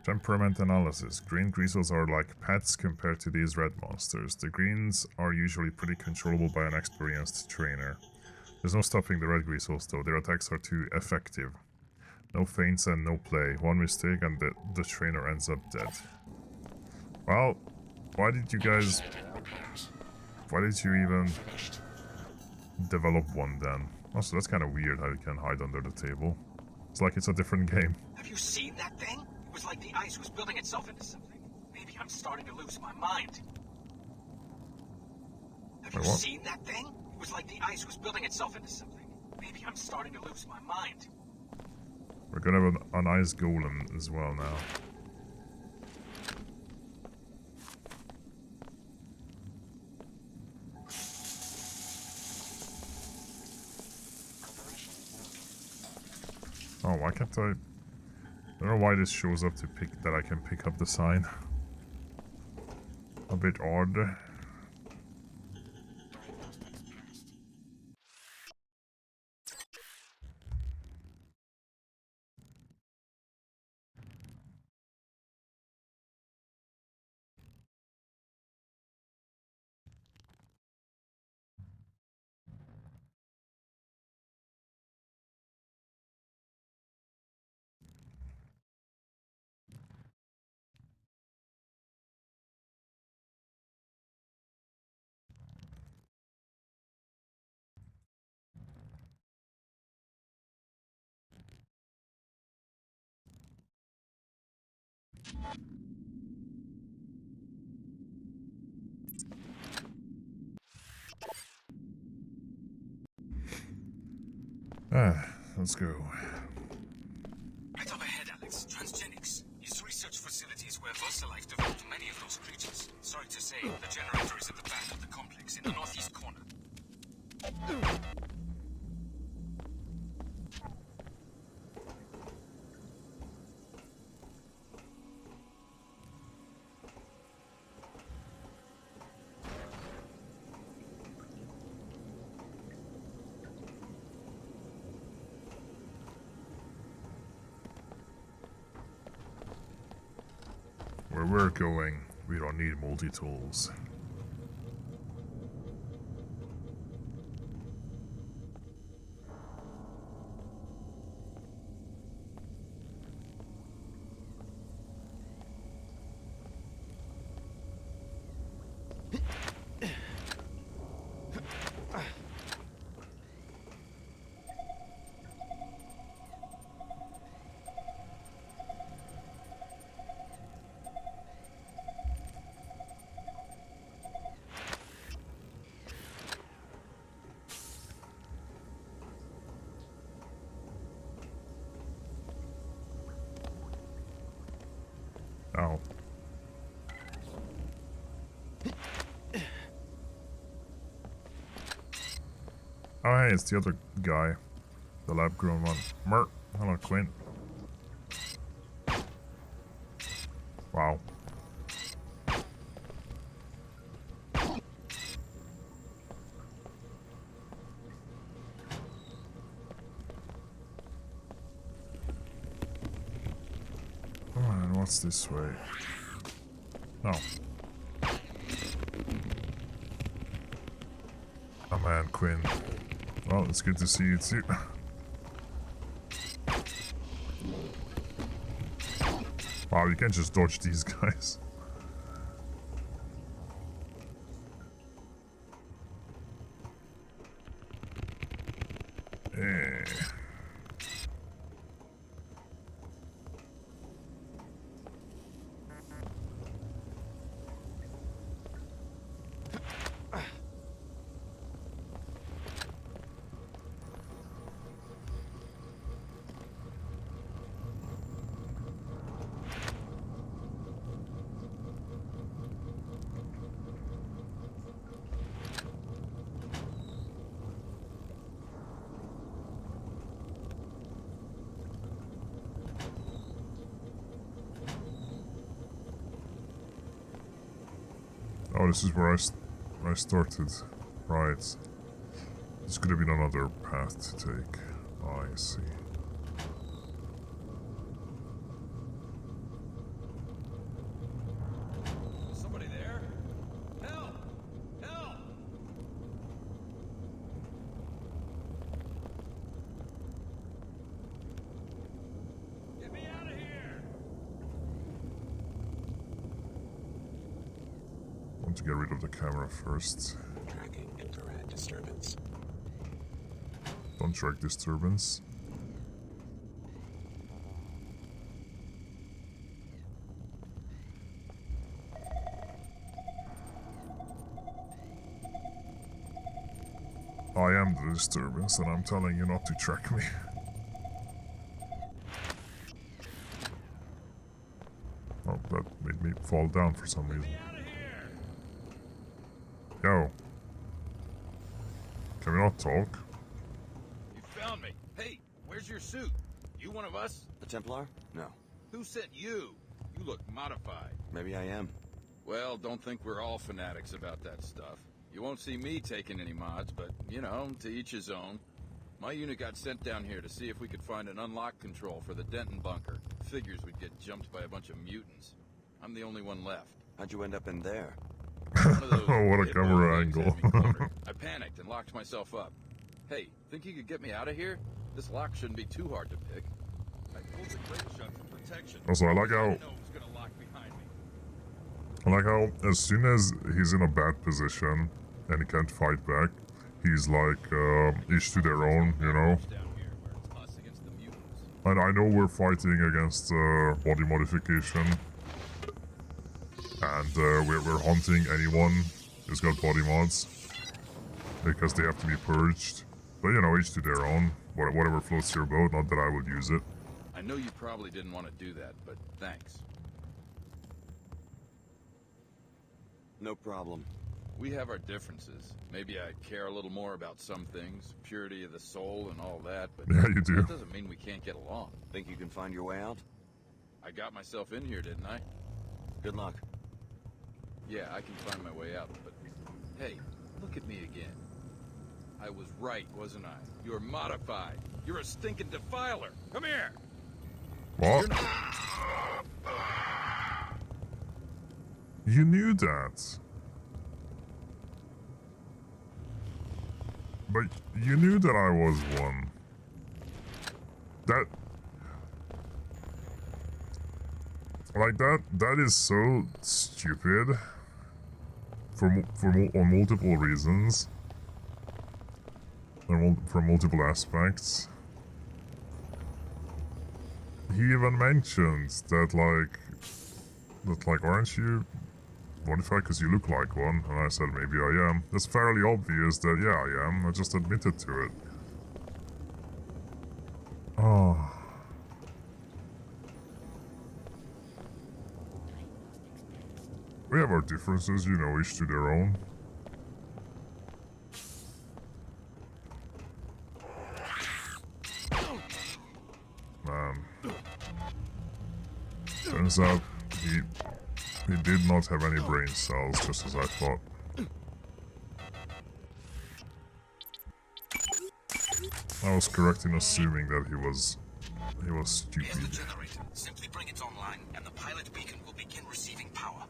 Temperament analysis. Green greasels are like pets compared to these red monsters. The greens are usually pretty controllable by an experienced trainer. There's no stopping the red greasels though, their attacks are too effective. No feints and no play. One mistake and the trainer ends up dead. Well, why did you guys... Why did you even develop one then? Also, that's kind of weird how you can hide under the table. It's like it's a different game. Have you seen that thing? It was like the ice was building itself into something. Maybe I'm starting to lose my mind. Have you seen that thing? It was like the ice was building itself into something. Maybe I'm starting to lose my mind. We're gonna have an ice golem as well now. Oh, why can't I... I don't know why this shows up to pick that I can pick up the sign. A bit odd. Let's go. Right up ahead, Alex. Transgenics. Its research facilities where VersaLife developed many of those creatures. Sorry to say, the generator is at the back of the complex in the northeast corner. Where we're going, we don't need multi-tools. Oh. Oh hey, it's the other guy. The lab-grown one. Mert. Hello, Quint. Wow. What's this way? No. Oh man, Quinn. Well, it's good to see you too. Wow, you can't just dodge these guys. Eh. Oh, this is where I started. Right. This could have been another path to take. Oh, I see. Somebody there? Help! Help! Get me out of here! I want to get rid of the camera first. Tracking infrared disturbance. Don't track disturbance. I am the disturbance, and I'm telling you not to track me. Oh, that made me fall down for some reason. Yo. Can we not talk? You found me. Hey, where's your suit? You one of us? A Templar? No. Who sent you? You look modified. Maybe I am. Well, don't think we're all fanatics about that stuff. You won't see me taking any mods, but, you know, to each his own. My unit got sent down here to see if we could find an unlock control for the Denton bunker. Figures we'd get jumped by a bunch of mutants. I'm the only one left. How'd you end up in there? Oh, what a camera angle. I panicked and locked myself up. Hey, think you could get me out of here? This lock shouldn't be too hard to pick. I pulled the grate shut for protection. Also, I like how as soon as he's in a bad position and he can't fight back, he's like, each to their own, you know? And I know we're fighting against body modification, and we're hunting anyone who's got body mods, because they have to be purged. But you know, each to their own, whatever floats your boat, not that I would use it. I know you probably didn't want to do that, but thanks. No problem. We have our differences. Maybe I care a little more about some things, purity of the soul and all that, but yeah, you do. That doesn't mean we can't get along. Think you can find your way out? I got myself in here, didn't I? Good luck. Yeah, I can find my way out, but hey, look at me again. I was right, wasn't I? You're modified. You're a stinking defiler. Come here. What? You knew that. But you knew that I was one. That is so stupid on multiple reasons. For multiple aspects. He even mentioned that aren't you modified because you look like one? And I said maybe I am. It's fairly obvious that yeah I am. I just admitted to it. Oh. We have our differences, you know, each to their own. Man. Turns out he did not have any brain cells, just as I thought. I was correct in assuming that he was stupid. Here's the generator. Simply bring it online, and the pilot pilot beacon will begin receiving power.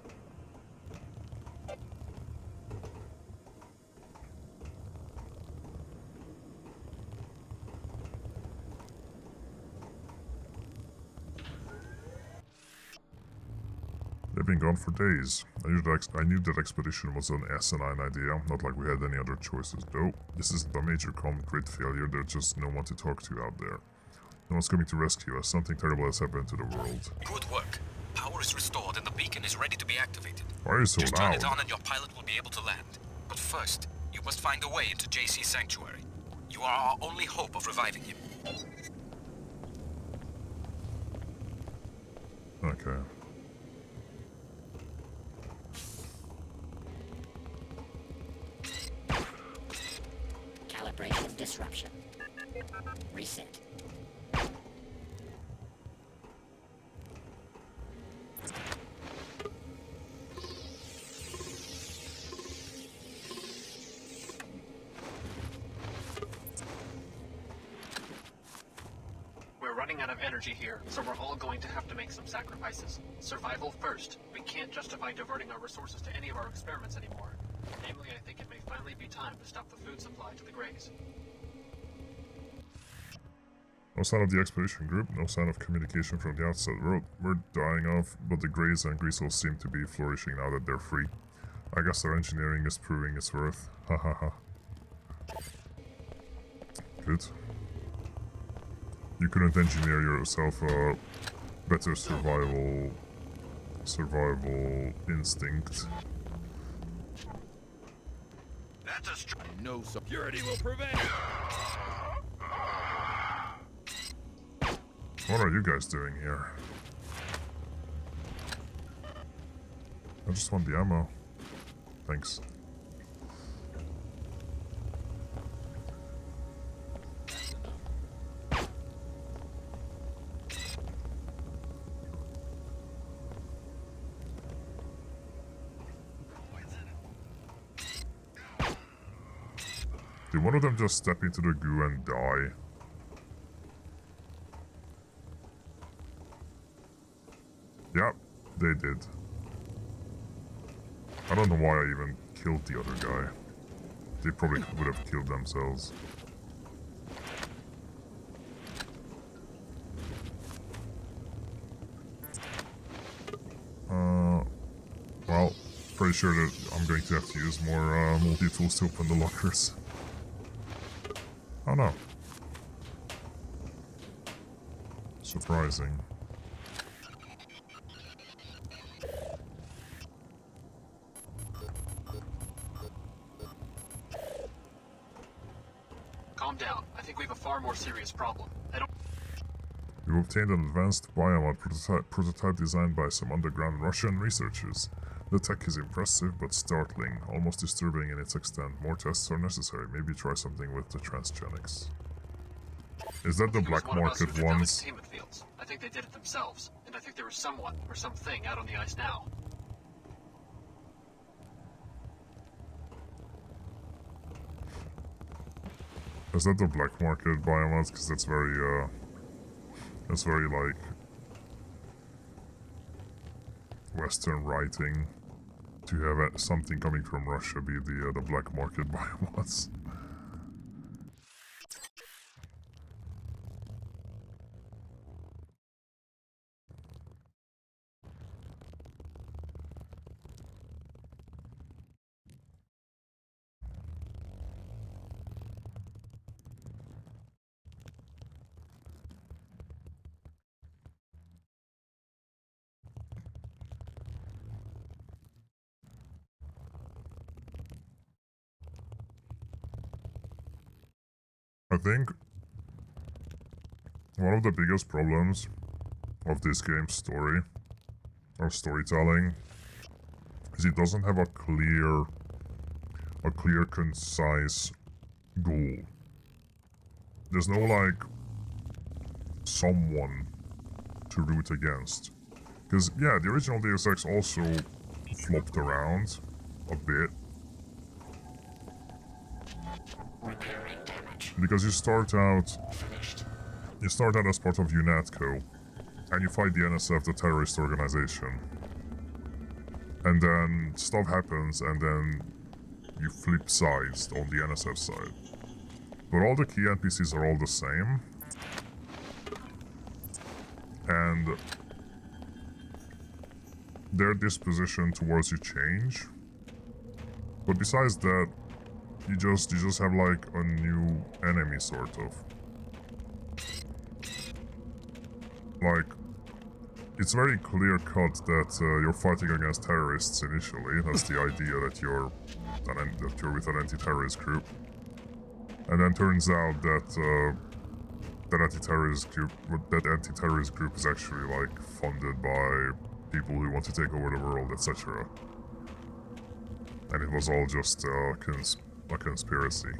They've been gone for days. I knew that expedition was an asinine idea, not like we had any other choices. No, this isn't a major concrete failure, there's just no one to talk to out there. No one's coming to rescue us, something terrible has happened to the world. Good work. Power is restored and the beacon is ready to be activated. Why are you so Just loud? turn it on and your pilot will be able to land. But first, you must find a way into JC's sanctuary. You are our only hope of reviving him. Okay. Calibration disruption. Reset. We're running out of energy here, so we're all going to have to make some sacrifices. Survival first. We can't justify diverting our resources to any of our experiments anymore. Namely, I think it may finally be time to stop the food supply to the Greys. No sign of the expedition group, no sign of communication from the outside world. We're dying off, but the Greys and Greasels seem to be flourishing now that they're free. I guess their engineering is proving its worth. Ha ha ha. Good. You couldn't engineer yourself a better survival instinct. That's a no security will prevent. What are you guys doing here? I just want the ammo. Thanks. Did one of them just step into the goo and die? Yep, they did. I don't know why I even killed the other guy. They probably would have killed themselves. Well, pretty sure that I'm going to have to use more multi-tools to open the lockers. Oh no. Surprising. Calm down. I think we have a far more serious problem. We've obtained an advanced biomod prototype designed by some underground Russian researchers. The tech is impressive but startling, almost disturbing in its extent. More tests are necessary. Maybe try something with the transgenics. Is that the black market ones? I think they did it themselves, and I think there was someone or something out on the ice now. Is that the black market biomods? Because that's very like Western writing to have something coming from Russia be the black market biomods. I think one of the biggest problems of this game's story, or storytelling, is it doesn't have a clear, concise goal. There's no, like, someone to root against. Because, yeah, the original Deus Ex also flopped around a bit. Because you start out as part of UNATCO, and you fight the NSF, the terrorist organization. And then stuff happens, and then you flip sides on the NSF side. But all the key NPCs are all the same. And their disposition towards you change. But besides that, you just have like a new enemy, sort of. Like, it's very clear cut that you're fighting against terrorists initially. That's the idea, that you're with an anti-terrorist group. And then turns out that that anti-terrorist group is actually like funded by people who want to take over the world, etc. And it was all just a conspiracy.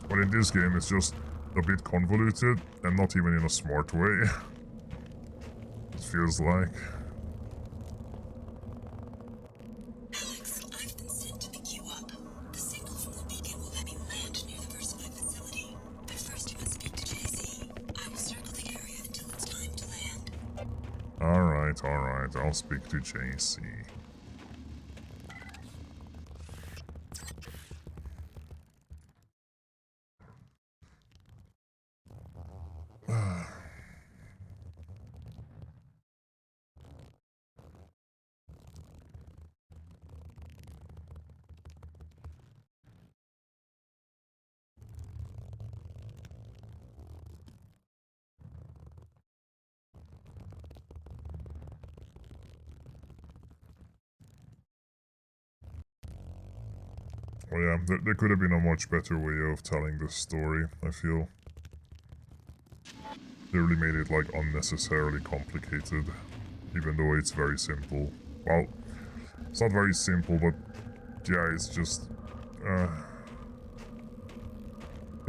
But in this game, it's just a bit convoluted, and not even in a smart way. It feels like. Alex, I've been sent to pick you up. The signal from the beacon will let me land near the Versified facility. But first you must speak to JC. I will circle the area until it's time to land. Alright, I'll speak to JC. Well, yeah, there could have been a much better way of telling this story, I feel. They really made it, like, unnecessarily complicated, even though it's very simple. Well, it's not very simple, but yeah, it's just...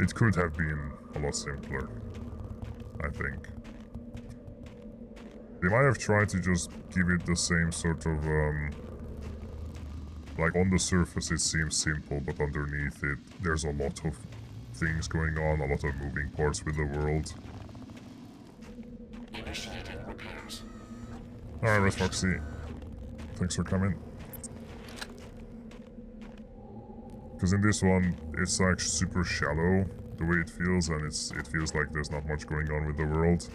it could have been a lot simpler, I think. They might have tried to just give it the same sort of, like, on the surface it seems simple, but underneath it, there's a lot of things going on, a lot of moving parts with the world. Alright, Red Foxy. Thanks for coming. Because in this one, it's like super shallow, the way it feels, and it feels like there's not much going on with the world.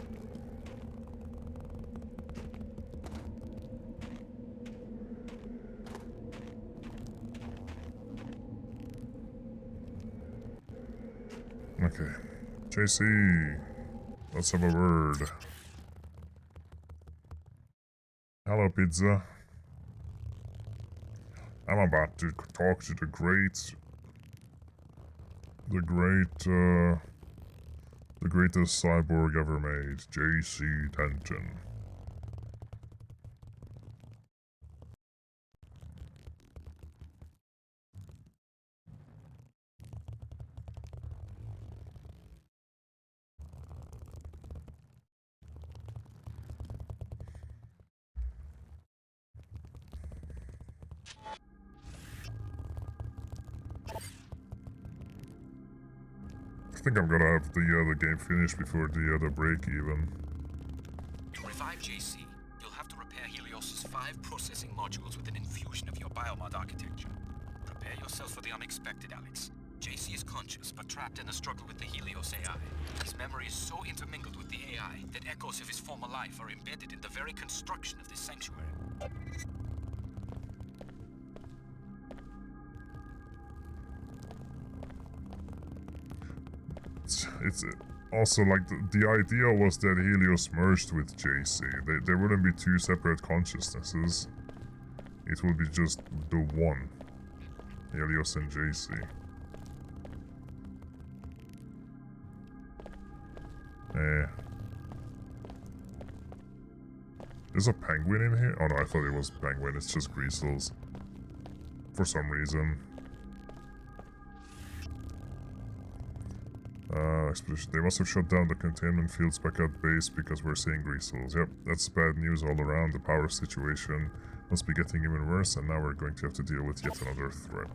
Okay. JC, let's have a word. Hello, pizza. I'm about to talk to the greatest cyborg ever made, JC Denton. I think I'm gonna have the game finished before the break even. To revive JC, you'll have to repair Helios's 5 processing modules with an infusion of your biomod architecture. Prepare yourself for the unexpected, Alex. JC is conscious, but trapped in a struggle with the Helios AI. His memory is so intermingled with the AI that echoes of his former life are embedded in the very construction of this sanctuary. It's also like the idea was that Helios merged with JC. There wouldn't be 2 separate consciousnesses. It would be just the one. Helios and JC. There's a penguin in here? Oh no, I thought it was penguin. It's just Greasels. For some reason. Expedition. They must have shut down the containment fields back at base because we're seeing Greasels. Yep, that's bad news all around. The power situation must be getting even worse, and now we're going to have to deal with yet another threat.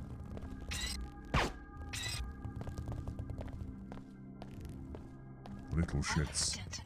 Little shits. Denton,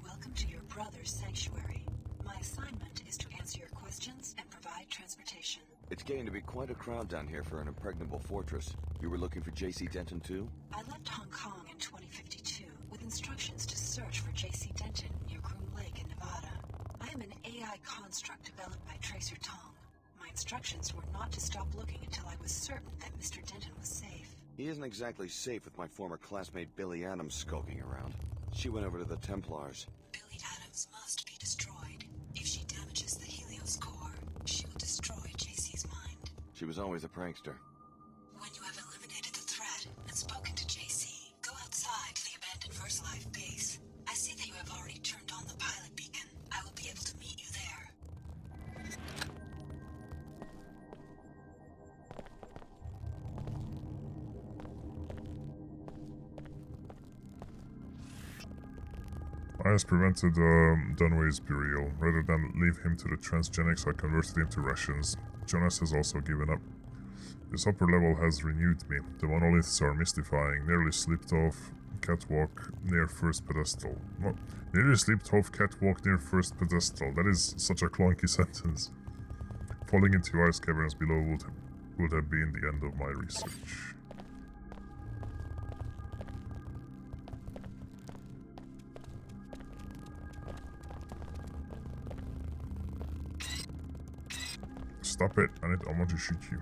welcome to your brother's sanctuary. My assignment is to answer your questions and provide transportation. It's getting to be quite a crowd down here for an impregnable fortress. You were looking for J.C. Denton too? I left Hong Kong in 2052 with instructions to search for J.C. Denton near Groom Lake in Nevada. I am an AI construct developed by Tracer Tong. My instructions were not to stop looking until I was certain that Mr. Denton was safe. He isn't exactly safe with my former classmate Billy Adams skulking around. She went over to the Templars. Billy Adams must be destroyed. If she damages the Helios core, she will destroy JC's mind. She was always a prankster. When you have eliminated the threat and spoken to JC, go outside to the abandoned First Life base. I see that you have already turned on the pilot beacon. I will be able to meet you there. I has prevented Dunway's burial. Rather than leave him to the transgenics, I converted him to rations. Jonas has also given up. This upper level has renewed me. The monoliths are mystifying. Nearly slipped off catwalk near first pedestal. What? Nearly slipped off catwalk near first pedestal. That is such a clunky sentence. Falling into ice caverns below would have been the end of my research. Stop it, I want to shoot you.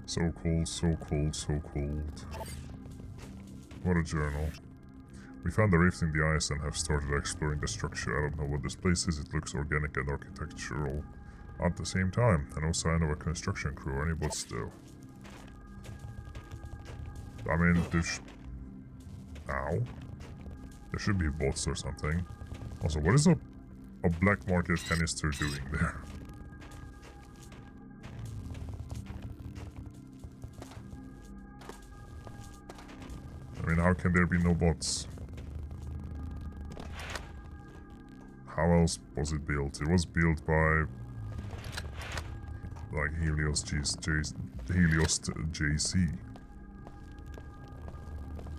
So cold, so cold, so cold. What a journal. We found a rift in the ice and have started exploring the structure. I don't know what this place is, it looks organic and architectural at the same time. And no sign of a construction crew or any bots though. I mean, ow. There should be bots or something. Also, what is a black market canister doing there? I mean, how can there be no bots? How else was it built? It was built by like Helios JC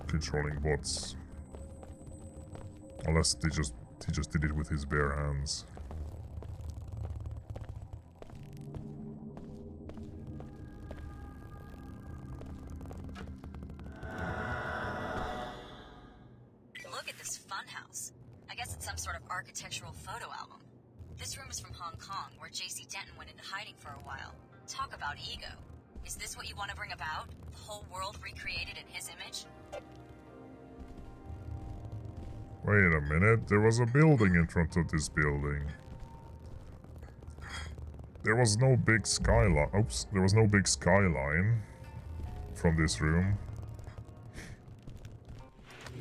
controlling bots. Unless he just did it with his bare hands. Architectural photo album. This room is from Hong Kong, where J.C. Denton went into hiding for a while. Talk about ego. Is this what you want to bring about? The whole world recreated in his image? Wait a minute, there was a building in front of this building. There was no big skyline. Oops, there was no big skyline from this room.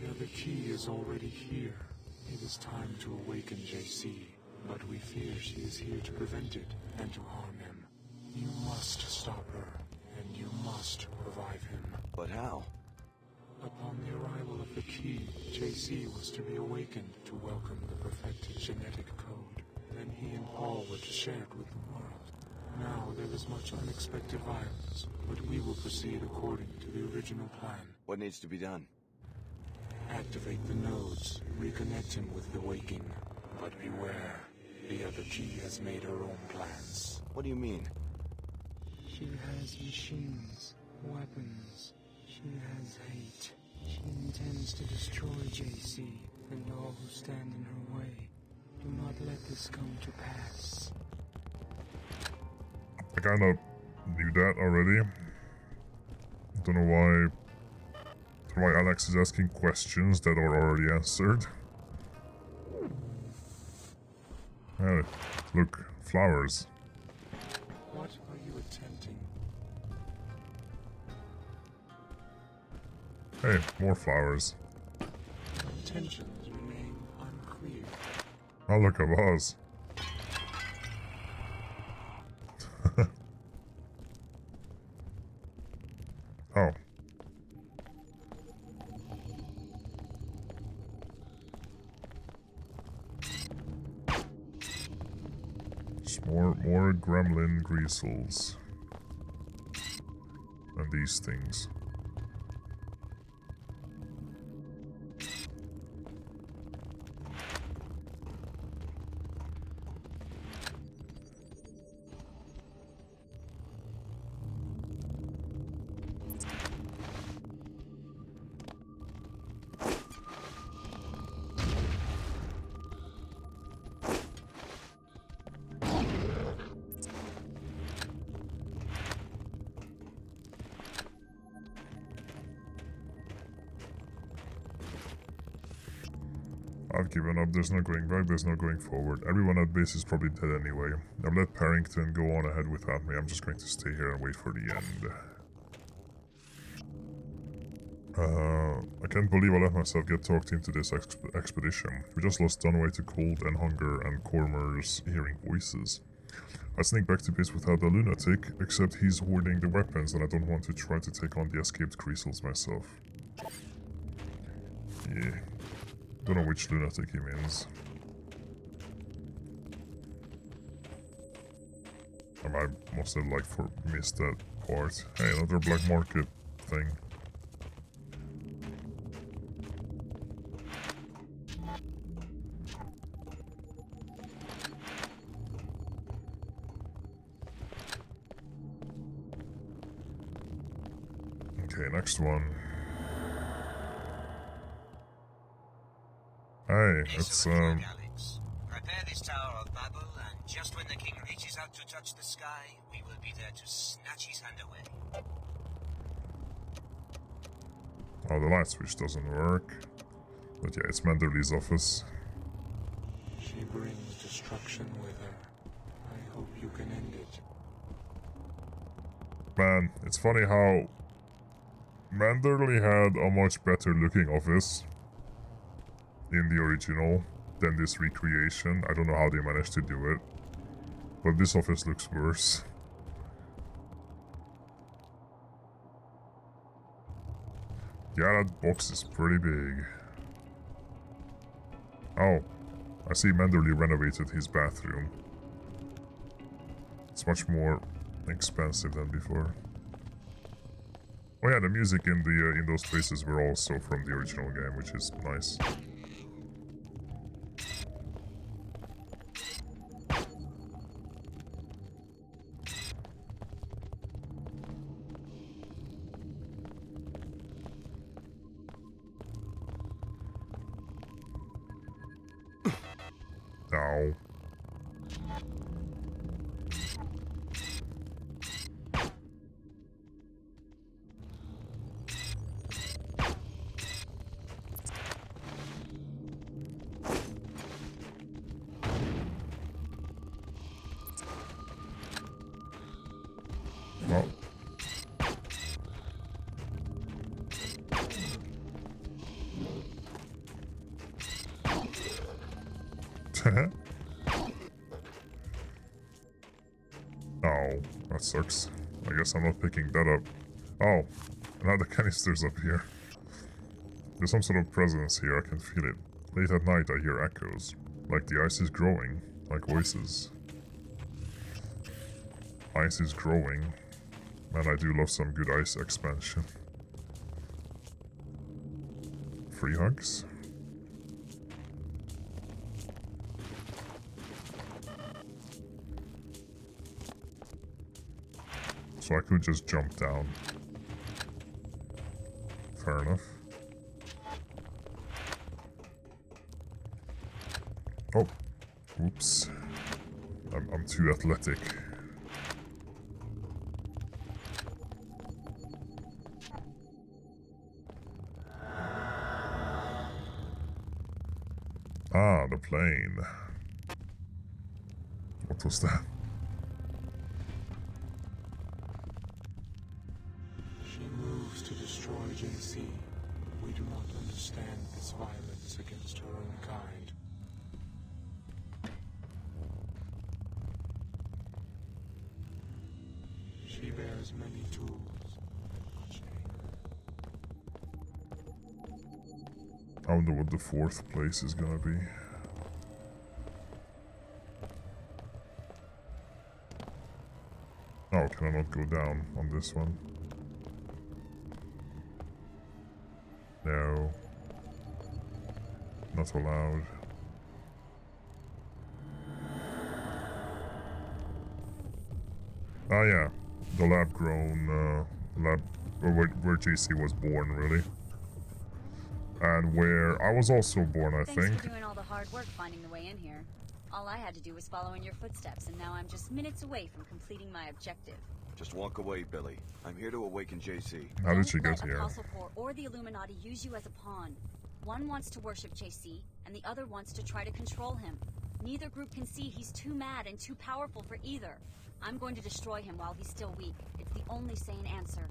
The other key is already here. It is time to awaken JC, but we fear she is here to prevent it and to harm him. You must stop her, and you must revive him. But how? Upon the arrival of the key, JC was to be awakened to welcome the perfected genetic code. Then he and Paul were to share it with the world. Now there is much unexpected violence, but we will proceed according to the original plan. What needs to be done? Activate the nodes, reconnect him with the waking. But beware, the other key has made her own plans. What do you mean? She has machines, weapons. She has hate. She intends to destroy JC and all who stand in her way. Do not let this come to pass. I kinda knew that already. Don't know why Alex is asking questions that are already answered. Look, flowers. What are you attempting? Hey, more flowers. Intentions remain unclear. Oh, look, a vase. Oh. Just more gremlin greasels. And these things. I've given up, there's no going back, there's no going forward. Everyone at base is probably dead anyway. I've let Parrington go on ahead without me, I'm just going to stay here and wait for the end. I can't believe I let myself get talked into this expedition. We just lost Dunway to cold and hunger and Cormer's hearing voices. I sneak back to base without the lunatic, except he's hoarding the weapons and I don't want to try to take on the escaped Creasels myself. Yeah. Don't know which lunatic he means. I must have missed that part. Hey, another black market thing. Okay, next one. Hey, it's Prepare this Tower of Babel, and just when the king reaches out to touch the sky, we will be there to snatch his hand away. Oh, the light switch doesn't work. But yeah, it's Manderley's office. She brings destruction with her. I hope you can end it. Man, it's funny how Manderley had a much better looking office in the original than this recreation. I don't know how they managed to do it, but this office looks worse. Yeah, that box is pretty big. Oh, I see Manderley renovated his bathroom. It's much more expensive than before. Oh yeah, the music in those places were also from the original game, which is nice. Ow. Well. Oh, that sucks. I guess I'm not picking that up. Oh, now the canister's up here. There's some sort of presence here, I can feel it. Late at night I hear echoes. Like the ice is growing, like voices. Ice is growing. Man, I do love some good ice expansion. Free hugs? So I could just jump down. Fair enough. Oh, oops. I'm too athletic. Ah, the plane. What was that? She moves to destroy JC. We do not understand this violence against her own kind. She bears many tools. I wonder what the 4th place is gonna be. Oh, can I not go down on this one? No. Not allowed. Ah yeah, the lab-grown, lab, where JC was born, really. And where I was also born, I think. Thanks for doing all the hard work finding the way in here. All I had to do was follow in your footsteps, and now I'm just minutes away from completing my objective. Just walk away, Billy. I'm here to awaken JC. How did she get Don't let here? Apostle Corps or the Illuminati use you as a pawn. One wants to worship JC, and the other wants to try to control him. Neither group can see he's too mad and too powerful for either. I'm going to destroy him while he's still weak. It's the only sane answer.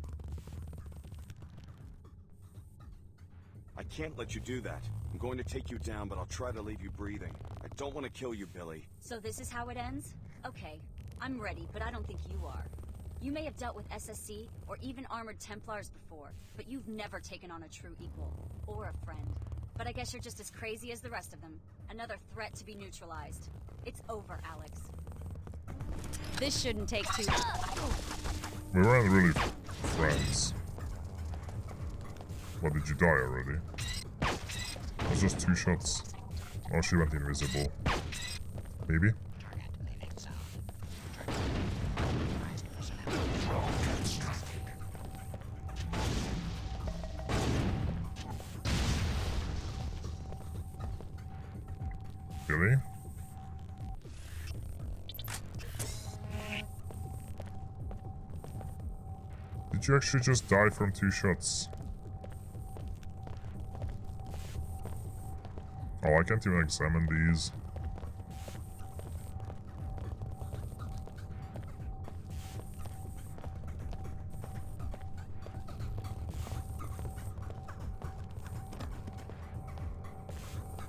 I can't let you do that. I'm going to take you down, but I'll try to leave you breathing. I don't want to kill you, Billy. So this is how it ends? Okay, I'm ready, but I don't think you are. You may have dealt with SSC or even armored Templars before, but you've never taken on a true equal, or a friend. But I guess you're just as crazy as the rest of them. Another threat to be neutralized. It's over, Alex. This shouldn't take too long. We weren't really friends. What, did you die already? It was just 2 shots. Oh, she went invisible. Maybe? Really? Did you actually just die from 2 shots? Oh, I can't even examine these.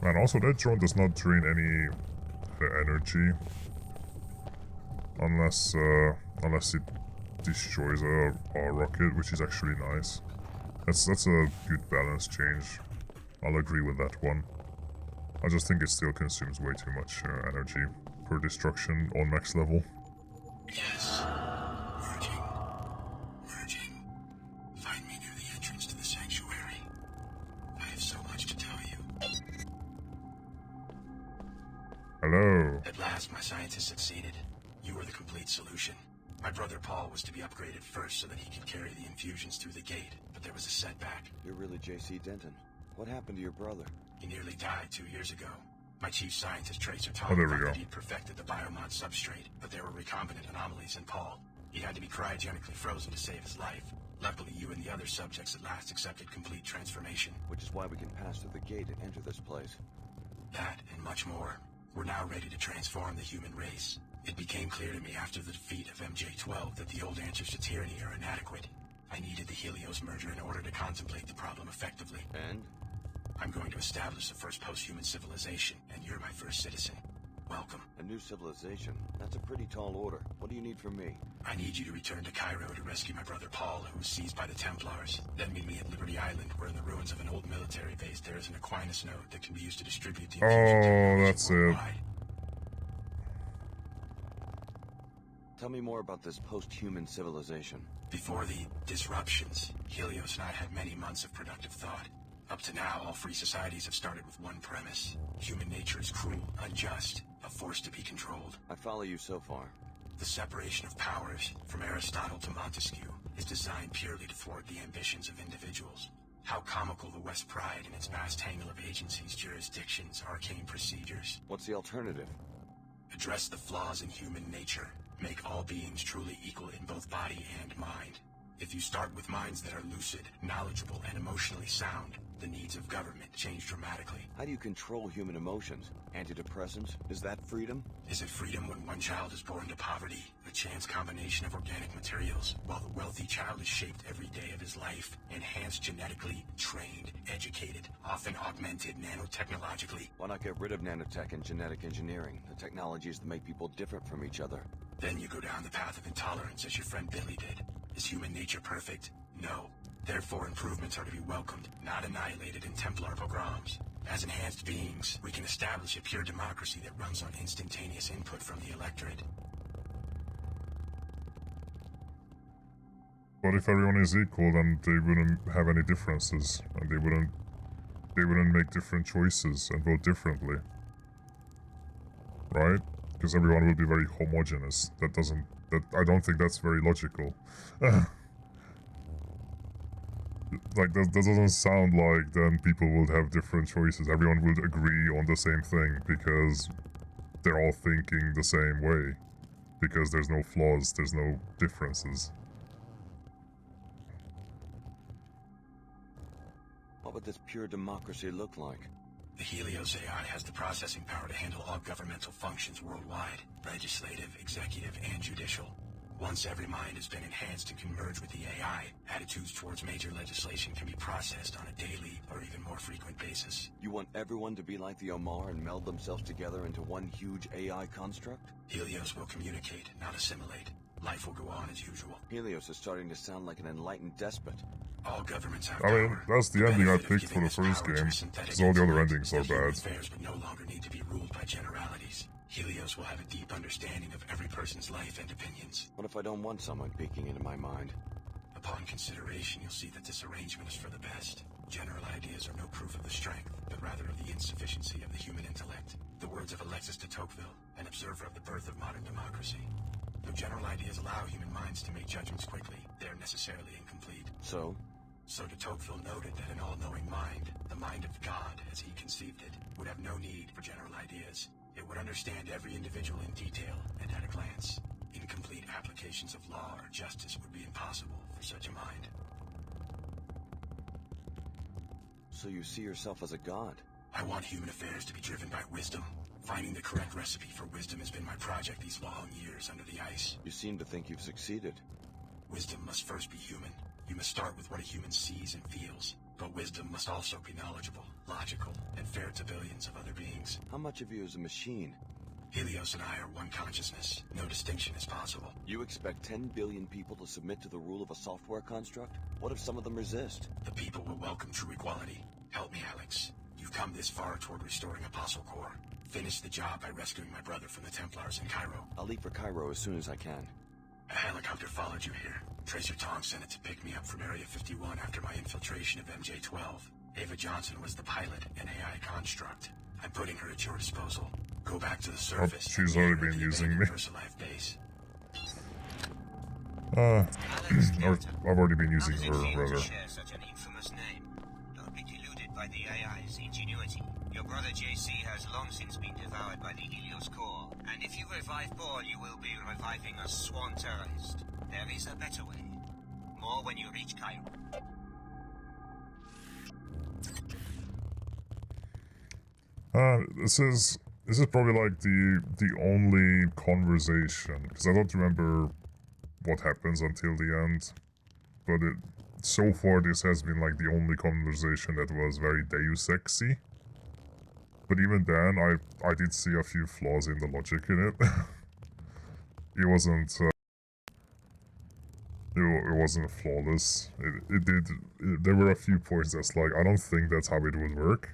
And also that drone does not drain any energy. Unless it destroys a rocket, which is actually nice. That's a good balance change. I'll agree with that one. I just think it still consumes way too much energy per destruction on max level. Yes. Merging. Merging. Find me near the entrance to the sanctuary. I have so much to tell you. Hello. At last, my scientists succeeded. You were the complete solution. My brother Paul was to be upgraded first so that he could carry the infusions through the gate, but there was a setback. You're really JC Denton. What happened to your brother? He nearly died 2 years ago. My chief scientist, Tracer Tom, there we thought go. that he'd perfected the biomod substrate, but there were recombinant anomalies in Paul. He had to be cryogenically frozen to save his life. Luckily, you and the other subjects at last accepted complete transformation. Which is why we can pass through the gate and enter this place. That, and much more. We're now ready to transform the human race. It became clear to me after the defeat of MJ-12 that the old answers to tyranny are inadequate. I needed the Helios merger in order to contemplate the problem effectively. And? I'm going to establish the first post-human civilization, and you're my first citizen. Welcome. A new civilization? That's a pretty tall order. What do you need from me? I need you to return to Cairo to rescue my brother Paul, who was seized by the Templars. Then meet me at Liberty Island, where in the ruins of an old military base there is an Aquinas node that can be used to distribute the Oh, that's it. Tell me more about this post-human civilization. Before the disruptions, Helios and I had many months of productive thought. Up to now, all free societies have started with one premise. Human nature is cruel, unjust, a force to be controlled. I follow you so far. The separation of powers, from Aristotle to Montesquieu, is designed purely to thwart the ambitions of individuals. How comical the West pride in its vast tangle of agencies, jurisdictions, arcane procedures. What's the alternative? Address the flaws in human nature. Make all beings truly equal in both body and mind. If you start with minds that are lucid, knowledgeable, and emotionally sound, The needs of government change dramatically. How do you control human emotions? Antidepressants? Is that freedom? Is it freedom when one child is born to poverty, a chance combination of organic materials, while the wealthy child is shaped every day of his life, enhanced genetically, trained, educated, often augmented nanotechnologically? Why not get rid of nanotech and genetic engineering, the technologies that make people different from each other? Then you go down the path of intolerance as your friend Billy did. Is human nature perfect? No. Therefore, improvements are to be welcomed, not annihilated in Templar pogroms. As enhanced beings, we can establish a pure democracy that runs on instantaneous input from the electorate. But if everyone is equal, then they wouldn't have any differences, and they wouldn't make different choices and vote differently. Right? Because everyone will be very homogeneous. I don't think that's very logical. Like, that doesn't sound like then people would have different choices. Everyone would agree on the same thing because they're all thinking the same way. Because there's no flaws, there's no differences. What would this pure democracy look like? The Helios AI has the processing power to handle all governmental functions worldwide, legislative, executive, and judicial. Once every mind has been enhanced and can merge with the AI, attitudes towards major legislation can be processed on a daily or even more frequent basis. You want everyone to be like the Omar and meld themselves together into one huge AI construct? Helios will communicate, not assimilate. Life will go on as usual. Helios is starting to sound like an enlightened despot. All governments have power. That's the ending I picked for the first game, because all the other endings are bad. Affairs would no longer need to be ruled by generalities. Helios will have a deep understanding of every person's life and opinions. What if I don't want someone peeking into my mind? Upon consideration, you'll see that this arrangement is for the best. General ideas are no proof of the strength, but rather of the insufficiency of the human intellect. The words of Alexis de Tocqueville, an observer of the birth of modern democracy. Though general ideas allow human minds to make judgments quickly, they are necessarily incomplete. So de Tocqueville noted that an all-knowing mind, the mind of God as he conceived it, would have no need for general ideas. It would understand every individual in detail and at a glance. Incomplete applications of law or justice would be impossible for such a mind. So you see yourself as a god? I want human affairs to be driven by wisdom. Finding the correct recipe for wisdom has been my project these long years under the ice. You seem to think you've succeeded. Wisdom must first be human. You must start with what a human sees and feels. But wisdom must also be knowledgeable, logical, and fair to billions of other beings. How much of you is a machine? Helios and I are one consciousness. No distinction is possible. You expect 10 billion people to submit to the rule of a software construct? What if some of them resist? The people will welcome true equality. Help me, Alex. You've come this far toward restoring Apostle Corps. Finish the job by rescuing my brother from the Templars in Cairo. I'll leave for Cairo as soon as I can. A helicopter followed you here. Tracer Tong sent it to pick me up from Area 51 after my infiltration of MJ-12. Ava Johnson was the pilot, an AI construct. I'm putting her at your disposal. Go back to the surface. Oh, she's already been using me. I've already been using her, rather. Share such an infamous name. Don't be deluded by the AI's ingenuity. Your brother JC has long since been devoured by the Helios core, and if you revive Paul, you will be reviving a sworn terrorist. There is a better way. More when you reach Cairo. This is probably like the only conversation, because I don't remember what happens until the end, but so far this has been like the only conversation that was very Deus Ex-y. But even then, I did see a few flaws in the logic in it. It wasn't flawless. There were a few points that's like, I don't think that's how it would work.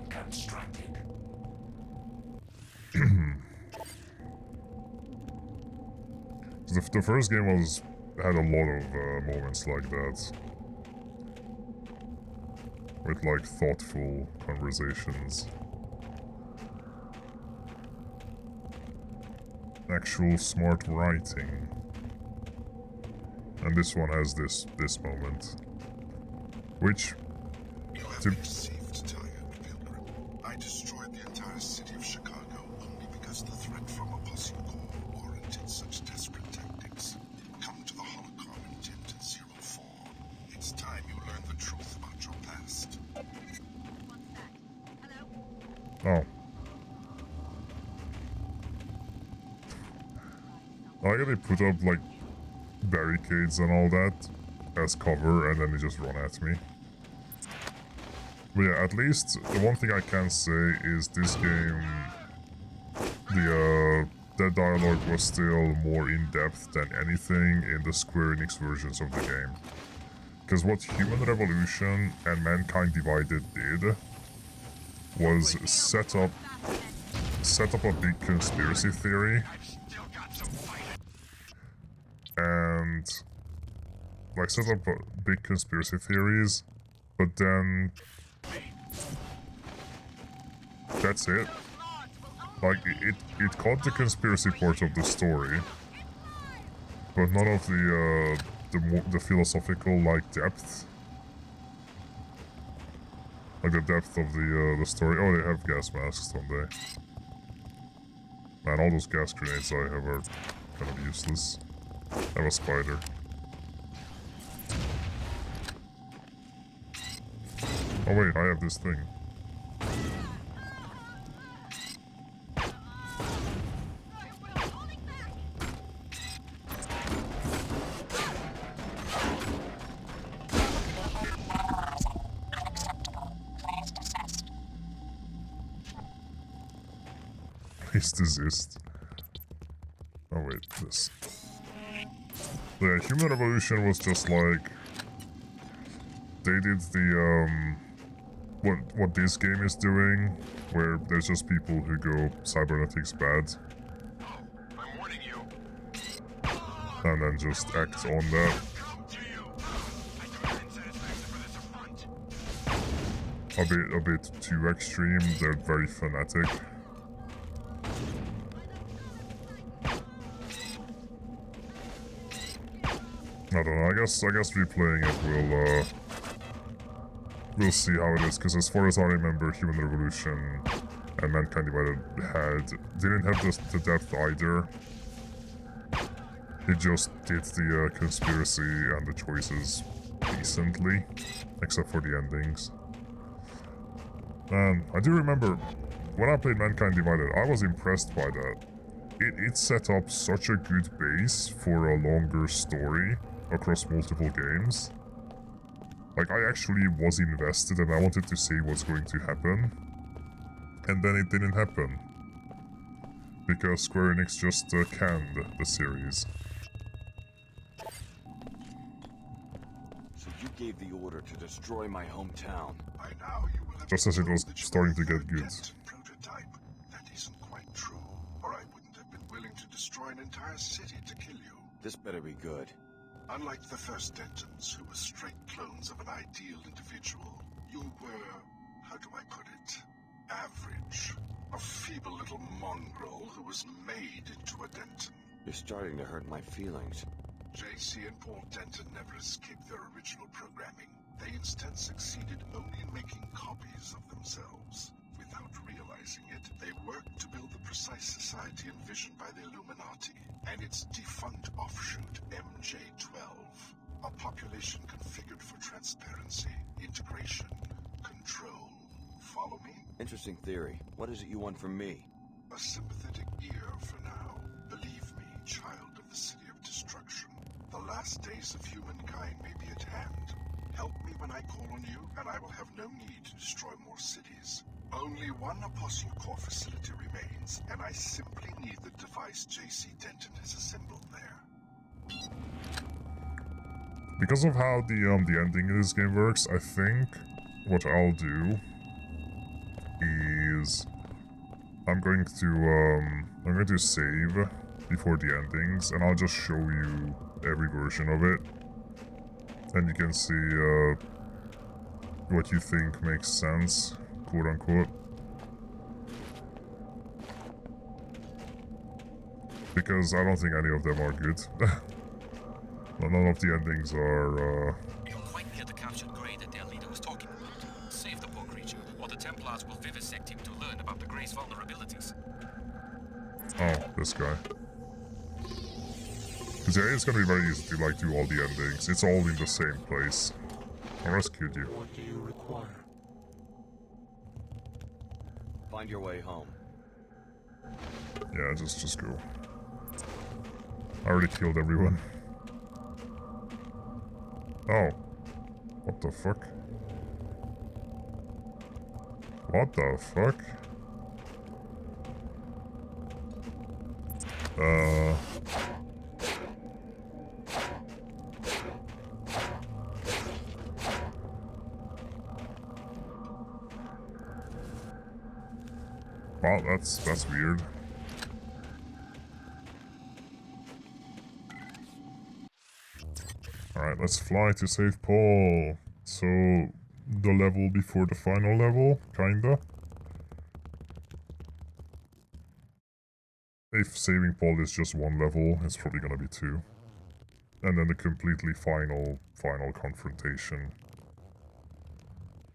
Constructed. The first game had a lot of moments like that. With like thoughtful conversations. Actual smart writing. And this one has this moment. Which You have been deceived, Tired Pilgrim. I destroyed the entire city of Chicago only because the threat from Apostle Corps warranted such desperate tactics. Come to the Holocron and Oh. I like how they put up, like, barricades and all that as cover, and then they just run at me. But yeah, at least the one thing I can say is this game, the dialogue was still more in-depth than anything in the Square Enix versions of the game. Because what Human Revolution and Mankind Divided did was set up a big conspiracy theory, and like set up big conspiracy theories, but then that's it. Like it caught the conspiracy part of the story, but none of the philosophical like depth. Like the depth of the story. Oh, they have gas masks, don't they? Man, all those gas grenades I have are kind of useless. I have a spider. Oh wait, I have this thing. Please desist. Oh wait, this. The Human Revolution was just like they did the what this game is doing, where there's just people who go cybernetics bad. I'm warning you. And then just act on that. A bit too extreme, they're very fanatic. I don't know, I guess replaying it we'll see how it is, because as far as I remember, Human Revolution and Mankind Divided didn't have the depth either. It just did the conspiracy and the choices decently, except for the endings. I do remember, when I played Mankind Divided, I was impressed by that. It set up such a good base for a longer story across multiple games. Like, I actually was invested and I wanted to see what's going to happen. And then it didn't happen. Because Square Enix just canned the series. So you gave the order to destroy my hometown. By now you will have Just as it was starting to get good. Prototype. That isn't quite true. Or I wouldn't have been willing to destroy an entire city to kill you. This better be good. Unlike the first Dentons, who were straight clones of an ideal individual, you were, how do I put it, average. A feeble little mongrel who was made into a Denton. You're starting to hurt my feelings. JC and Paul Denton never escaped their original programming. They instead succeeded only in making copies of themselves. Without realizing it, they worked to build the precise society envisioned by the Illuminati and its defunct offshoot, MJ-12. A population configured for transparency, integration, control. Follow me? Interesting theory. What is it you want from me? A sympathetic ear for now. Believe me, child of the City of Destruction. The last days of humankind may be at hand. Help me when I call on you, and I will have no need to destroy more cities. Only one Apostle Core facility remains, and I simply need the device JC Denton has assembled there. Because of how the ending of this game works, I think what I'll do is I'm going to save before the endings, and I'll just show you every version of it, and you can see what you think makes sense, quote unquote. Because I don't think any of them are good. None of the endings are You're quite near the captured Grey that their leader was talking about. Save the poor creature, or the Templars will vivisect him to learn about the Grey's vulnerabilities. Oh, this guy. Because yeah, it's gonna be very easy to like do all the endings. It's all in the same place. I rescued you. What do you require? Find your way home. Yeah, just go. I already killed everyone. Oh. What the fuck? What the fuck? Wow, that's weird. Alright, let's fly to save Paul. So, the level before the final level, kinda. If saving Paul is just one level, it's probably gonna be 2. And then the completely final confrontation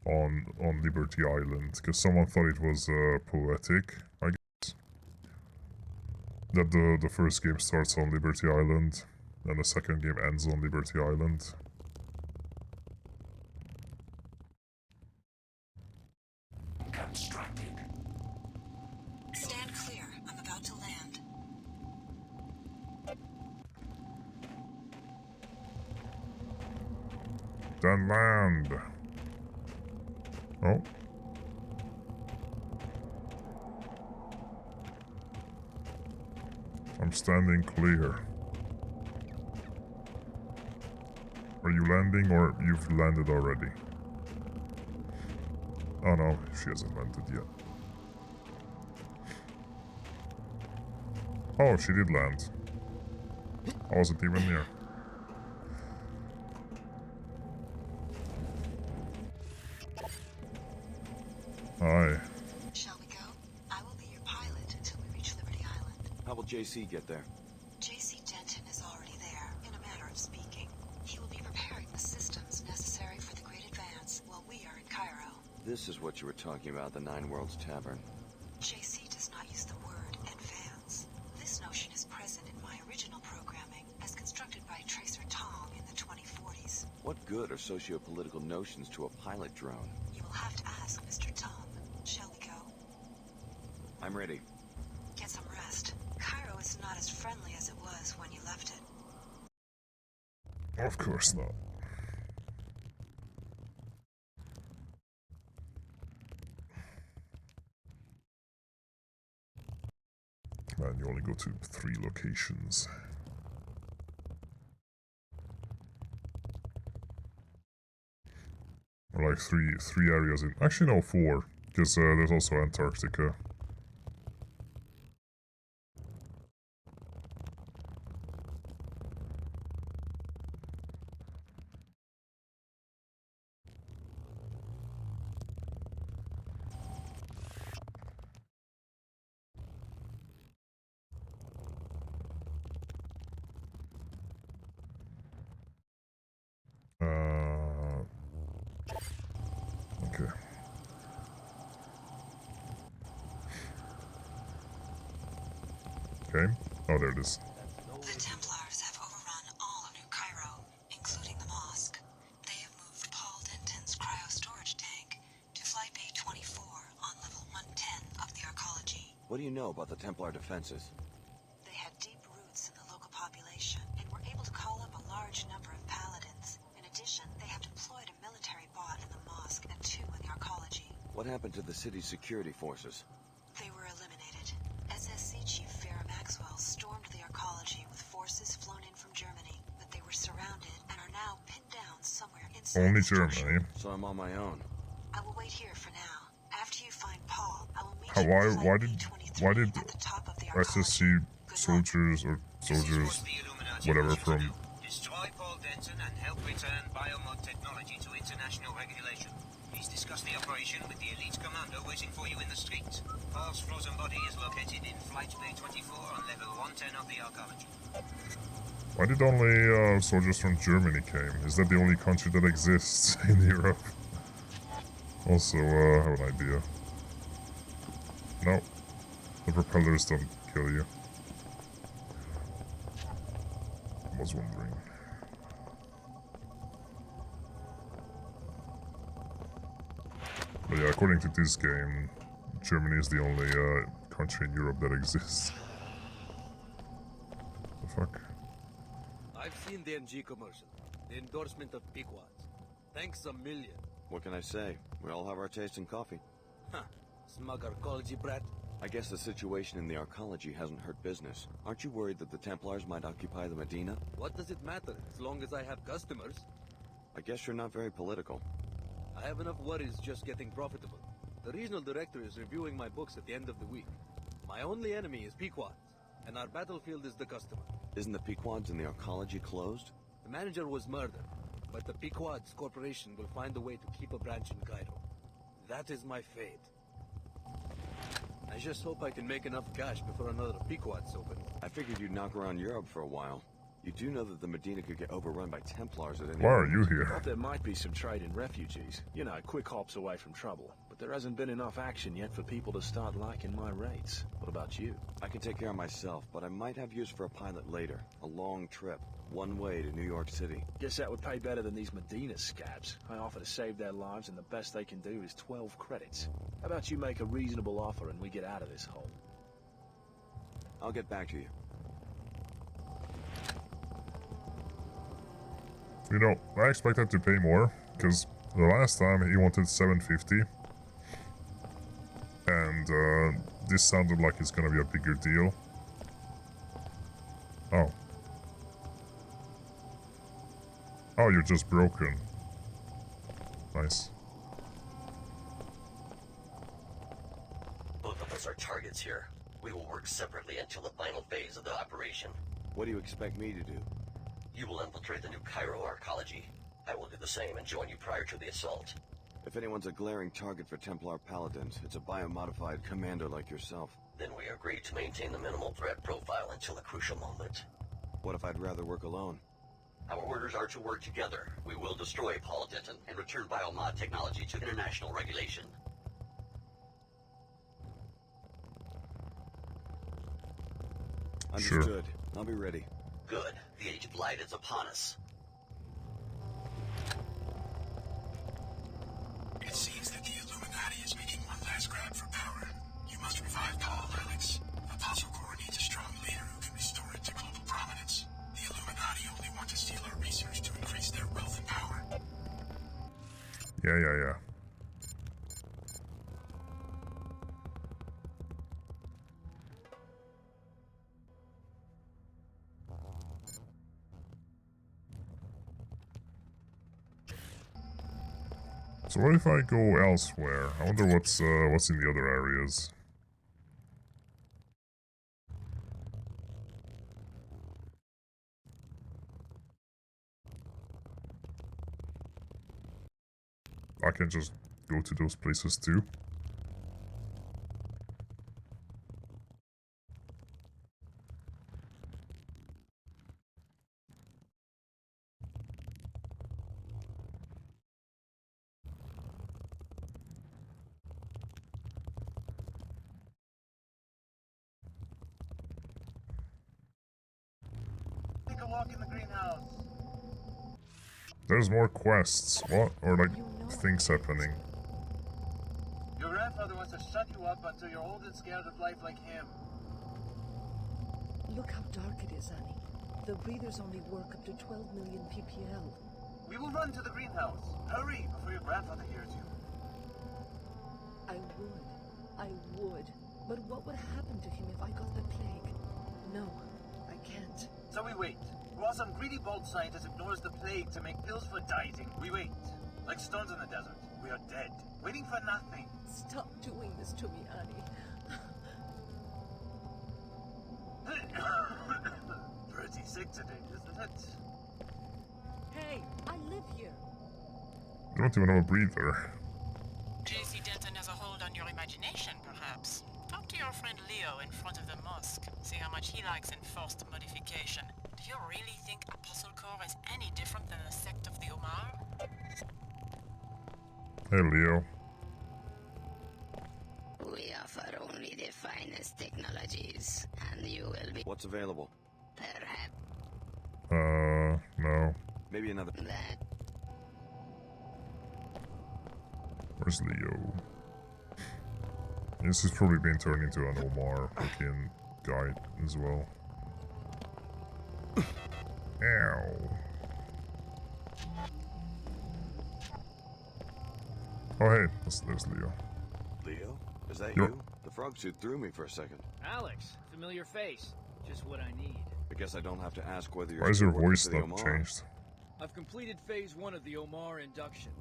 on Liberty Island, because someone thought it was poetic, I guess. That the first game starts on Liberty Island, and the second game ends on Liberty Island. Constructed. Stand clear. I'm about to land. Then land. Oh. I'm standing clear. Are you landing or you've landed already? Oh no, she hasn't landed yet. Oh, she did land. I wasn't even near. Hi. Shall we go? I will be your pilot until we reach Liberty Island. How will JC get there? JC Denton is already there, in a manner of speaking. He will be preparing the systems necessary for the Great Advance while we are in Cairo. This is what you were talking about, the Nine Worlds Tavern. JC does not use the word advance. This notion is present in my original programming, as constructed by Tracer Tong in the 2040s. What good are socio-political notions to a pilot drone? You will have to ask Mr. Tong. Shall we go? I'm ready. Get some rest. Cairo is not as friendly as it was when you left it. Of course not. Man, you only go to 3 locations. Or like three areas in... Actually no, 4. Because there's also Antarctica. Okay. Okay. Oh, there it is. The Templars have overrun all of New Cairo, including the mosque. They have moved Paul Denton's cryo-storage tank to Flight Bay 24 on level 110 of the arcology. What do you know about the Templar defenses? They had deep roots in the local population and were able to call up a large number of paladins. In addition, they have deployed a military bot in the mosque and 2 in the arcology. What happened to the city's security forces? They were eliminated. SSC Chief Farrah Maxwell stormed the arcology with forces flown in from Germany, but they were surrounded and are now pinned down somewhere inside Only the structure. Germany. So I'm on my own. I will wait here for now. After you find Paul, I will meet How, you at why Flight did B-23 at the top of the SSC soldiers or soldiers whatever from Destroy Paul Denton and help return biomod technology to international regulation. Please discuss the operation with the elite commander waiting for you in the street. Paul's frozen body is located in Flight Bay 24 on level 110 of the arcology. Why did only soldiers from Germany came? Is that the only country that exists in Europe? Also, I have an idea. No, the propellers don't kill you. I was wondering. But yeah, according to this game, Germany is the only country in Europe that exists. The fuck? I've seen the MG commercial. The endorsement of Pequods. Thanks a million. What can I say? We all have our taste in coffee. Huh. Smug arcology brat. I guess the situation in the arcology hasn't hurt business. Aren't you worried that the Templars might occupy the Medina? What does it matter, as long as I have customers? I guess you're not very political. I have enough worries just getting profitable. The regional director is reviewing my books at the end of the week. My only enemy is Pequods, and our battlefield is the customer. Isn't the Pequods in the arcology closed? The manager was murdered, but the Pequods Corporation will find a way to keep a branch in Cairo. That is my fate. I just hope I can make enough cash before another Pequods opens. I figured you'd knock around Europe for a while. You do know that the Medina could get overrun by Templars at any Why are moment. you here? Thought there might be some trade in refugees. You know, quick hops away from trouble. But there hasn't been enough action yet for people to start liking my rates. What about you? I can take care of myself, but I might have use for a pilot later. A long trip. One way to New York City. Guess that would pay better than these Medina scabs. I offer to save their lives, and the best they can do is 12 credits. How about you make a reasonable offer and we get out of this hole? I'll get back to you. You know, I expected to pay more, because the last time he wanted 750. And this sounded like it's gonna be a bigger deal. Oh. Oh, you're just broken. Nice. Both of us are targets here. We will work separately until the final phase of the operation. What do you expect me to do? You will infiltrate the new Cairo arcology. I will do the same and join you prior to the assault. If anyone's a glaring target for Templar Paladins, it's a biomodified commando like yourself. Then we agree to maintain the minimal threat profile until a crucial moment. What if I'd rather work alone? Our orders are to work together. We will destroy Paul Denton and return biomod technology to international regulation. Understood. I'll be ready. Good. The Age of Light is upon us. It seems that the Illuminati is making one last grab for power. You must revive Paul, Alex. Apostle Corps needs a strong leader who can restore it to global prominence. The Illuminati only want to steal our research to increase their wealth and power. Yeah. So what if I go elsewhere? I wonder what's in the other areas. I can just go to those places too. Take a walk in the greenhouse. There's more quests. What? Or like things happening. Your grandfather wants to shut you up until you're old and scared of life like him. Look how dark it is, Annie. The breathers only work up to 12 million ppl. We will run to the greenhouse. Hurry before your grandfather hears you. I would. But what would happen to him if I got the plague? No, I can't. So we wait. While some greedy bold scientist ignores the plague to make pills for dieting, we wait. Like stones in the desert. We are dead. Waiting for nothing. Stop doing this to me, Annie. Pretty sick today, isn't it? Hey, I live here. You don't even have a breather. JC Denton has a hold on your imagination, perhaps. Talk to your friend Leo in front of the mosque. See how much he likes enforced modification. Do you really think Apostle Corps is any different than a sect of the Omar? Hey, Leo. We offer only the finest technologies, and you will be... What's available? Perhaps no. Maybe another... that... Where's Leo? This has probably been turned into an Omar looking guy as well. Ow. Oh hey, there's Leo. Leo? Is that Yep. you? The frog suit threw me for a second. Alex, familiar face. Just what I need. I guess I don't have to ask whether you're Why is your still working voice for the not Omar. changed? I've completed phase 1 of the Omar induction.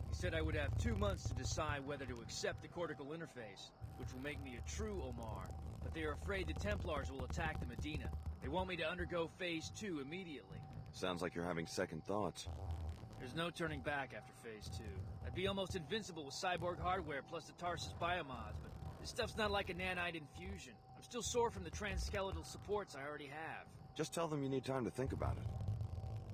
He said I would have 2 months to decide whether to accept the cortical interface, which will make me a true Omar. But they are afraid the Templars will attack the Medina. They want me to undergo phase 2 immediately. Sounds like you're having second thoughts. There's no turning back after phase 2. I'd be almost invincible with cyborg hardware plus the Tarsus biomods, but this stuff's not like a nanite infusion. I'm still sore from the transskeletal supports I already have. Just tell them you need time to think about it.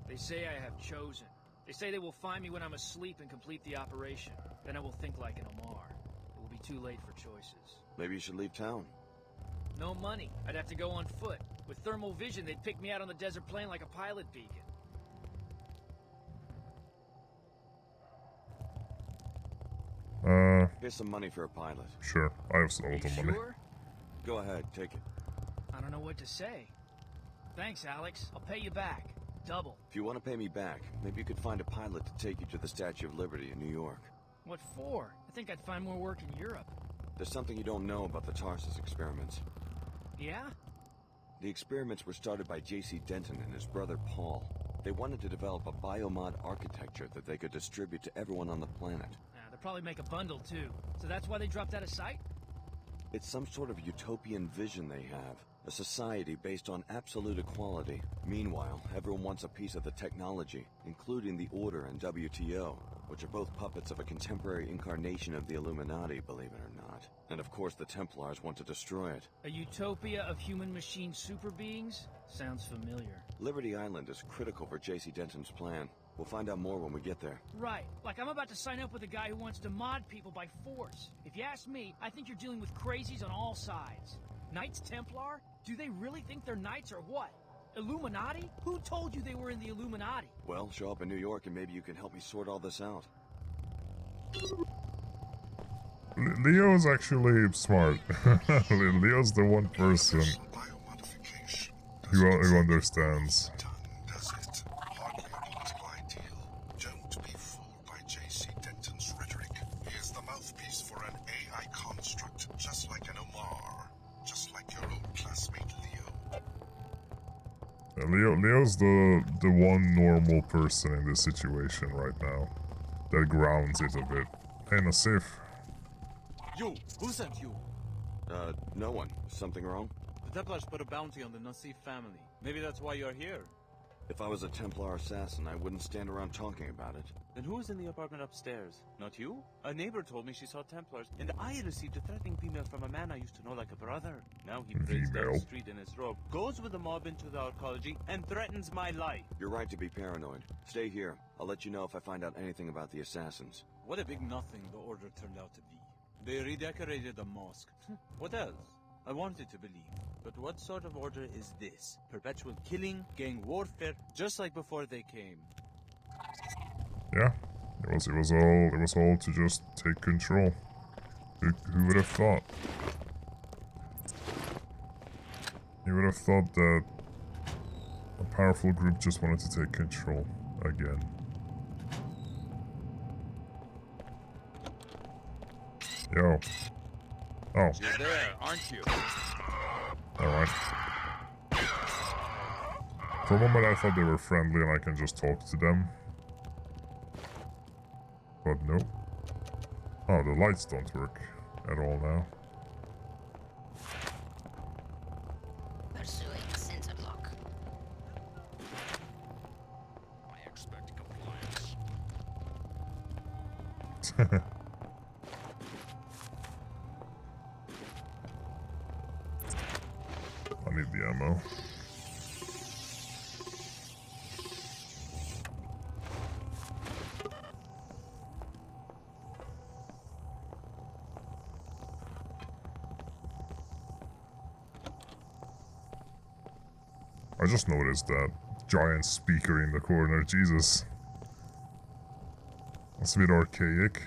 They say I have chosen. They say they will find me when I'm asleep and complete the operation. Then I will think like an Omar. It will be too late for choices. Maybe you should leave town. No money. I'd have to go on foot. With thermal vision, they'd pick me out on the desert plain like a pilot beacon. Here's some money for a pilot. Sure, I have a lot of money. Sure? Go ahead, take it. I don't know what to say. Thanks, Alex. I'll pay you back. Double. If you want to pay me back, maybe you could find a pilot to take you to the Statue of Liberty in New York. What for? I think I'd find more work in Europe. There's something you don't know about the Tarsus experiments. Yeah? The experiments were started by J.C. Denton and his brother Paul. They wanted to develop a biomod architecture that they could distribute to everyone on the planet. They'll probably make a bundle, too. So that's why they dropped out of sight? It's some sort of utopian vision they have. A society based on absolute equality. Meanwhile, everyone wants a piece of the technology, including the Order and WTO, which are both puppets of a contemporary incarnation of the Illuminati, believe it or not. And of course the Templars want to destroy it. A utopia of human-machine super beings? Sounds familiar. Liberty Island is critical for J.C. Denton's plan. We'll find out more when we get there. Right. Like I'm about to sign up with a guy who wants to mod people by force. If you ask me, I think you're dealing with crazies on all sides. Knights Templar? Do they really think they're knights or what? Illuminati? Who told you they were in the Illuminati? Well, show up in New York and maybe you can help me sort all this out. Leo's actually smart. Leo's the one person who understands. Does it? Hardly a political ideal. Don't be fooled by J.C. Denton's rhetoric. He is the mouthpiece for an AI construct, just like an Omar. Just like your old classmate Leo. Leo's the one normal person in this situation right now. That grounds it a bit. Hey, Nassif. You! Who sent you? No one. Something wrong? The Templars put a bounty on the Nassif family. Maybe that's why you're here. If I was a Templar assassin, I wouldn't stand around talking about it. Then who is in the apartment upstairs? Not you? A neighbor told me she saw Templars, and I received a threatening female from a man I used to know like a brother. Now he parades down the street in his robe, goes with the mob into the arcology, and threatens my life. You're right to be paranoid. Stay here. I'll let you know if I find out anything about the assassins. What a big nothing the Order turned out to be. They redecorated the mosque. What else? I wanted to believe. But what sort of order is this? Perpetual killing, gang warfare, just like before they came. Yeah, it was all to just take control. Who would have thought? You would have thought that a powerful group just wanted to take control again. Yo. Oh. You're there, aren't you? Alright. For a moment I thought they were friendly and I can just talk to them. But no. Oh, the lights don't work at all now. Pursuing sensor lock. I expect compliance. I need the ammo. I just noticed that giant speaker in the corner, Jesus. That's a bit archaic.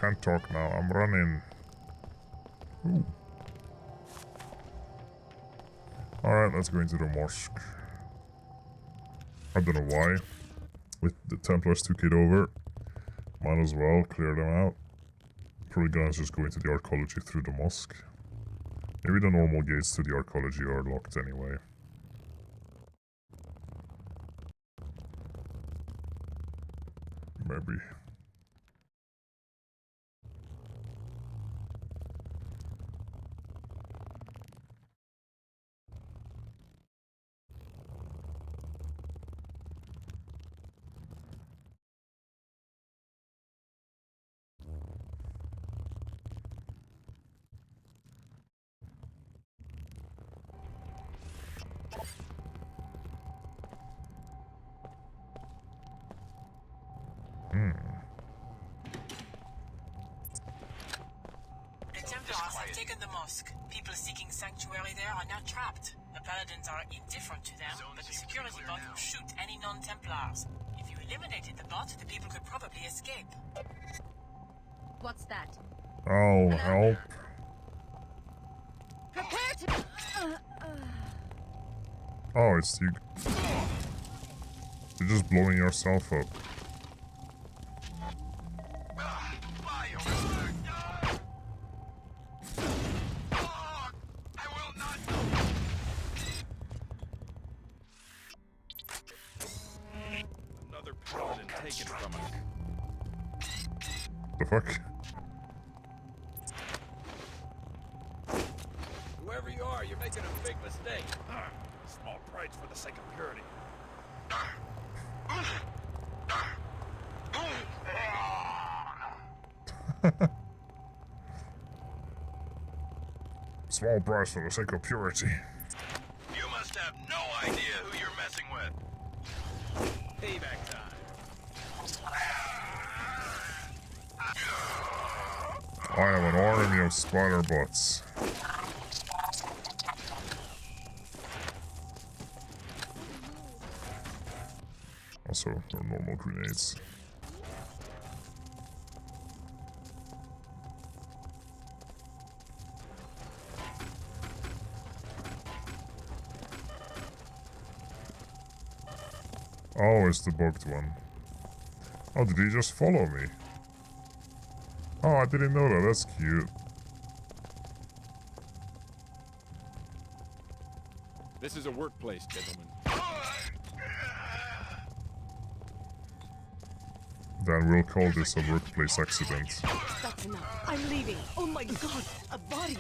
can't talk now. I'm running. Ooh. Alright, let's go into the mosque. I don't know why. With the Templars took it over. Might as well clear them out. Probably gonna just go into the archaeology through the mosque. Maybe the normal gates to the archaeology are locked anyway. Maybe. The Templars have taken the mosque. People seeking sanctuary there are now trapped. The Paladins are indifferent to them, but the security bot will shoot any non-Templars. If you eliminated the bot, the people could probably escape. What's that? Oh, help. Prepare to... Oh, it's you. You're just blowing yourself up. Another paladin taken from us. The fuck? Whoever you are, you're making a big mistake. Small price for the sake of purity. Small price for the sake of purity. You must have no idea who you're messing with. Payback time. I have an army of spider bots. Also, they're normal grenades. Oh, it's the bugged one. Oh, did he just follow me? Oh, I didn't know that. That's cute. This is a workplace, gentlemen. Then we'll call this a workplace accident. That's enough. I'm leaving. Oh my god, a body.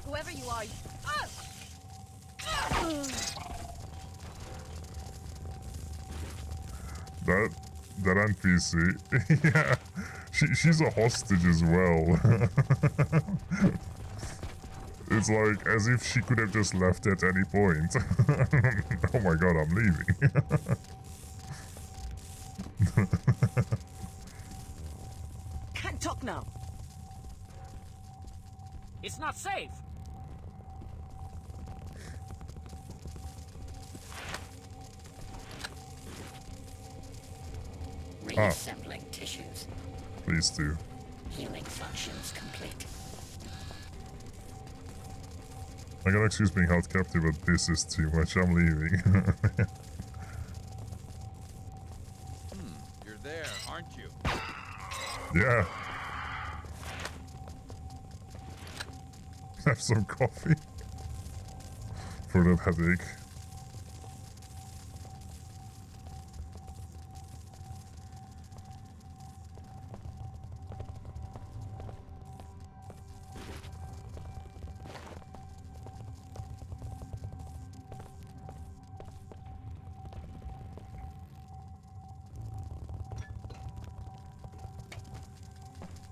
Whoever you are... That NPC, yeah, she's a hostage as well. It's like as if she could have just left at any point. Oh my god, I'm leaving. Can't talk now. It's not safe. Reassembling tissues. Please do. Healing functions complete. I gotta excuse being held captive, but this is too much. I'm leaving. You're there, aren't you? Yeah. Have some coffee for that headache.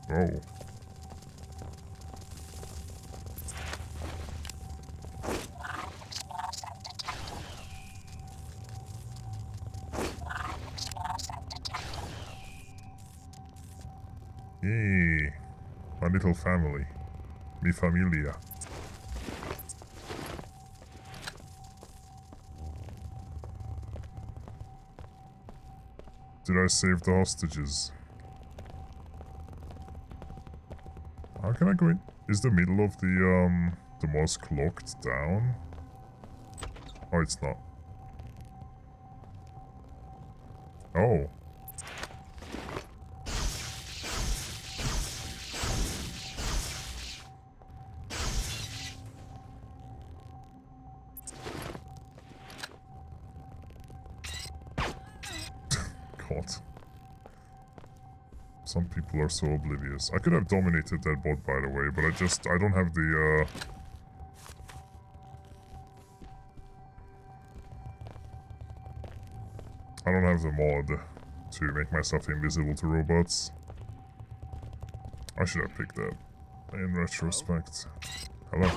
Oh. Yay. My little family. Mi familia. Did I save the hostages? How can I go in? Is the middle of the mosque locked down? Oh, it's not. Oh. God. Some people are so oblivious. I could have dominated that bot, by the way, but I don't have the, I don't have the mod to make myself invisible to robots. I should have picked that in retrospect. Hello.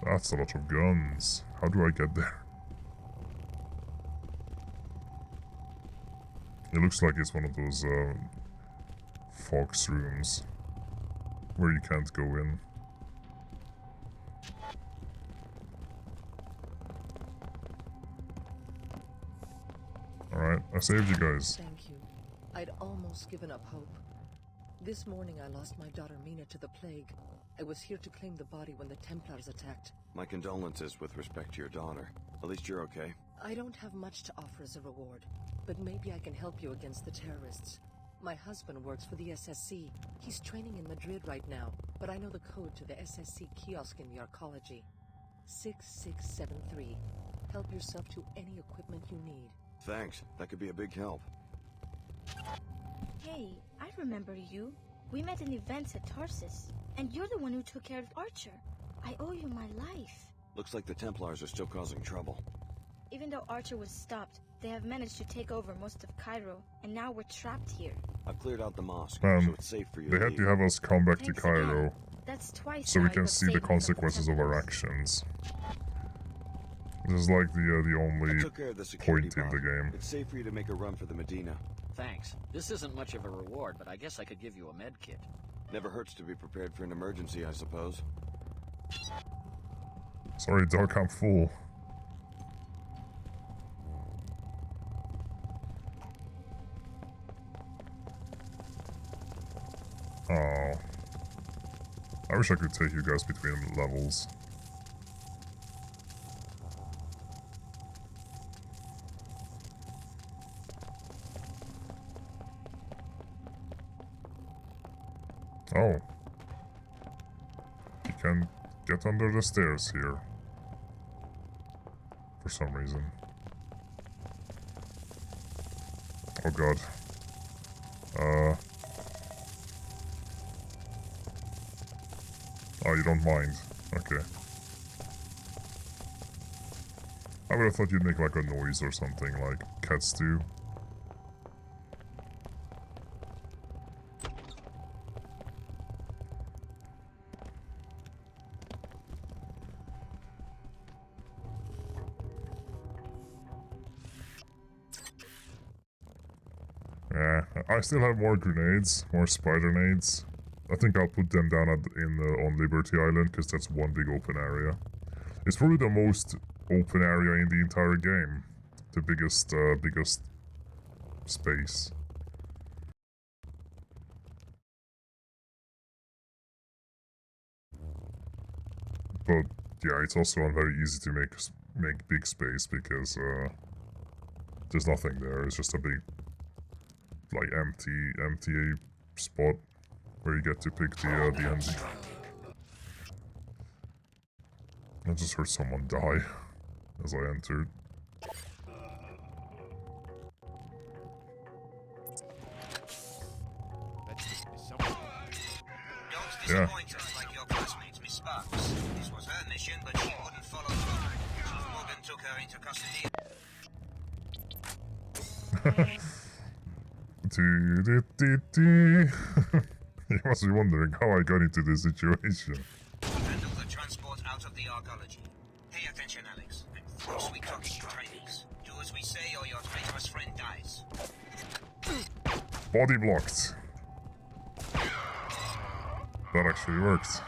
That's a lot of guns. How do I get there? It looks like it's one of those fox rooms where you can't go in. Alright, I saved you guys. Thank you. I'd almost given up hope. This morning I lost my daughter Mina to the plague. I was here to claim the body when the Templars attacked. My condolences with respect to your daughter. At least you're okay. I don't have much to offer as a reward, but maybe I can help you against the terrorists. My husband works for the SSC. He's training in Madrid right now, but I know the code to the SSC kiosk in the arcology. 6673. Help yourself to any equipment you need. Thanks. That could be a big help. Hey, I remember you. We met in events at Tarsus, and you're the one who took care of Archer. I owe you my life. Looks like the Templars are still causing trouble. Even though Archer was stopped, they have managed to take over most of Cairo, and now we're trapped here. I've cleared out the mosque, so it's safe for you they to had leave. to have us come back to Thanks Cairo, again. That's twice so we now can you've see the saved me from consequences of our actions. This is like the only took care of the security point in the game. It's safe for you to make a run for the Medina. Thanks. This isn't much of a reward, but I guess I could give you a med kit. Never hurts to be prepared for an emergency, I suppose. Sorry, dog, I'm full. Oh. I wish I could take you guys between levels. Oh. You can get under the stairs here. For some reason. Oh god. Oh, you don't mind. Okay. I would have thought you'd make like a noise or something, like cats do. Yeah, I still have more grenades, more spider nades. I think I'll put them down on Liberty Island, because that's one big open area. It's probably the most open area in the entire game. The biggest space. But yeah, it's also very easy to make big space because there's nothing there. It's just a big, like, empty spot where you get to pick the MG. I just heard someone die as I entered. Yeah. Like your classmate, Miss Sparks. This was her mission, but she wouldn't follow through. Chief Morgan took her into custody. You must be wondering how I got into this situation. Handle the transport out of the arcology. Pay attention, Alex. I'm through sweet talking to trainings. Do as we say or your traitorous friend dies. Body blocked. That actually worked.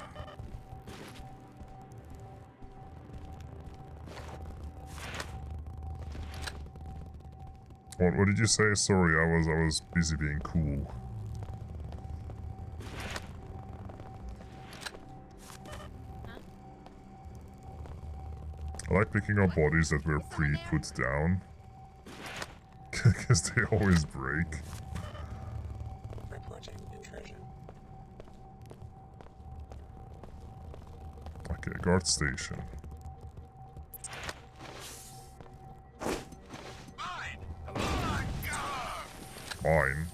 What did you say? Sorry, I was busy being cool. I like picking up bodies that were pre-put down. Because they always break. Reporting intrusion. Okay, guard station. Mine?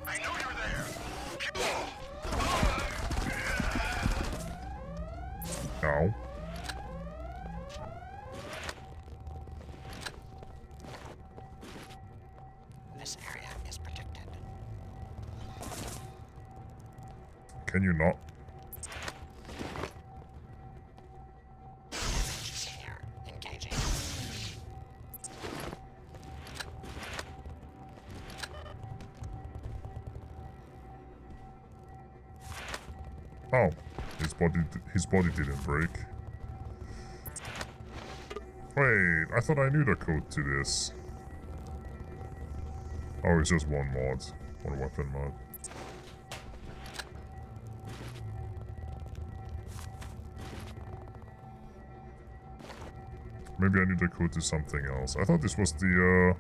I know you're there. No. This area is protected. Can you not? Engaging. Oh, his body didn't break. Wait, I thought I knew the code to this. Oh, it's just one mod, one weapon mod. Maybe I knew the code to something else. I thought this was the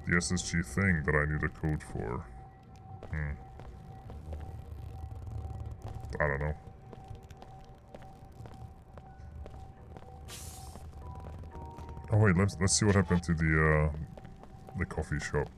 SSG thing that I knew the code for. I don't know. Oh wait, let's see what happened to the coffee shop.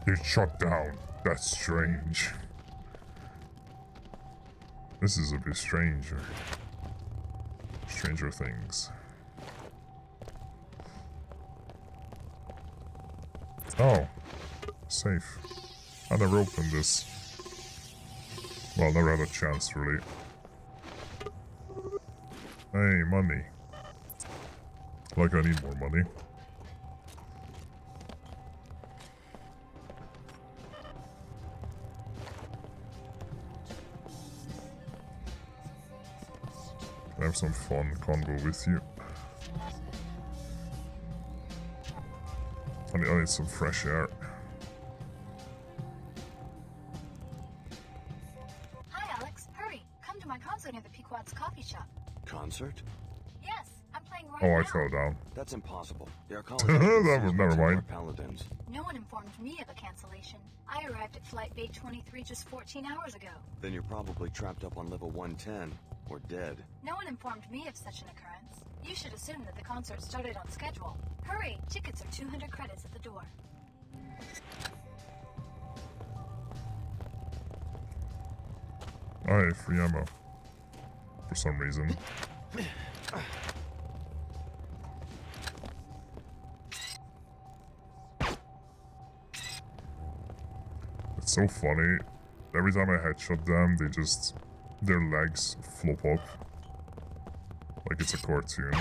It's shut down. That's strange. This is a bit stranger. Stranger things. Oh. Safe. I never opened this. Well, never had a chance, really. Hey, money. Like I need more money. Have some fun convo with you. I need some fresh air. Hi, Alex. Hurry. Come to my concert near the Pequod's coffee shop. Concert? Yes, I'm playing right Oh, now. I fell down. That's impossible. There are Never mind. paladins. No one informed me of a cancellation. I arrived at Flight Bay 23 just 14 hours ago. Then you're probably trapped up on level 110. Or dead. No one informed me of such an occurrence. You should assume that the concert started on schedule. Hurry! Tickets are 200 credits at the door. Oh, hey, free ammo. For some reason. It's so funny. Every time I headshot them, they just... their legs flop up. Like it's a cartoon.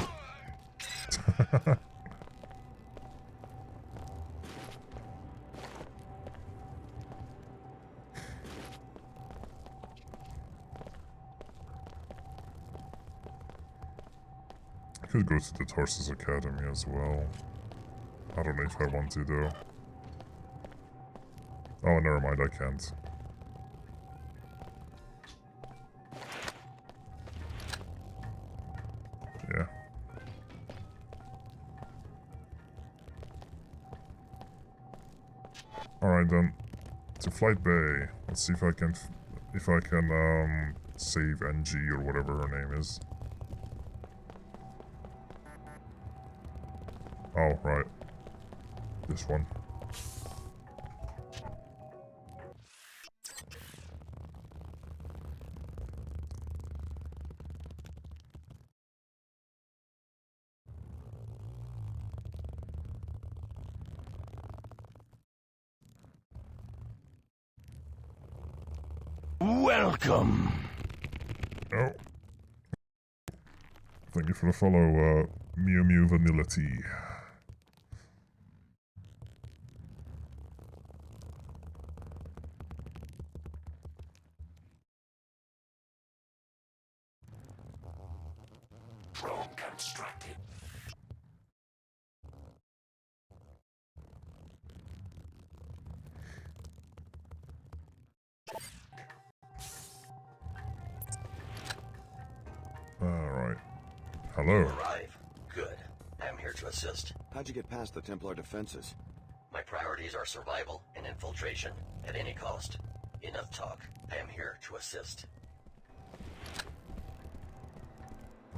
could go to the Tarsus Academy as well. I don't know if I want to though. Oh, never mind, I can't. Yeah. Alright then. To Flight Bay. Let's see if I can save NG or whatever her name is. Oh, right. This one. Welcome. Oh. Thank you for the follow, Mew Mew Vanilla Tea. Drone constructed. Alright. Hello. You arrive. Good. I'm here to assist. How'd you get past the Templar defenses? My priorities are survival and infiltration at any cost. Enough talk. I am here to assist.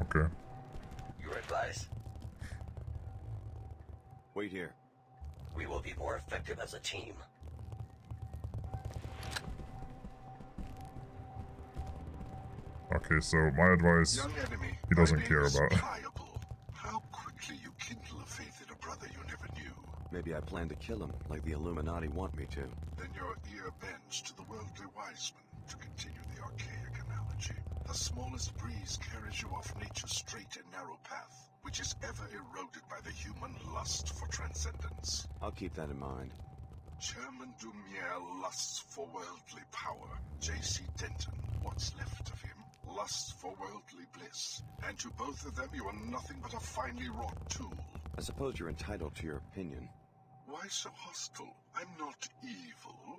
Okay. Your advice? Wait here. We will be more effective as a team. Okay, so my advice, Young enemy, he doesn't my name care is about. Pliable. How quickly you kindle a faith in a brother you never knew. Maybe I plan to kill him, like the Illuminati want me to. Then your ear bends to the worldly wiseman, to continue the archaic analogy. The smallest breeze carries you off nature's straight and narrow path, which is ever eroded by the human lust for transcendence. I'll keep that in mind. Chairman Dumier lusts for worldly power. J.C. Denton, what's left of him, lusts for worldly bliss. And to both of them you are nothing but a finely wrought tool. I suppose you're entitled to your opinion. Why so hostile? I'm not evil.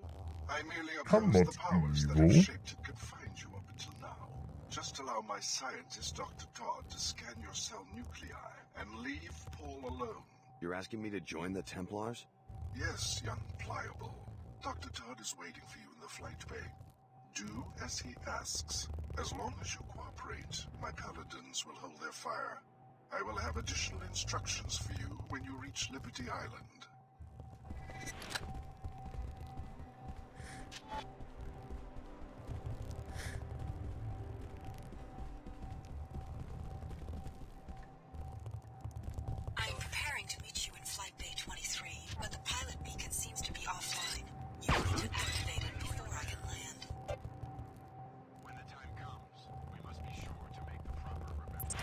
I merely I'm oppose not the powers that evil. have shaped and confined you up until now. Just allow my scientist, Dr. Todd, to scan your cell nuclei and leave Paul alone. You're asking me to join the Templars? Yes, young Pliable. Dr. Todd is waiting for you in the flight bay. Do as he asks. As long as you cooperate, my paladins will hold their fire. I will have additional instructions for you when you reach Liberty Island. I'm preparing to meet you in Flight Bay 23, but the pilot beacon seems to be offline. You need to activate it before I can land. When the time comes, we must be sure to make the proper remembrance.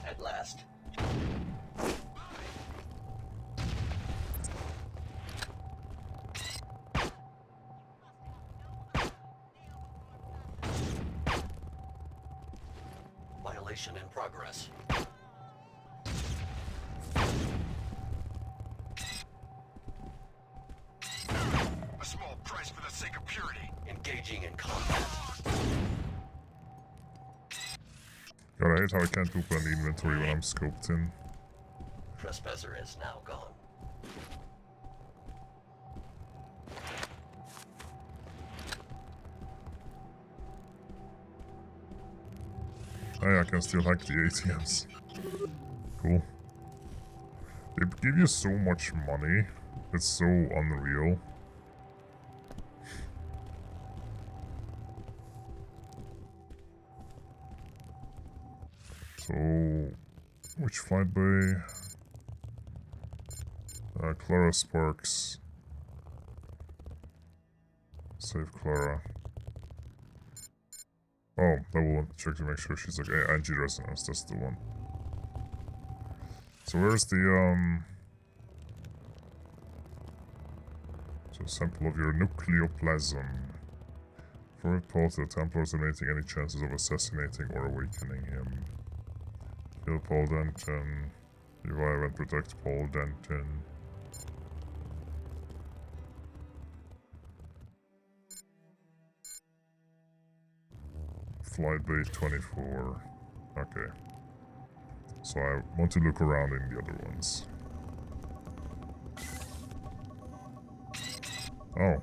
At last. Violation in progress. A small price for the sake of purity. Engaging in combat. God, I hate how I can't open the inventory when I'm scoped in. Trespasser is now gone. Hey, I can still hack the ATMs. Cool. They give you so much money. It's so unreal. So, which flight bay? Clara Sparks. Save Clara. Oh, that will check to make sure she's like Angie Resonance, that's the one. So where's the so sample of your nucleoplasm. For report the Templars eliminating any chances of assassinating or awakening him. Kill Paul Denton. Revive and protect Paul Denton. Flight Bay 24. Okay. So I want to look around in the other ones. Oh.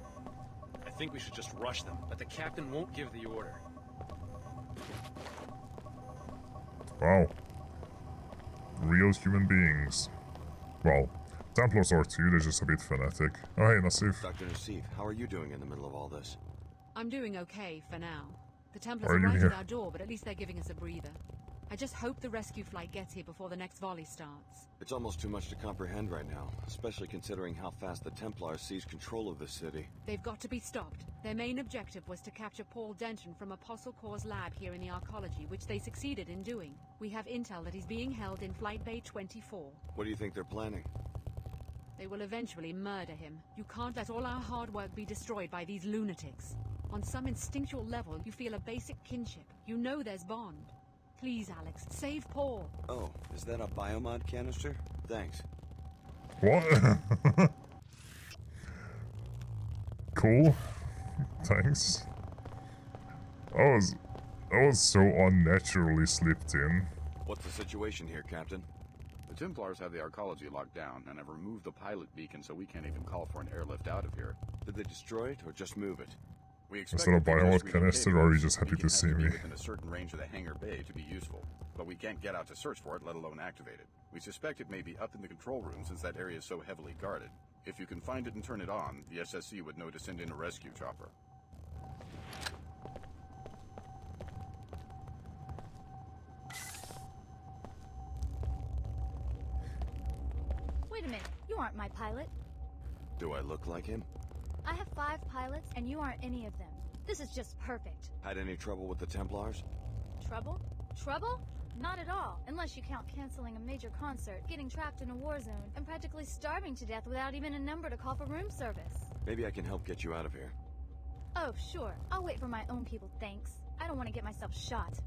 I think we should just rush them, but the captain won't give the order. Wow. Real human beings. Well, Templars are too, they're just a bit fanatic. Oh hey, Nassif. Dr. Nassif, how are you doing in the middle of all this? I'm doing okay, for now. The Templars Why are are you right here? at our door, but at least they're giving us a breather. I just hope the rescue flight gets here before the next volley starts. It's almost too much to comprehend right now, especially considering how fast the Templars seized control of this city. They've got to be stopped. Their main objective was to capture Paul Denton from Apostle Corps' lab here in the Arcology, which they succeeded in doing. We have intel that he's being held in Flight Bay 24. What do you think they're planning? They will eventually murder him. You can't let all our hard work be destroyed by these lunatics. On some instinctual level, you feel a basic kinship. You know there's bond. Please, Alex, save Paul. Oh, is that a biomod canister? Thanks. What? Cool. Thanks. That was so unnaturally slipped in. What's the situation here, Captain? The Templars have the Arcology locked down and have removed the pilot beacon, so we can't even call for an airlift out of here. Did they destroy it or just move it? We Is that a biomod canister, or are you just happy to see me? Within a certain range of the hangar bay to be useful, but we can't get out to search for it, let alone activate it. We suspect it may be up in the control room since that area is so heavily guarded. If you can find it and turn it on, the SSC would know to send in a rescue chopper. Wait a minute, you aren't my pilot. Do I look like him? I have 5 pilots, and you aren't any of them. This is just perfect. Had any trouble with the Templars? Trouble? Trouble? Not at all, unless you count canceling a major concert, getting trapped in a war zone, and practically starving to death without even a number to call for room service. Maybe I can help get you out of here. Oh, sure. I'll wait for my own people, thanks. I don't want to get myself shot.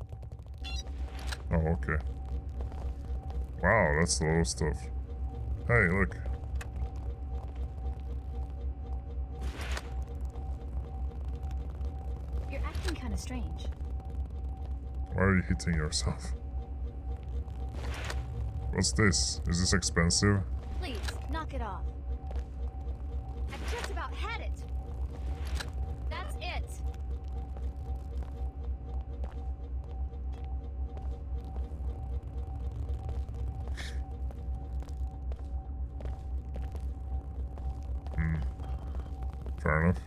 Oh, okay. Wow, that's a lot of stuff. Hey, look. You're acting kind of strange. Why are you hitting yourself? What's this? Is this expensive? Please, knock it off. I've just about had it. That's it. Fair enough.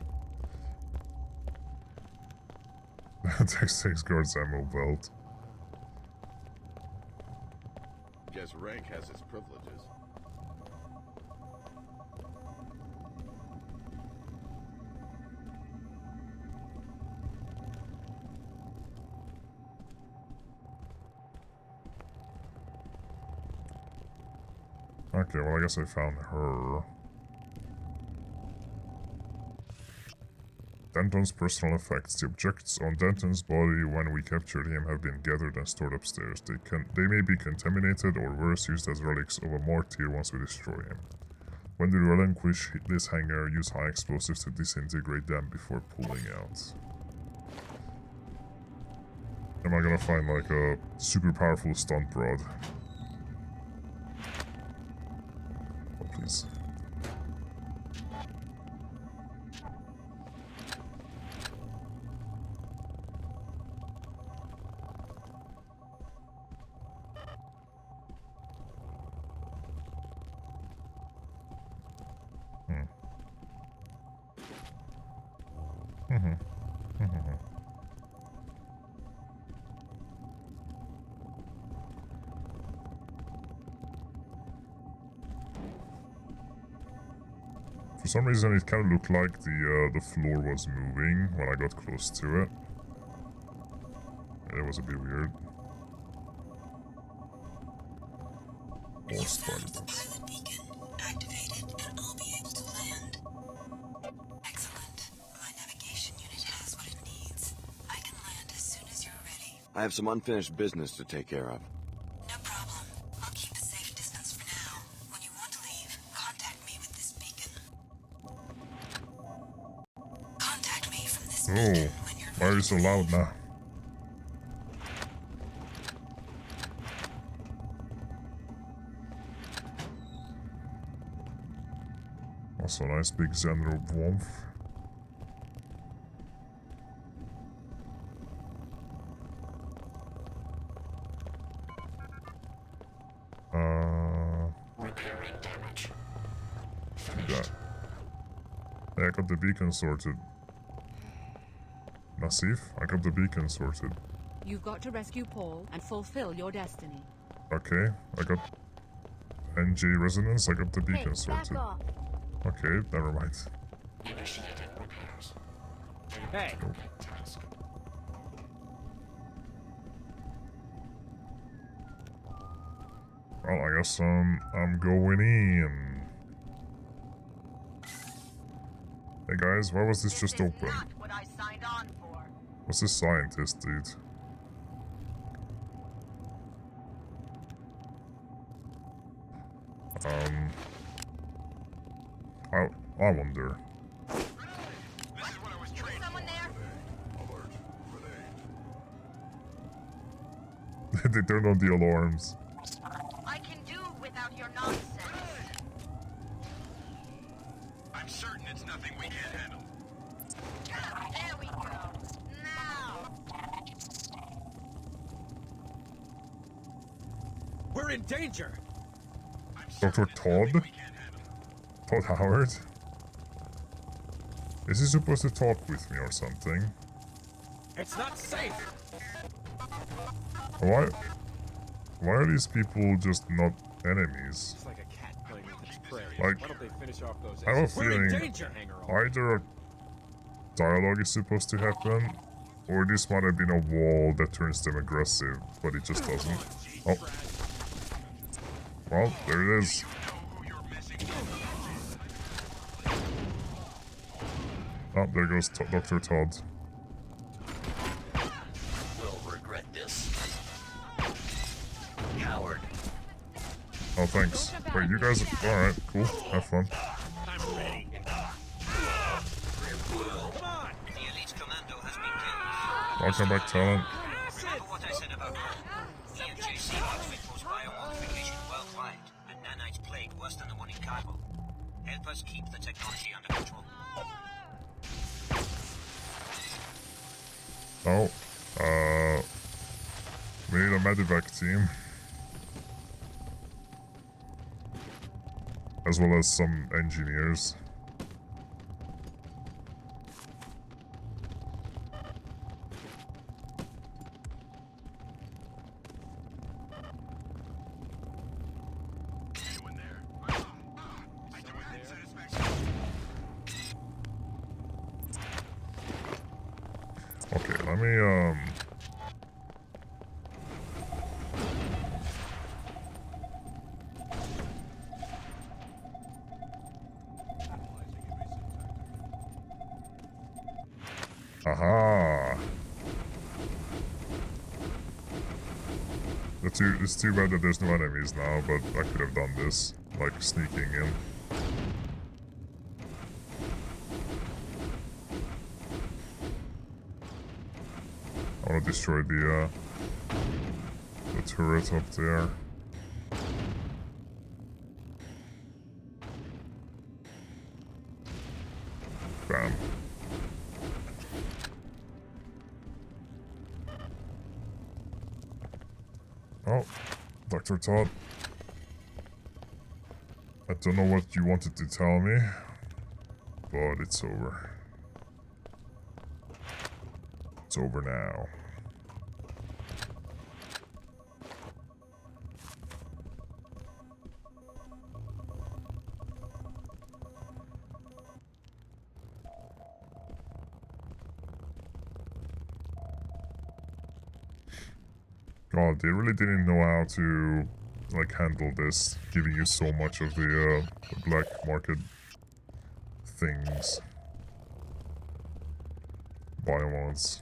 Takes 6 guards ammo belt. Guess rank has its privileges. Okay, well I guess I found her. Denton's personal effects. The objects on Denton's body when we captured him have been gathered and stored upstairs. They may be contaminated or worse, used as relics of a martyr once we destroy him. When we relinquish this hangar, use high explosives to disintegrate them before pulling out. Am I gonna find like a super powerful stunt rod? Oh please. For some reason it kind of looked like the floor was moving when I got close to it. It was a bit weird. More spider bugs. Activated, and I'll be able to land. Excellent. My navigation unit has what it needs. I can land as soon as you're ready. I have some unfinished business to take care of. No problem. Oh, why are you so loud now? Also nice big Zen robe warmth. Repairing damage. Yeah. I got the beacon sorted. Nasif, I got the beacon sorted. You've got to rescue Paul and fulfill your destiny. Okay, I got NG resonance, I got the beacon Hey, sorted. back off. Okay, never mind. Initiating repairs. Hey! Task. Well, I guess I'm going in. Hey guys, why was this just open? What I signed on for. What's this scientist, dude? I wonder. Someone there? They turned on the alarms. I can do without your nonsense. I'm certain it's nothing we can't handle. There we go. Now. We're in danger! Dr. Todd? Todd Howard? Is he supposed to talk with me or something? It's not safe! Why are these people just not enemies? It's like a cat playing with its prey. Like, Why don't they finish off those I have a exits? We're in feeling danger! either a dialogue is supposed to happen, or this might have been a wall that turns them aggressive, but it just doesn't. Oh. Well, there it is. Oh, there goes Dr. Todd. We'll regret this. Coward. Oh, thanks. Wait, you guys are... Alright, cool. Have fun. I'm ready. Come on! The elite commando has been killed. Welcome back, talent. Remember what I said about He and JC want to impose biomodification worldwide, a nanite plague worse than the one in Cargo. Help us keep the technology under control. Oh, we need a medevac team. As well as some engineers. Okay, let me, Aha! It's too bad that there's no enemies now, but I could have done this, like sneaking in. I want to destroy the turret up there. Bam. Oh, Dr. Todd. I don't know what you wanted to tell me, but it's over. It's over now. God, they really didn't know how to, like, handle this, giving you so much of the black market things. Biomods.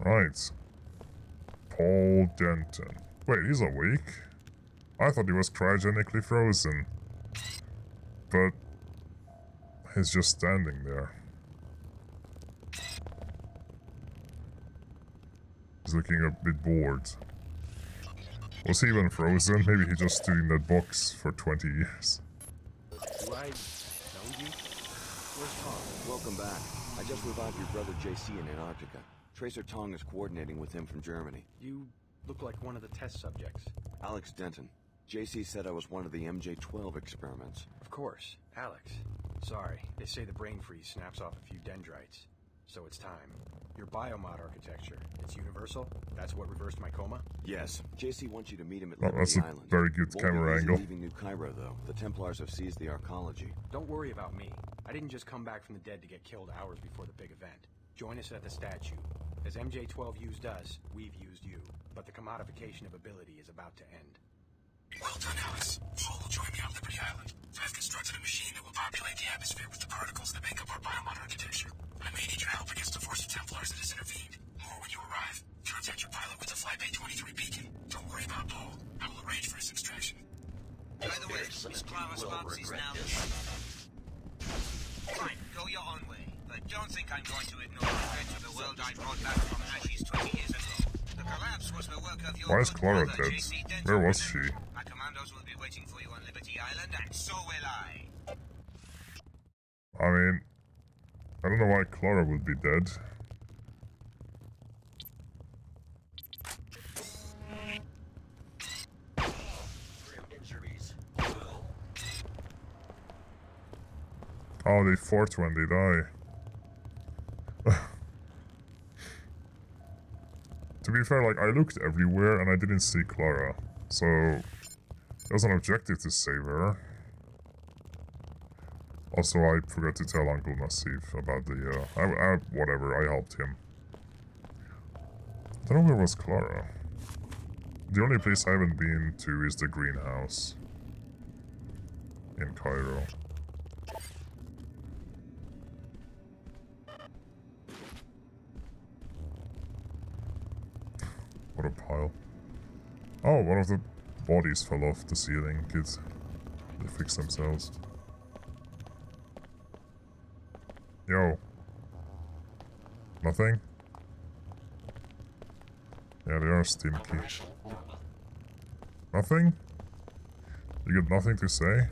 Right. Paul Denton. Wait, he's awake? I thought he was cryogenically frozen. But he's just standing there. He's looking a bit bored. Was he even frozen? Maybe he just stood in that box for 20 years. Do I know you? Where's Tom? Welcome back. I just revived your brother JC in Antarctica. Tracer Tong is coordinating with him from Germany. You look like one of the test subjects. Alex Denton. JC said I was one of the MJ-12 experiments. Of course, Alex. Sorry, they say the brain freeze snaps off a few dendrites. So it's time. Your biomod architecture, it's universal? That's what reversed my coma? Yes. JC wants you to meet him at Liberty Liberty that's Island. a very good camera angle. Leaving New Cairo, though. The Templars have seized the arcology. Don't worry about me. I didn't just come back from the dead to get killed hours before the big event. Join us at the statue. As MJ-12 used us, we've used you. But the commodification of ability is about to end. Well done, Alex. Paul will join me on Liberty Island. I've constructed a machine that will populate the atmosphere with the particles that make up our biomod architecture. I may need your help against the force of Templars that has intervened. More when you arrive. Contact your pilot with the Flybay 23 beacon. Don't worry about Paul. I will arrange for his extraction. By the way, Miss Clara Sparks is now... Fine, go your own way. But don't think I'm going to ignore the threat to the world I brought back from ashes 20 years ago. The collapse was the work of your Why is good Clara brother, dead? JC Denton. Where was she? My commandos will be waiting for you on Liberty Island, and so will I. I mean, I don't know why Clara would be dead. Oh, they fart when they die. To be fair, like, I looked everywhere and I didn't see Clara. So, there was an objective to save her. Also, I forgot to tell Uncle Nassif about the, whatever, I helped him. I don't know where was Clara. The only place I haven't been to is the greenhouse. In Cairo. What a pile. Oh, one of the bodies fell off the ceiling. Good. They fix themselves. Yo. Nothing? Yeah, they are stinky. Nothing? You got nothing to say?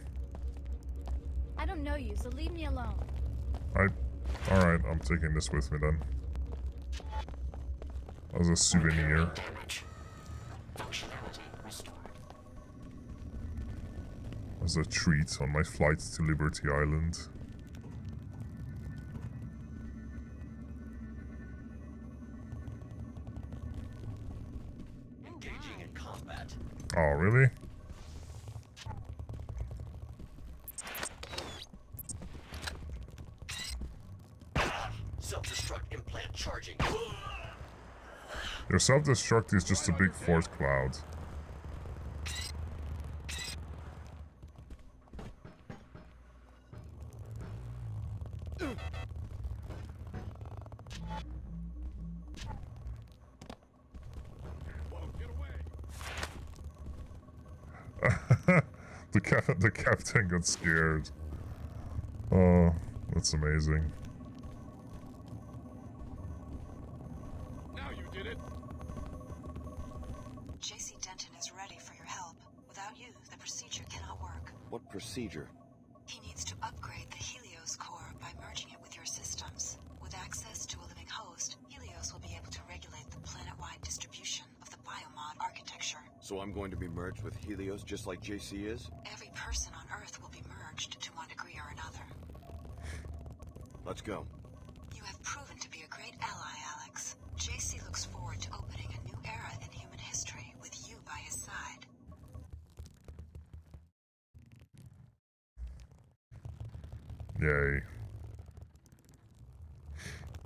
I don't know you, so leave me alone. Alright, I'm taking this with me then. As a souvenir. As a treat on my flight to Liberty Island. Engaging in combat. Oh, really? Self-destruct implant charging. Your self-destruct is just a big force cloud. The captain got scared. Oh, that's amazing. Now you did it. JC Denton is ready for your help. Without you, the procedure cannot work. What procedure? He needs to upgrade the Helios core by merging it with your systems. With access to a living host, Helios will be able to regulate the planet-wide distribution of the biomod architecture. So I'm going to be merged with Helios just like JC is? Every person on Earth will be merged to one degree or another. Let's go. You have proven to be a great ally, Alex. JC looks forward to opening a new era in human history with you by his side. Yay.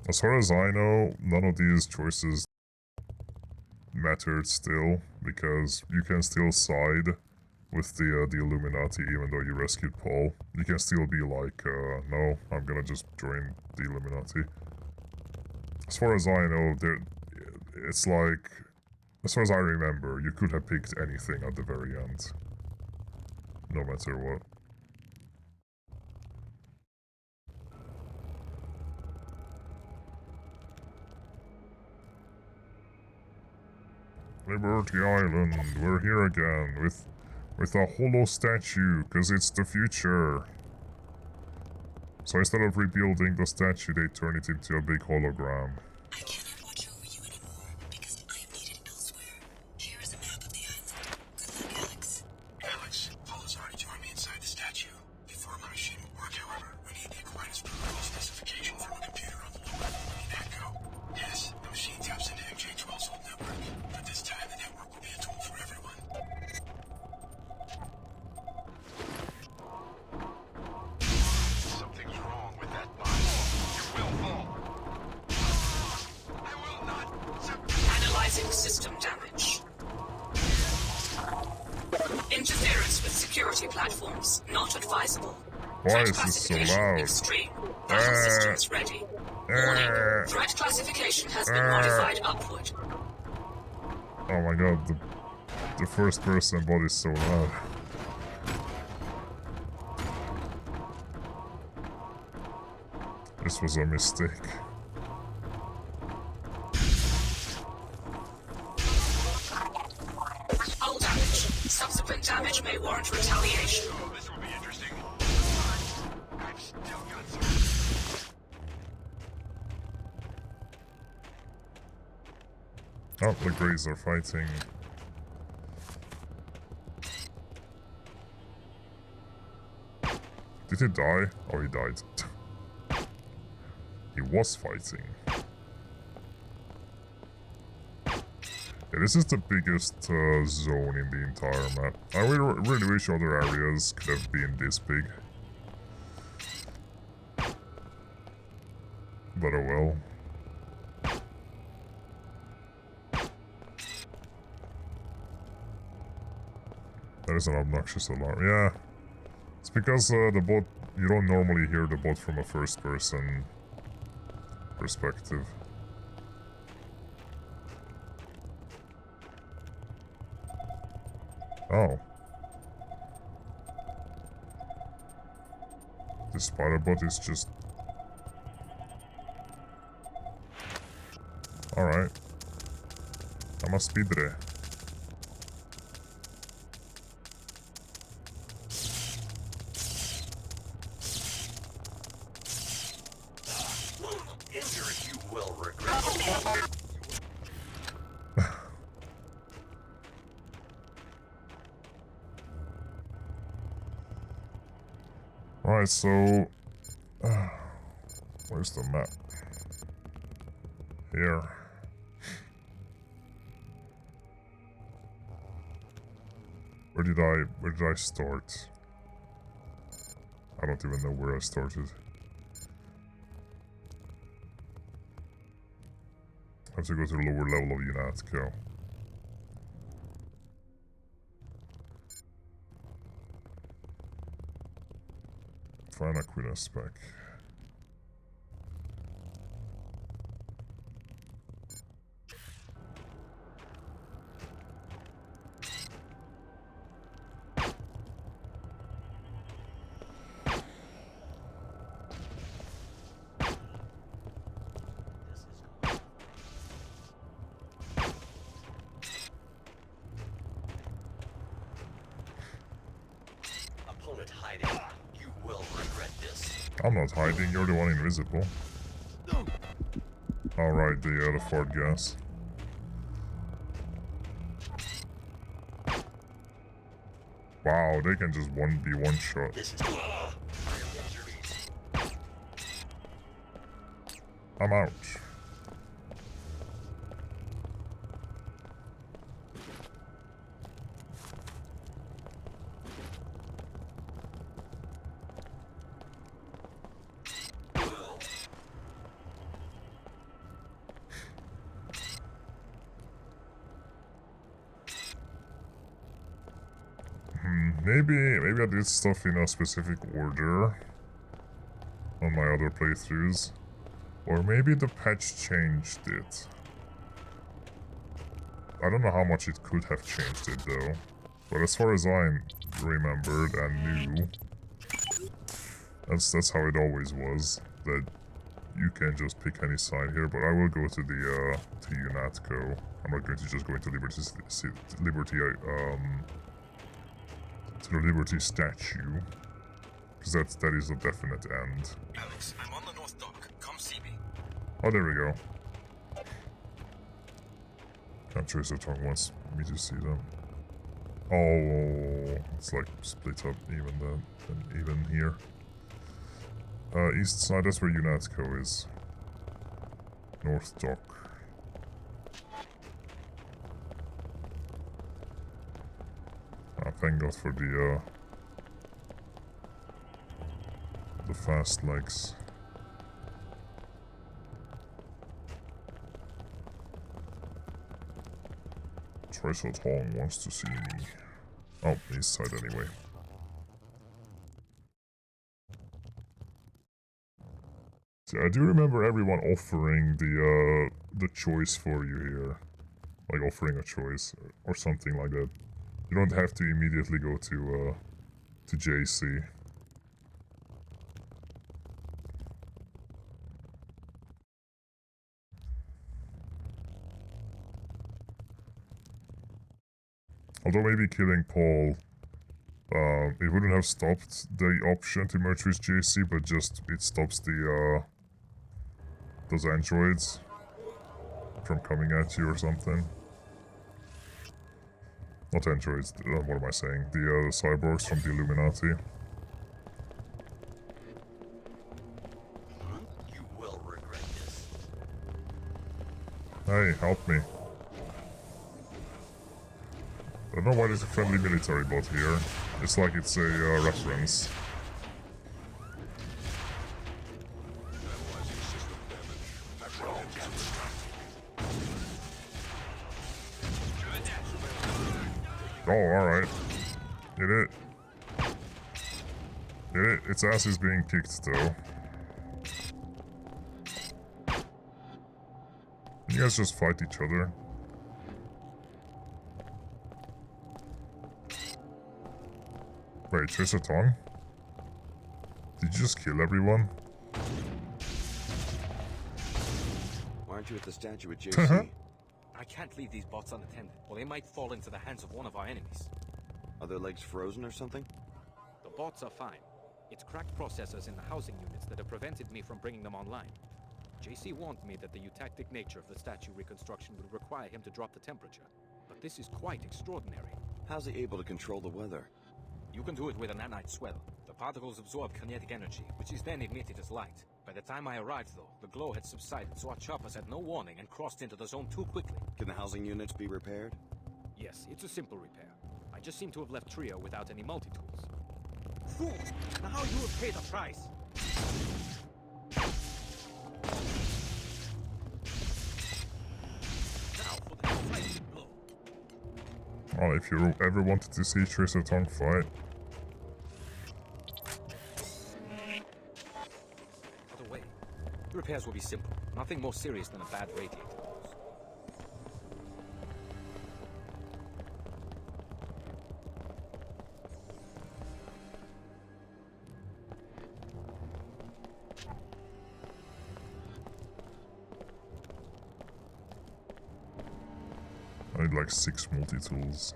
As far as I know, none of these choices mattered still, because you can still side with the Illuminati even though you rescued Paul. You can still be like, no, I'm gonna just join the Illuminati. As far as I know, it's like, as far as I remember, you could have picked anything at the very end. No matter what. Liberty Island, we're here again with a holo statue, cause it's the future. So instead of rebuilding the statue, they turn it into a big hologram. I cannot watch over you anymore because I am needed elsewhere. Here is a map of the island. Good luck, Alex. Alex, Paul has already joined me inside the statue. Before my machine will work, however, we need the Aquinas protocol specification from a computer on the lower level of the NATCO. Yes, the machine taps into MJ12's old network, but this time the network will be a tool for everyone. Something's wrong with that body. You will fall. I will not. Analyzing system damage. Interference with security platforms not advisable. Why is this so loud? Extreme. Battle systems ready. Warning. Threat classification has been modified upward. Oh my god, the first person body is so loud. This was a mistake. Hull damage. Subsequent damage may warrant retaliation. Oh, this will be interesting. I've still got some. Oh, the Greys are fighting. Did he die? Oh, he died. He was fighting. Yeah, this is the biggest zone in the entire map. I really wish other areas could have been this big. But oh well. That is an obnoxious alarm. Yeah. It's because the bot, you don't normally hear the bot from a first person perspective. Oh. The spider bot is just... Alright. I must be there. Injury you will regret. Alright, so... where's the map? Here. Where did I start? I don't even know where I started. I have to go to the lower level of UNATCO. Find Aquinas spec. Opponent hiding. You will regret this. I'm not hiding, you're the one invisible. Alright, the Ford gas. Wow, they can just be one shot. I'm out. Maybe I did stuff in a specific order on my other playthroughs. Or maybe the patch changed it. I don't know how much it could have changed it though. But as far as I remembered and knew, that's how it always was. That you can just pick any side here. But I will go to the to UNATCO. I'm not going to just go into Liberty to the Liberty statue, because that is a definite end. Alex, I'm on the North Dock. Come see me. Oh, there we go. Can't Tracer Tongue wants me to see them. Oh, it's like split up even then, and even here. East side, that's where UNATCO is. North Dock. Thank God for the fast legs. Tracer Tong wants to see me. Oh, east side anyway. See, I do remember everyone offering the choice for you here. Like offering a choice or something like that. You don't have to immediately go to JC. Although maybe killing Paul, it wouldn't have stopped the option to merge with JC, but just it stops the those androids from coming at you or something. Not androids, what am I saying? The cyborgs from the Illuminati. You will regret this. Hey, help me. I don't know why there's a friendly military bot here. It's like it's a reference. Oh, alright. Get it. Get it? Its ass is being kicked, though. You guys just fight each other. Wait, Tracer Tong? Did you just kill everyone? Why aren't you at the statue at JC? I can't leave these bots unattended, or they might fall into the hands of one of our enemies. Are their legs frozen or something? The bots are fine. It's cracked processors in the housing units that have prevented me from bringing them online. JC warned me that the eutactic nature of the statue reconstruction would require him to drop the temperature. But this is quite extraordinary. How's he able to control the weather? You can do it with a nanite swell. The particles absorb kinetic energy, which is then emitted as light. By the time I arrived, though, the glow had subsided, so our choppers had no warning and crossed into the zone too quickly. Can the housing units be repaired? Yes, it's a simple repair. I just seem to have left Trio without any multi-tools. Fools! Now you will pay the price! Well, if you ever wanted to see Tracer Tong fight. Other way. The repairs will be simple. Nothing more serious than a bad radiator. I need like 6 multi-tools.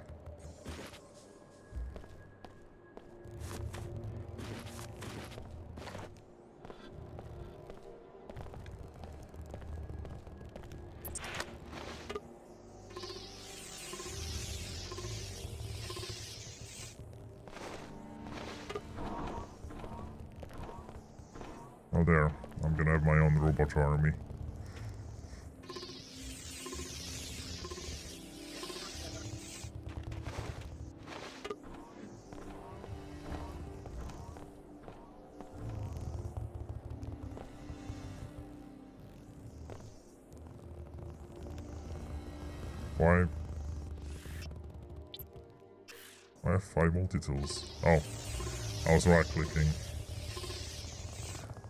Oh there, I'm gonna have my own robot army. Why? I have 5 multi-tools. Oh, I was right-clicking.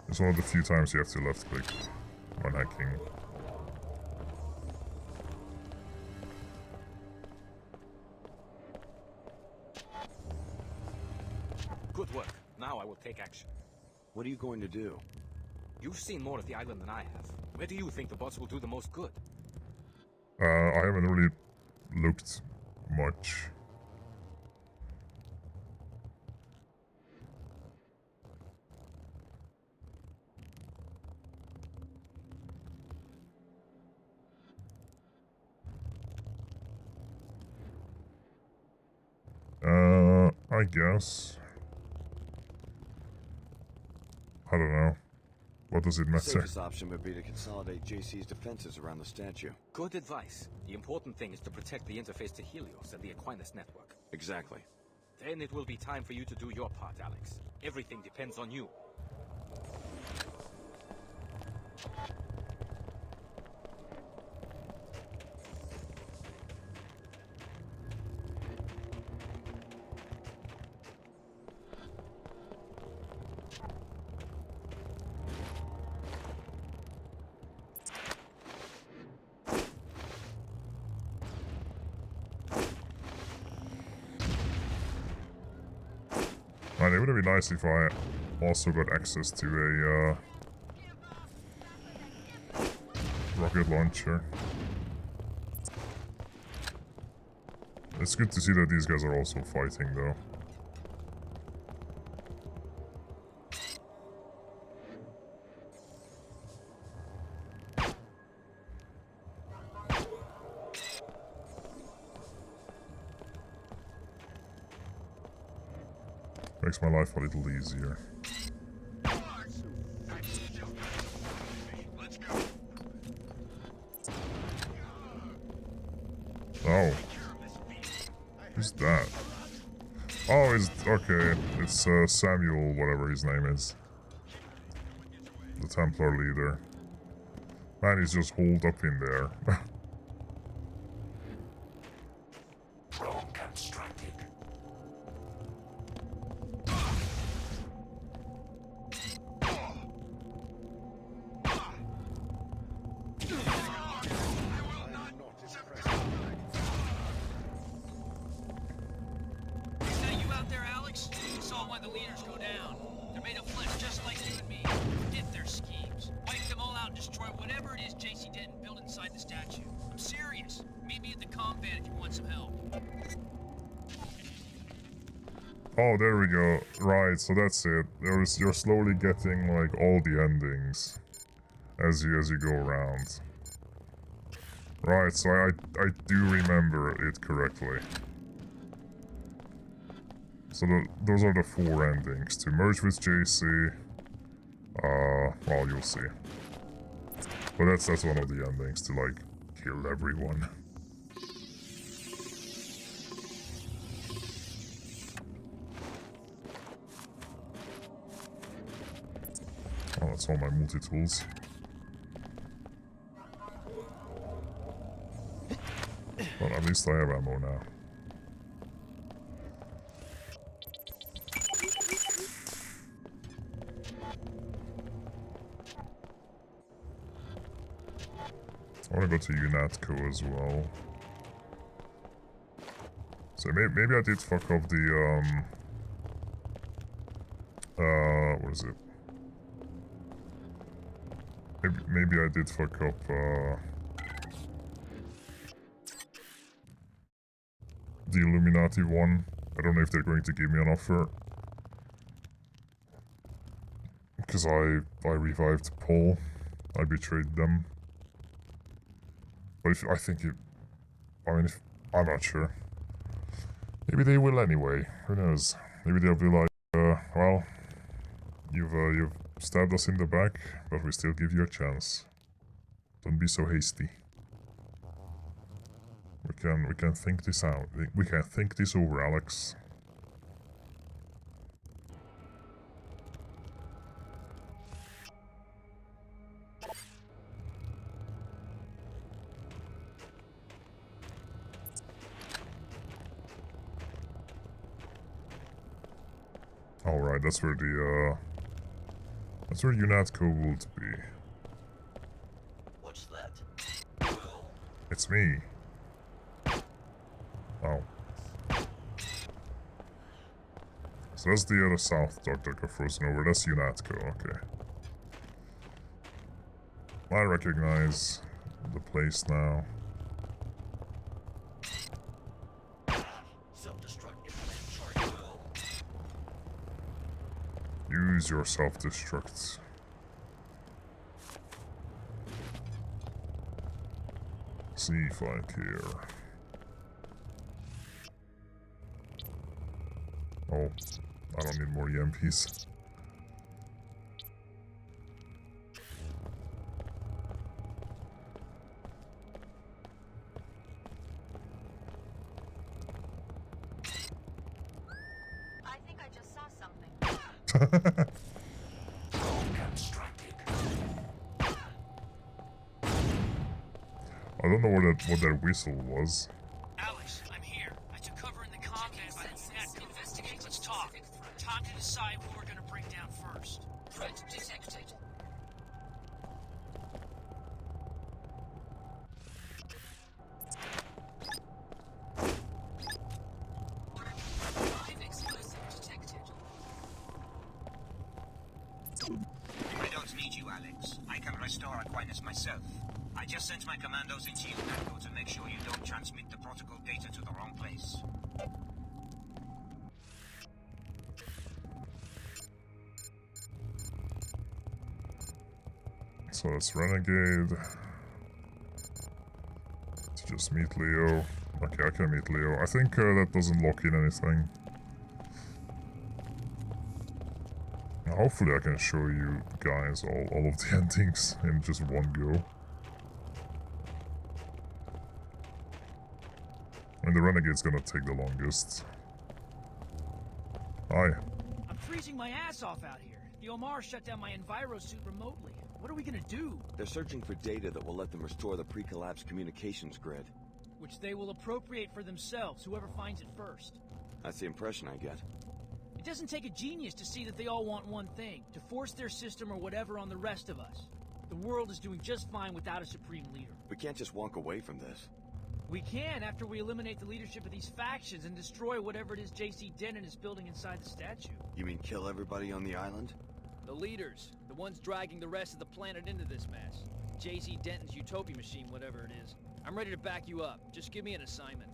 It's one of the few times you have to left-click when hacking. Good work. Now I will take action. What are you going to do? You've seen more of the island than I have. Where do you think the boss will do the most good? I haven't really looked much. I guess. I don't know. What does it The matter? safest option would be to consolidate JC's defenses around the statue. Good advice. The important thing is to protect the interface to Helios and the Aquinas network. Exactly. Then it will be time for you to do your part, Alex. Everything depends on you. Man, it would have been nice if I also got access to a rocket launcher. It's good to see that these guys are also fighting, though. Makes my life a little easier. Oh. Who's that? Oh, okay. It's Samuel, whatever his name is. The Templar leader. Man, he's just holed up in there. Drone constructed. Oh, there we go. Right, so that's it. You're slowly getting like all the endings as you go around. Right, so I do remember it correctly. So those are the 4 endings. To merge with JC. Well, you'll see. But that's one of the endings, to like kill everyone. Oh, that's all my multi-tools. But at least I have ammo now. I want to go to UNATCO as well. So maybe I did fuck up the, what is it? Maybe I did fuck up, the Illuminati one. I don't know if they're going to give me an offer. Because I revived Paul. I betrayed them. But I'm not sure. Maybe they will anyway. Who knows? Maybe they'll be like, well, you've stabbed us in the back, but we still give you a chance. Don't be so hasty. We can think this out. We can think this over, Alex. Alright, that's where UNATCO would be. What's that? It's me. Oh. So that's the other south dock that got frozen over. That's UNATCO, okay. I recognize the place now. Use your self-destruct. See if I care. Oh, I don't need more EMPs. I think I just saw something. I don't know what that whistle was. Alex, I'm here. I took cover in the combat by the UNATCO. Let's talk. Time to decide who we're gonna bring down first. Threat detected. I don't need you, Alex. I can restore Aquinas myself. I just sent my commandos into UNATCO to make sure you don't transmit the protocol data to the wrong place. So it's Renegade. To just meet Leo. Okay, I can meet Leo. I think that doesn't lock in anything. Hopefully I can show you guys all of the endings in just one go. And the Renegade's gonna take the longest. Hi. I'm freezing my ass off out here. The Omar shut down my Enviro suit remotely. What are we gonna do? They're searching for data that will let them restore the pre-collapse communications grid. Which they will appropriate for themselves, whoever finds it first. That's the impression I get. It doesn't take a genius to see that they all want one thing, to force their system or whatever on the rest of us. The world is doing just fine without a supreme leader. We can't just walk away from this. We can after we eliminate the leadership of these factions and destroy whatever it is J.C. Denton is building inside the statue. You mean kill everybody on the island? The leaders. The ones dragging the rest of the planet into this mess. J.C. Denton's utopia machine, whatever it is. I'm ready to back you up. Just give me an assignment.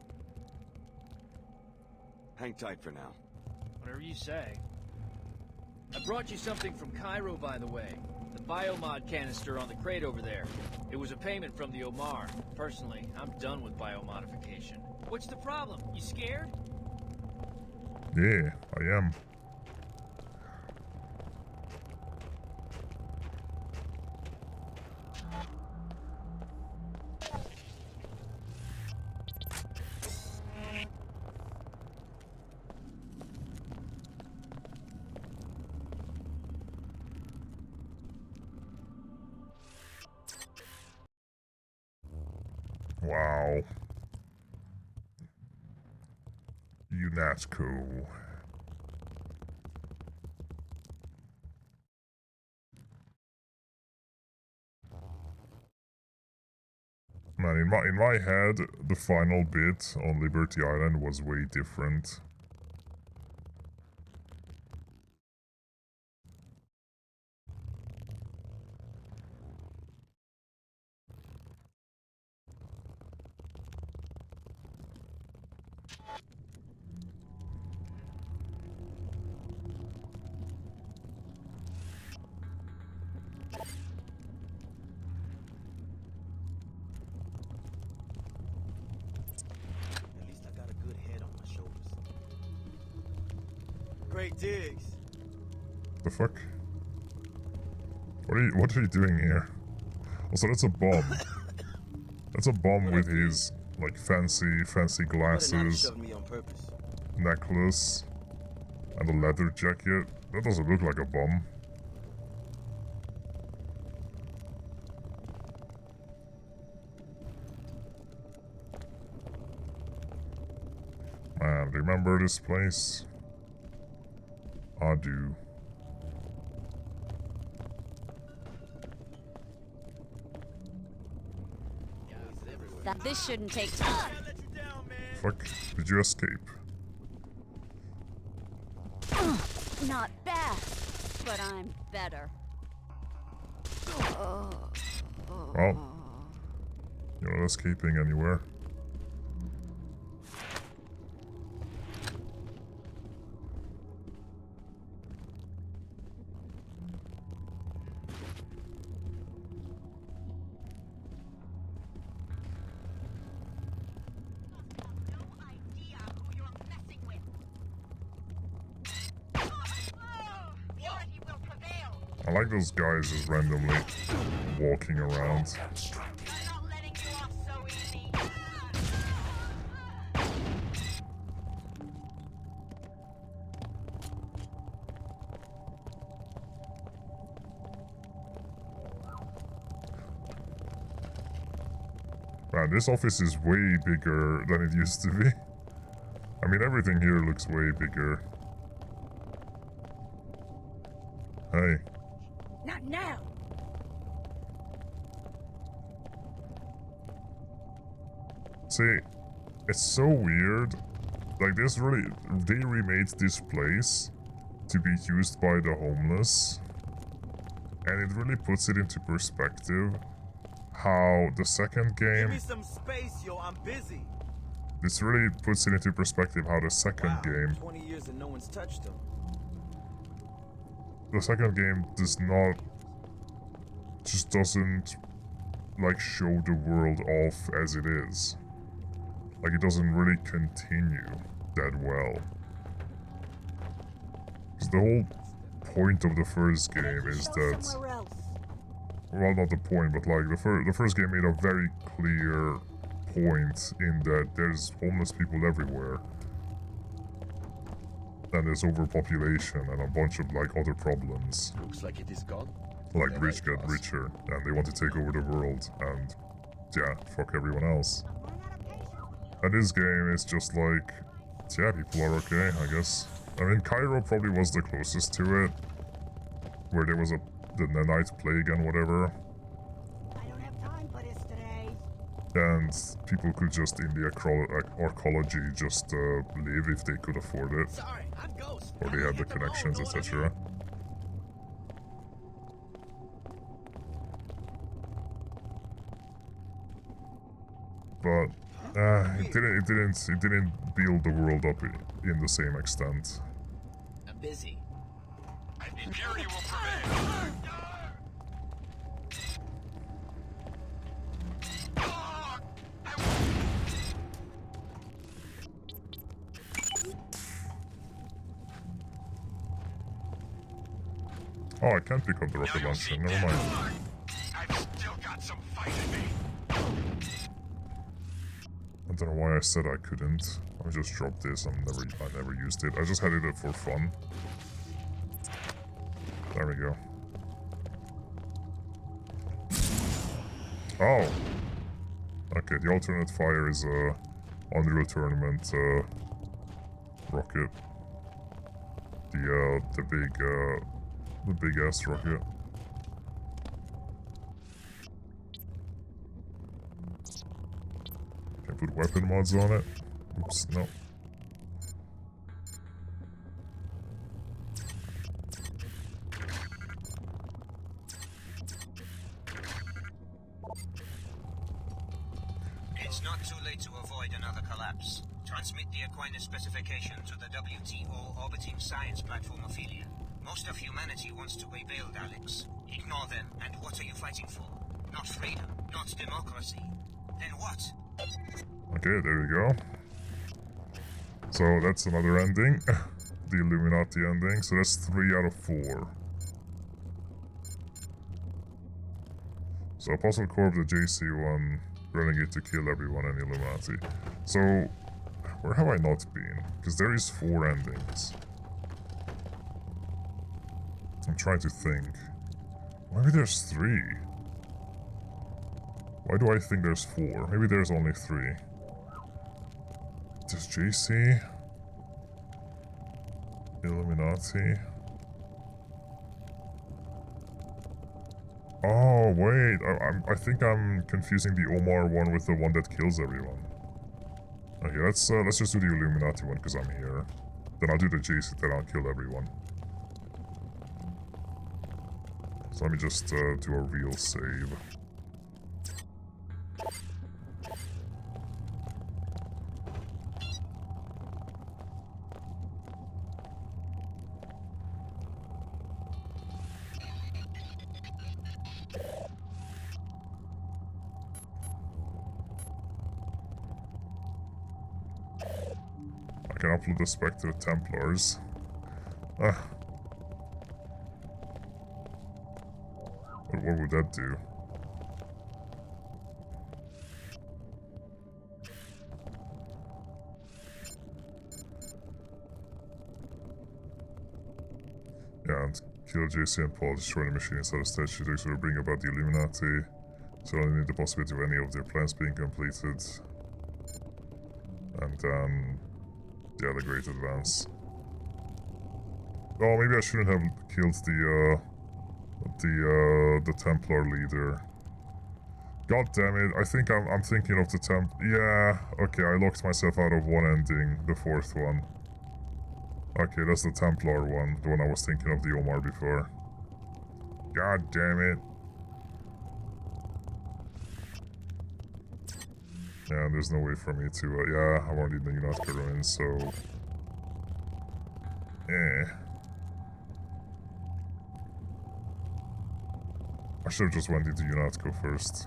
Hang tight for now. Whatever you say. I brought you something from Cairo, by the way. The biomod canister on the crate over there. It was a payment from the Omar. Personally, I'm done with biomodification. What's the problem? You scared? Yeah, I am. Wow. UNATCO. Man, in my head, the final bit on Liberty Island was way different. Great digs. The fuck? What are you doing here? Also, that's a bomb. That's a bomb with his, like, fancy glasses, necklace, and a leather jacket. That doesn't look like a bomb. Man, remember this place? I do. This shouldn't take time. Fuck, did you escape? not bad, but I'm better. Well, you're not escaping anywhere. I like those guys just randomly walking around. Man, this office is way bigger than it used to be. I mean, everything here looks way bigger. Hey. Not now. See, it's so weird. Like, this really... They remade this place to be used by the homeless. And it really puts it into perspective how the second game... Give me some space, yo, I'm busy. This really puts it into perspective how the second game... 20 years and no one's touched him. The second game does not... Just doesn't, like, show the world off as it is. Like, it doesn't really continue that well. Because the whole point of the first game is that... Well, not the point, but like, the first game made a very clear point in that there's homeless people everywhere. And there's overpopulation and a bunch of, like, other problems. Looks like it is gone. Like, the rich get richer, and they want to take over the world, and yeah, fuck everyone else. And this game is just like, yeah, people are okay, I guess. I mean, Cairo probably was the closest to it, where there was the night plague and whatever. And people could just, in the archaeology, just live if they could afford it. Sorry, I'm Ghost. Or they had the connections, etc. But it didn't build the world up in the same extent. I'm busy. Impurity will prevail. Oh, I can't pick up the rocket launcher, never mind. I've still got some fight in me. I don't know why I said I couldn't. I just dropped this, I never used it. I just had it for fun. There we go. Oh! Okay, the alternate fire is a Unreal Tournament rocket. The big ass rocket. Can I put weapon mods on it? Oops, no. It's not too late to avoid another collapse. Transmit the Aquinas specification to the WTO orbiting science platform Ophelia. Most of humanity wants to rebuild, Alex. Ignore them, and what are you fighting for? Not freedom, not democracy. Then what? Okay, there we go. So that's another ending. The Illuminati ending. So that's 3 out of 4. So Apostle Corp, the JC one, Renegade to kill everyone, and Illuminati. So, where have I not been? Because there is 4 endings. I'm trying to think. Maybe there's 3. Why do I think there's 4? Maybe there's only 3. There's JC. Illuminati. Oh, wait. I think I'm confusing the Omar one with the one that kills everyone. Okay, let's just do the Illuminati one because I'm here. Then I'll do the JC, then I'll kill everyone. So let me just do a real save. I can upload this back to the Templars. What would that do? Yeah, and kill JC and Paul, destroy the machine inside the statue to actually bring about the Illuminati. So I only need the possibility of any of their plans being completed. And then, yeah, the Great Advance. Oh, maybe I shouldn't have killed the Templar leader. God damn it! I think I'm thinking of the Yeah, okay, I locked myself out of one ending, the fourth one. Okay, that's the Templar one, the one I was thinking of the Omar before. God damn it! Yeah, there's no way for me to. Yeah, I won't need the Unatka ruins, so. I should have just went into Unatco first.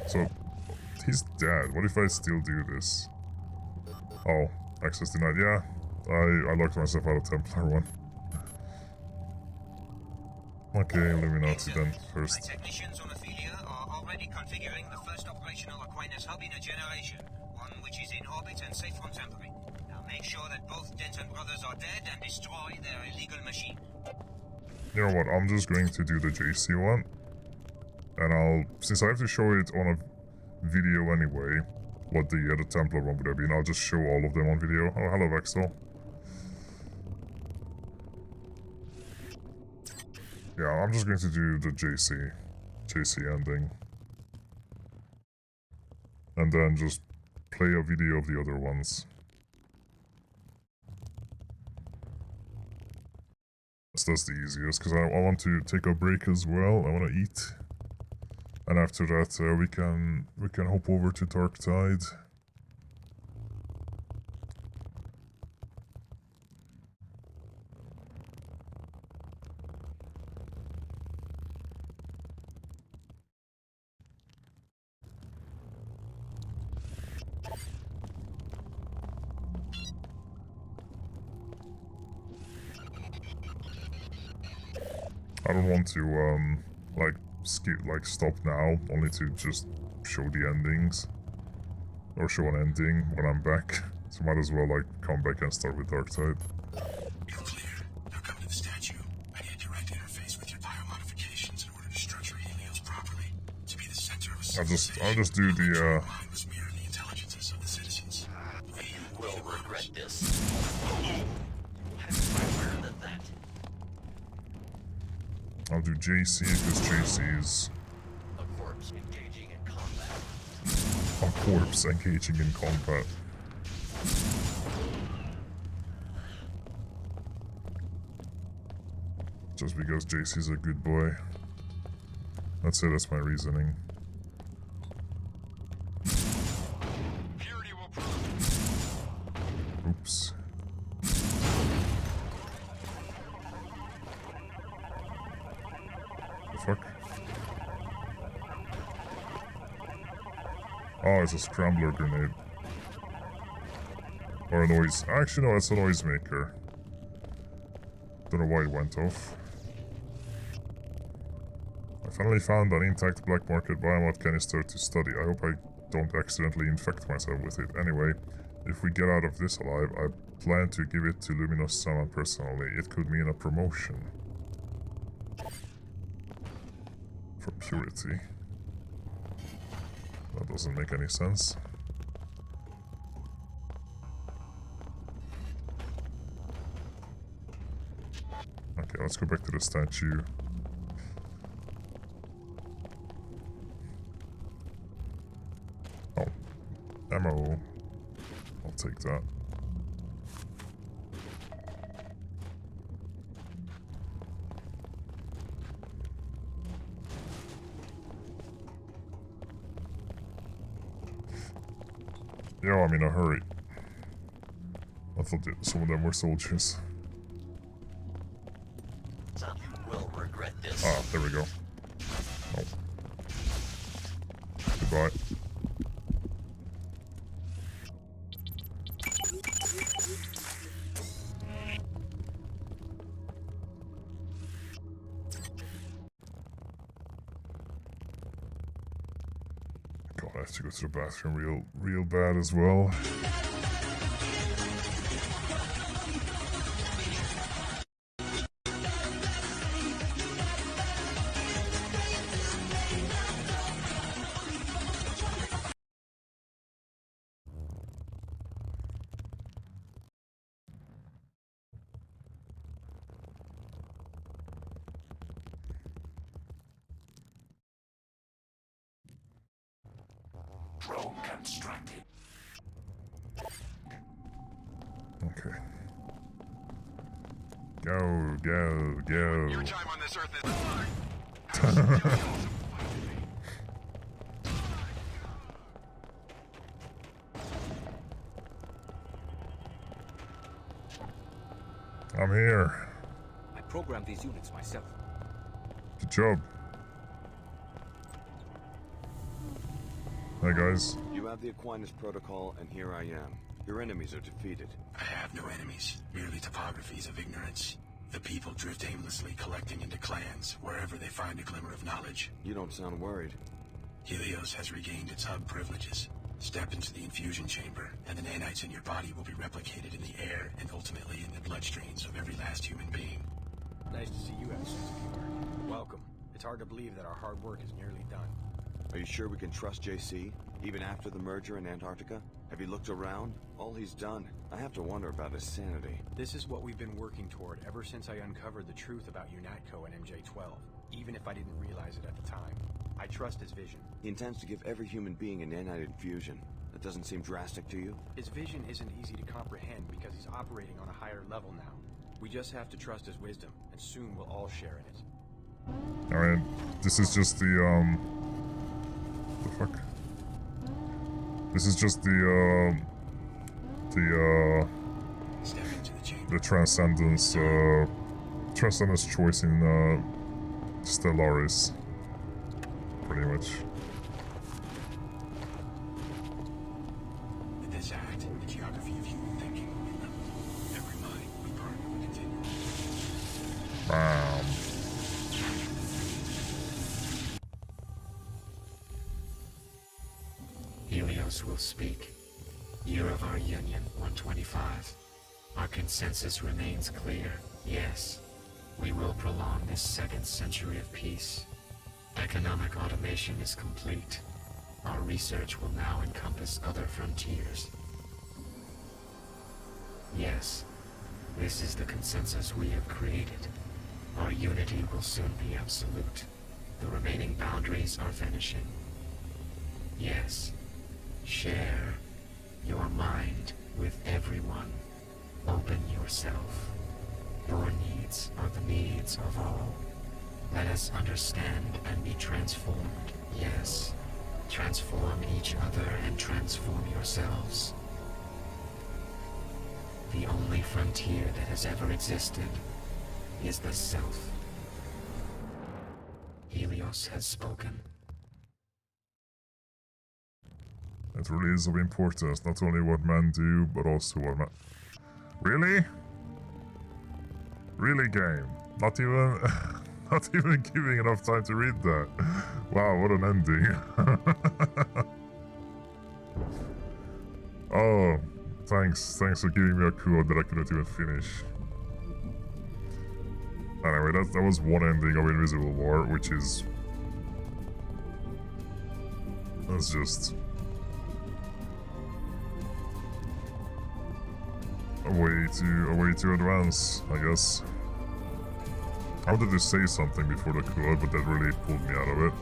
So, he's dead. What if I still do this? Oh, access denied. Yeah, I locked myself out of Templar one. Okay, Illuminati then first. My technicians on Ophelia are already configuring the first operational Aquinas hub in a generation, one which is in orbit and safe from tampering. Now make sure that both Denton brothers are dead and destroy their illegal machine. You know what, I'm just going to do the JC one. And since I have to show it on a video anyway, what the Templar one would have been, I'll just show all of them on video. Oh, hello Vexel. Yeah, I'm just going to do the JC ending. And then just play a video of the other ones. That's the easiest, because I want to take a break as well. I want to eat. And after that, we can hop over to Dark Tide. I don't want to stop now, only to just show the endings. Or show an ending when I'm back. So might as well come back and start with Dark Tide. You're clear. Now come to the statue. I need a direct interface with your biomodifications in order to structure Helios properly. To be the center of a civilization. I'll just do the must mirror the intelligences of the citizens. You will regret this. Than that. I'll do JC because JC is a corpse engaging in combat. A corpse engaging in combat. Just because JC's a good boy. That's it, that's my reasoning. Oops. The fuck? Oh, it's a scrambler grenade. Or a noise. Actually, no, it's a noise maker. Don't know why it went off. I finally found an intact black market biomod canister to study. I hope I don't accidentally infect myself with it. Anyway, if we get out of this alive, I plan to give it to Luminous Summon personally. It could mean a promotion. For purity. That doesn't make any sense. Okay, let's go back to the statue. Oh, ammo. I'll take that. Yeah, I'm in a hurry. I thought some of them were soldiers. You will regret this. Ah, there we go. Oh. Goodbye. God, I have to go to the bathroom real bad as well. Drone constructed. Okay. Go, go, go. Your time on this earth is I'm here. I programmed these units myself. Good job. Hi guys. You have the Aquinas Protocol, and here I am. Your enemies are defeated. I have no enemies, merely topographies of ignorance. The people drift aimlessly, collecting into clans, wherever they find a glimmer of knowledge. You don't sound worried. Helios has regained its hub privileges. Step into the infusion chamber, and the nanites in your body will be replicated in the air and ultimately in the bloodstreams of every last human being. Nice to see you have a sense of humor. Welcome. It's hard to believe that our hard work is nearly done. Are you sure we can trust JC, even after the merger in Antarctica? Have you looked around? All he's done. I have to wonder about his sanity. This is what we've been working toward ever since I uncovered the truth about UNATCO and MJ-12, even if I didn't realize it at the time. I trust his vision. He intends to give every human being a nanite infusion. That doesn't seem drastic to you? His vision isn't easy to comprehend because he's operating on a higher level now. We just have to trust his wisdom, and soon we'll all share in it. Alright, this is just the, the fuck? This is just the Transcendence, Transcendence choice in, Stellaris. Pretty much. This act, the geography of human thinking, every mind we partner will continue. Helios will speak. Year of our union, 125. Our consensus remains clear. Yes, we will prolong this second century of peace. Economic automation is complete. Our research will now encompass other frontiers. Yes, this is the consensus we have created. Our unity will soon be absolute. The remaining boundaries are vanishing. Yes, share your mind with everyone. Open yourself. Your needs are the needs of all. Let us understand and be transformed. Yes. Transform each other and transform yourselves. The only frontier that has ever existed is the self. Helios has spoken. It really is of importance, not only what men do, but also what men... Really? Really, game? Not even... not even giving enough time to read that. Wow, what an ending. Oh, thanks for giving me a quote that I couldn't even finish. Anyway, that was one ending of Invisible War, which is... That's just... a way to advance, I guess. I wanted to say something before the quote, but that really pulled me out of it.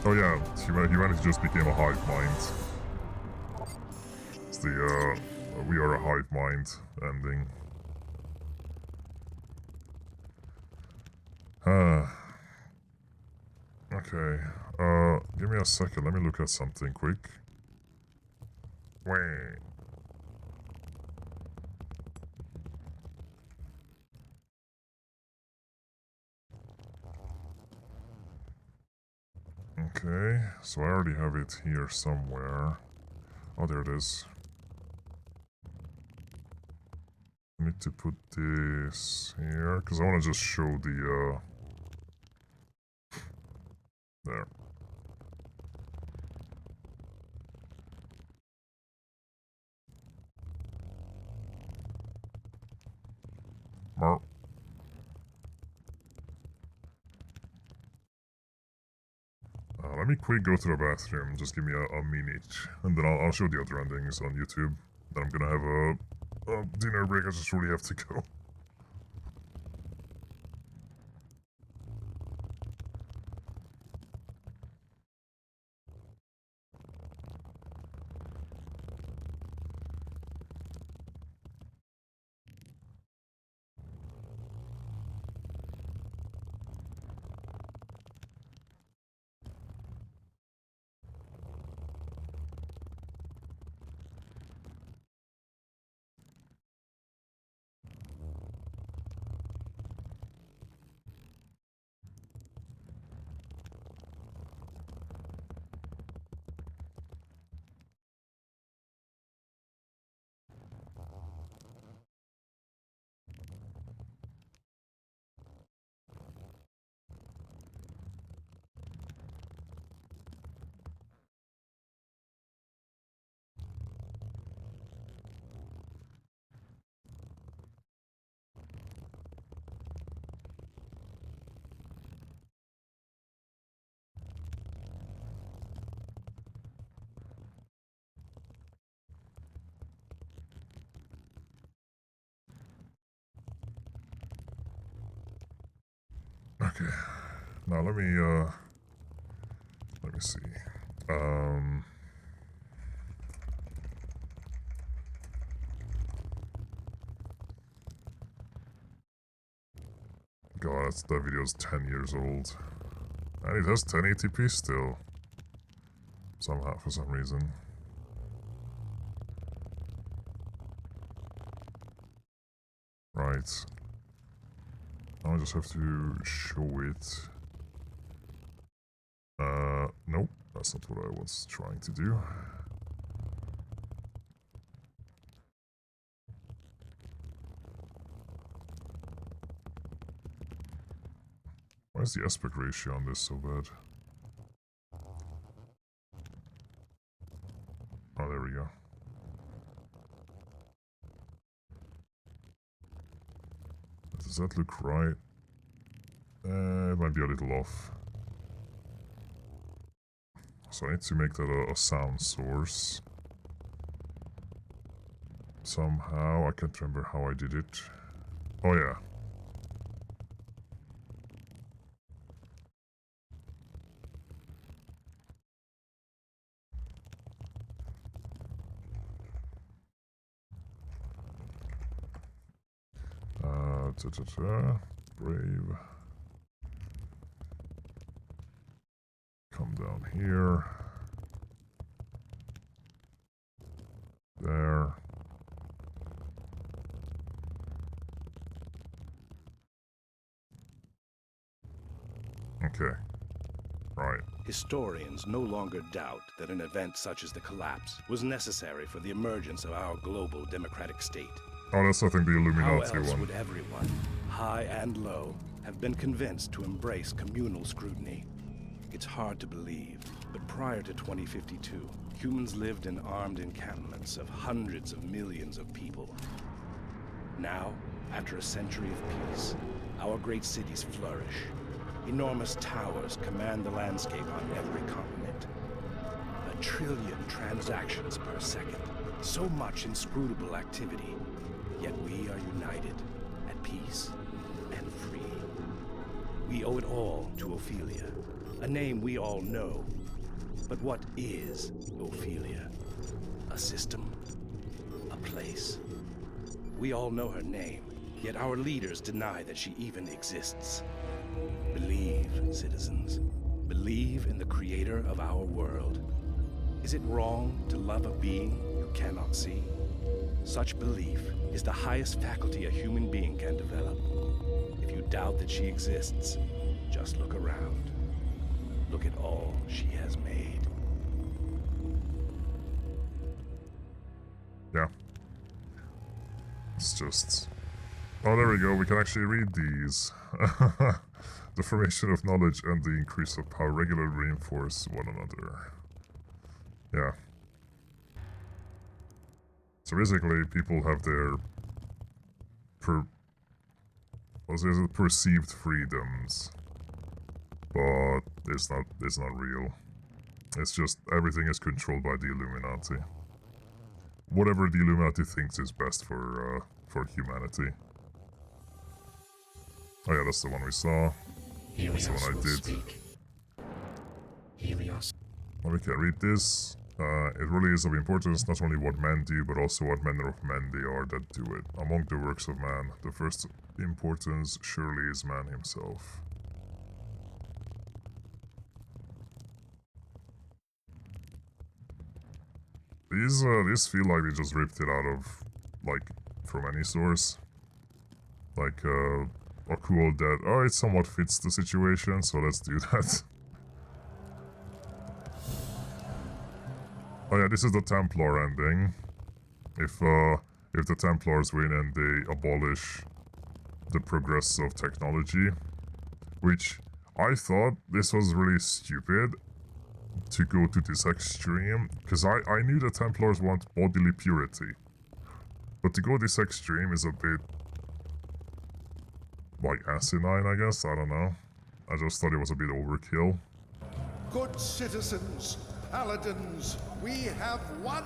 Oh yeah, humanity just became a hive mind. It's the, we are a hive mind ending. Okay, Give me a second, let me look at something quick. Wait. Okay, so I already have it here somewhere. Oh, there it is. I need to put this here, because I want to just show the, there. Mer. Let me quick go to the bathroom, just give me a minute, and then I'll show the other endings on YouTube. Then I'm gonna have a dinner break, I just really have to go. Okay, now let me see. God, that video's 10 years old. And it has 1080p still. Somehow, for some reason. Right. Now I just have to show it. Nope, that's not what I was trying to do. Why is the aspect ratio on this so bad? Oh, there we go. Does that look right? It might be a little off. So I need to make that a sound source. Somehow, I can't remember how I did it. Oh yeah. Brave. Come down here. There. Okay. Right. Historians no longer doubt that an event such as the collapse was necessary for the emergence of our global democratic state. Oh, that's I think the Illuminati How else one. would everyone, high and low, have been convinced to embrace communal scrutiny? It's hard to believe, but prior to 2052, humans lived in armed encampments of hundreds of millions of people. Now, after a century of peace, our great cities flourish. Enormous towers command the landscape on every continent. 1 trillion transactions per second. So much inscrutable activity. Yet we are united, at peace, and free. We owe it all to Ophelia, a name we all know. But what is Ophelia? A system? A place? We all know her name, yet our leaders deny that she even exists. Believe, citizens. Believe in the creator of our world. Is it wrong to love a being you cannot see? Such belief is the highest faculty a human being can develop. If you doubt that she exists, just look around. Look at all she has made. Yeah. It's just... Oh, there we go. We can actually read these. The formation of knowledge and the increase of power regularly reinforce one another. Yeah. So basically, people have their perceived freedoms, but it's not real. It's just everything is controlled by the Illuminati. Whatever the Illuminati thinks is best for humanity. Oh yeah, that's the one we saw. That's the one I did. Helios. Well, we can read this. It really is of importance not only what men do, but also what manner of men they are that do it. Among the works of man, the first importance surely is man himself. These feel like they just ripped it out of, like, from any source. Like, a cool that, oh, it somewhat fits the situation, so let's do that. Oh yeah, this is the Templar ending. If the Templars win and they abolish the progress of technology, which I thought this was really stupid to go to this extreme, because I knew the Templars want bodily purity, but to go this extreme is a bit like asinine, I guess. I don't know. I just thought it was a bit overkill. Good citizens, paladins, we have won!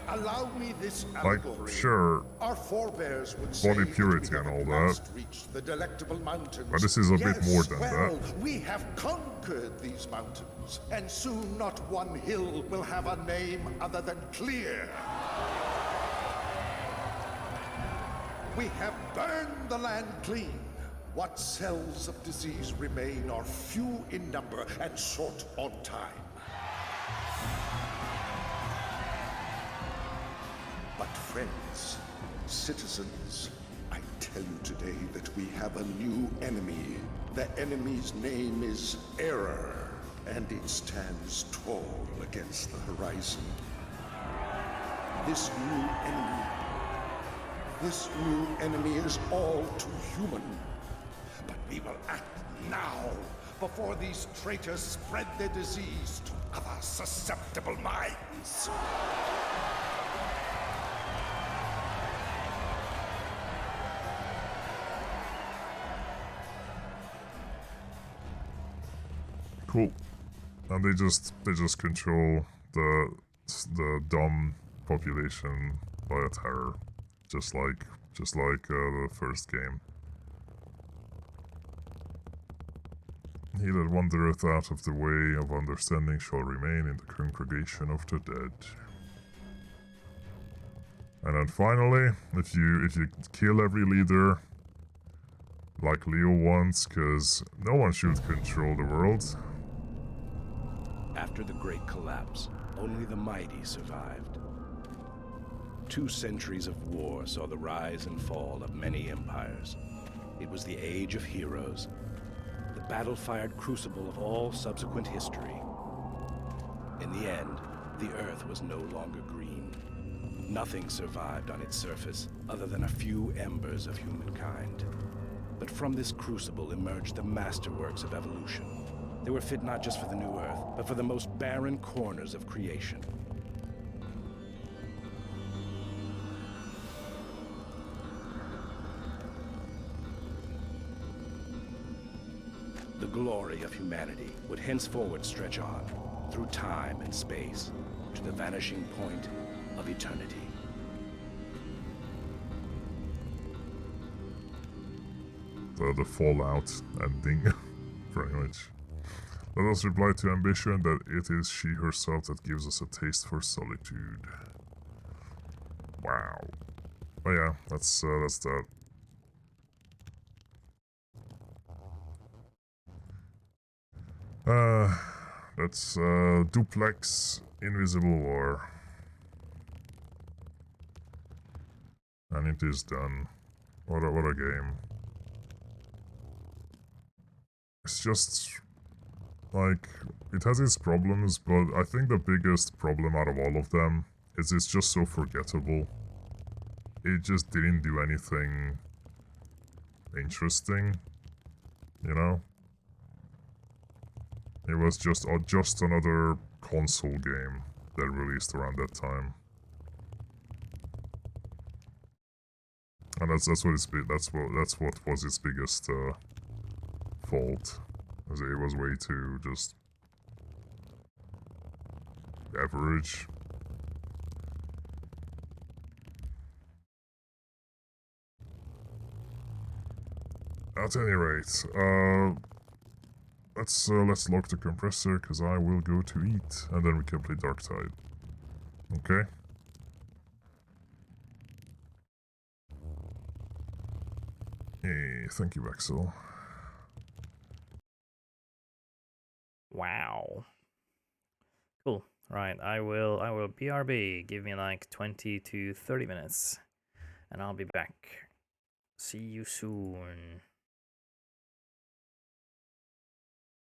Allow me this allegory. Like, sure, our forebears would body say purity and all that, the delectable mountains. but this is a bit more than well, that. We have conquered these mountains, and soon not one hill will have a name other than Clear. We have burned the land clean. What cells of disease remain are few in number and short on time. But friends, citizens, I tell you today that we have a new enemy. The enemy's name is Error, and it stands tall against the horizon. This new enemy is all too human. But we will act now, before these traitors spread their disease to other susceptible minds. Cool. And they just control the dumb population via terror, just like the first game. He that wandereth out of the way of understanding shall remain in the congregation of the dead. And then finally, if you kill every leader, like Leo wants, because no one should control the world. After the Great Collapse, only the mighty survived. 2 centuries of war saw the rise and fall of many empires. It was the age of heroes, the battle-fired crucible of all subsequent history. In the end, the Earth was no longer green. Nothing survived on its surface other than a few embers of humankind. But from this crucible emerged the masterworks of evolution. They were fit not just for the new Earth, but for the most barren corners of creation. The glory of humanity would henceforward stretch on, through time and space, to the vanishing point of eternity. The Fallout ending, pretty much. Let us reply to ambition that it is she herself that gives us a taste for solitude. Wow. Oh yeah, that's that. That's Duplex Invisible War. And it is done. What a game. It's just like it has its problems, but I think the biggest problem out of all of them is it's just so forgettable. It just didn't do anything interesting, you know? It was just another console game that released around that time. And that's what was its biggest fault. It was way too just average. At any rate, let's lock the compressor, because I will go to eat, and then we can play Dark Tide. Okay? Hey, thank you, Axel. Wow. Cool. Right, I will BRB. Give me like 20 to 30 minutes, and I'll be back. See you soon.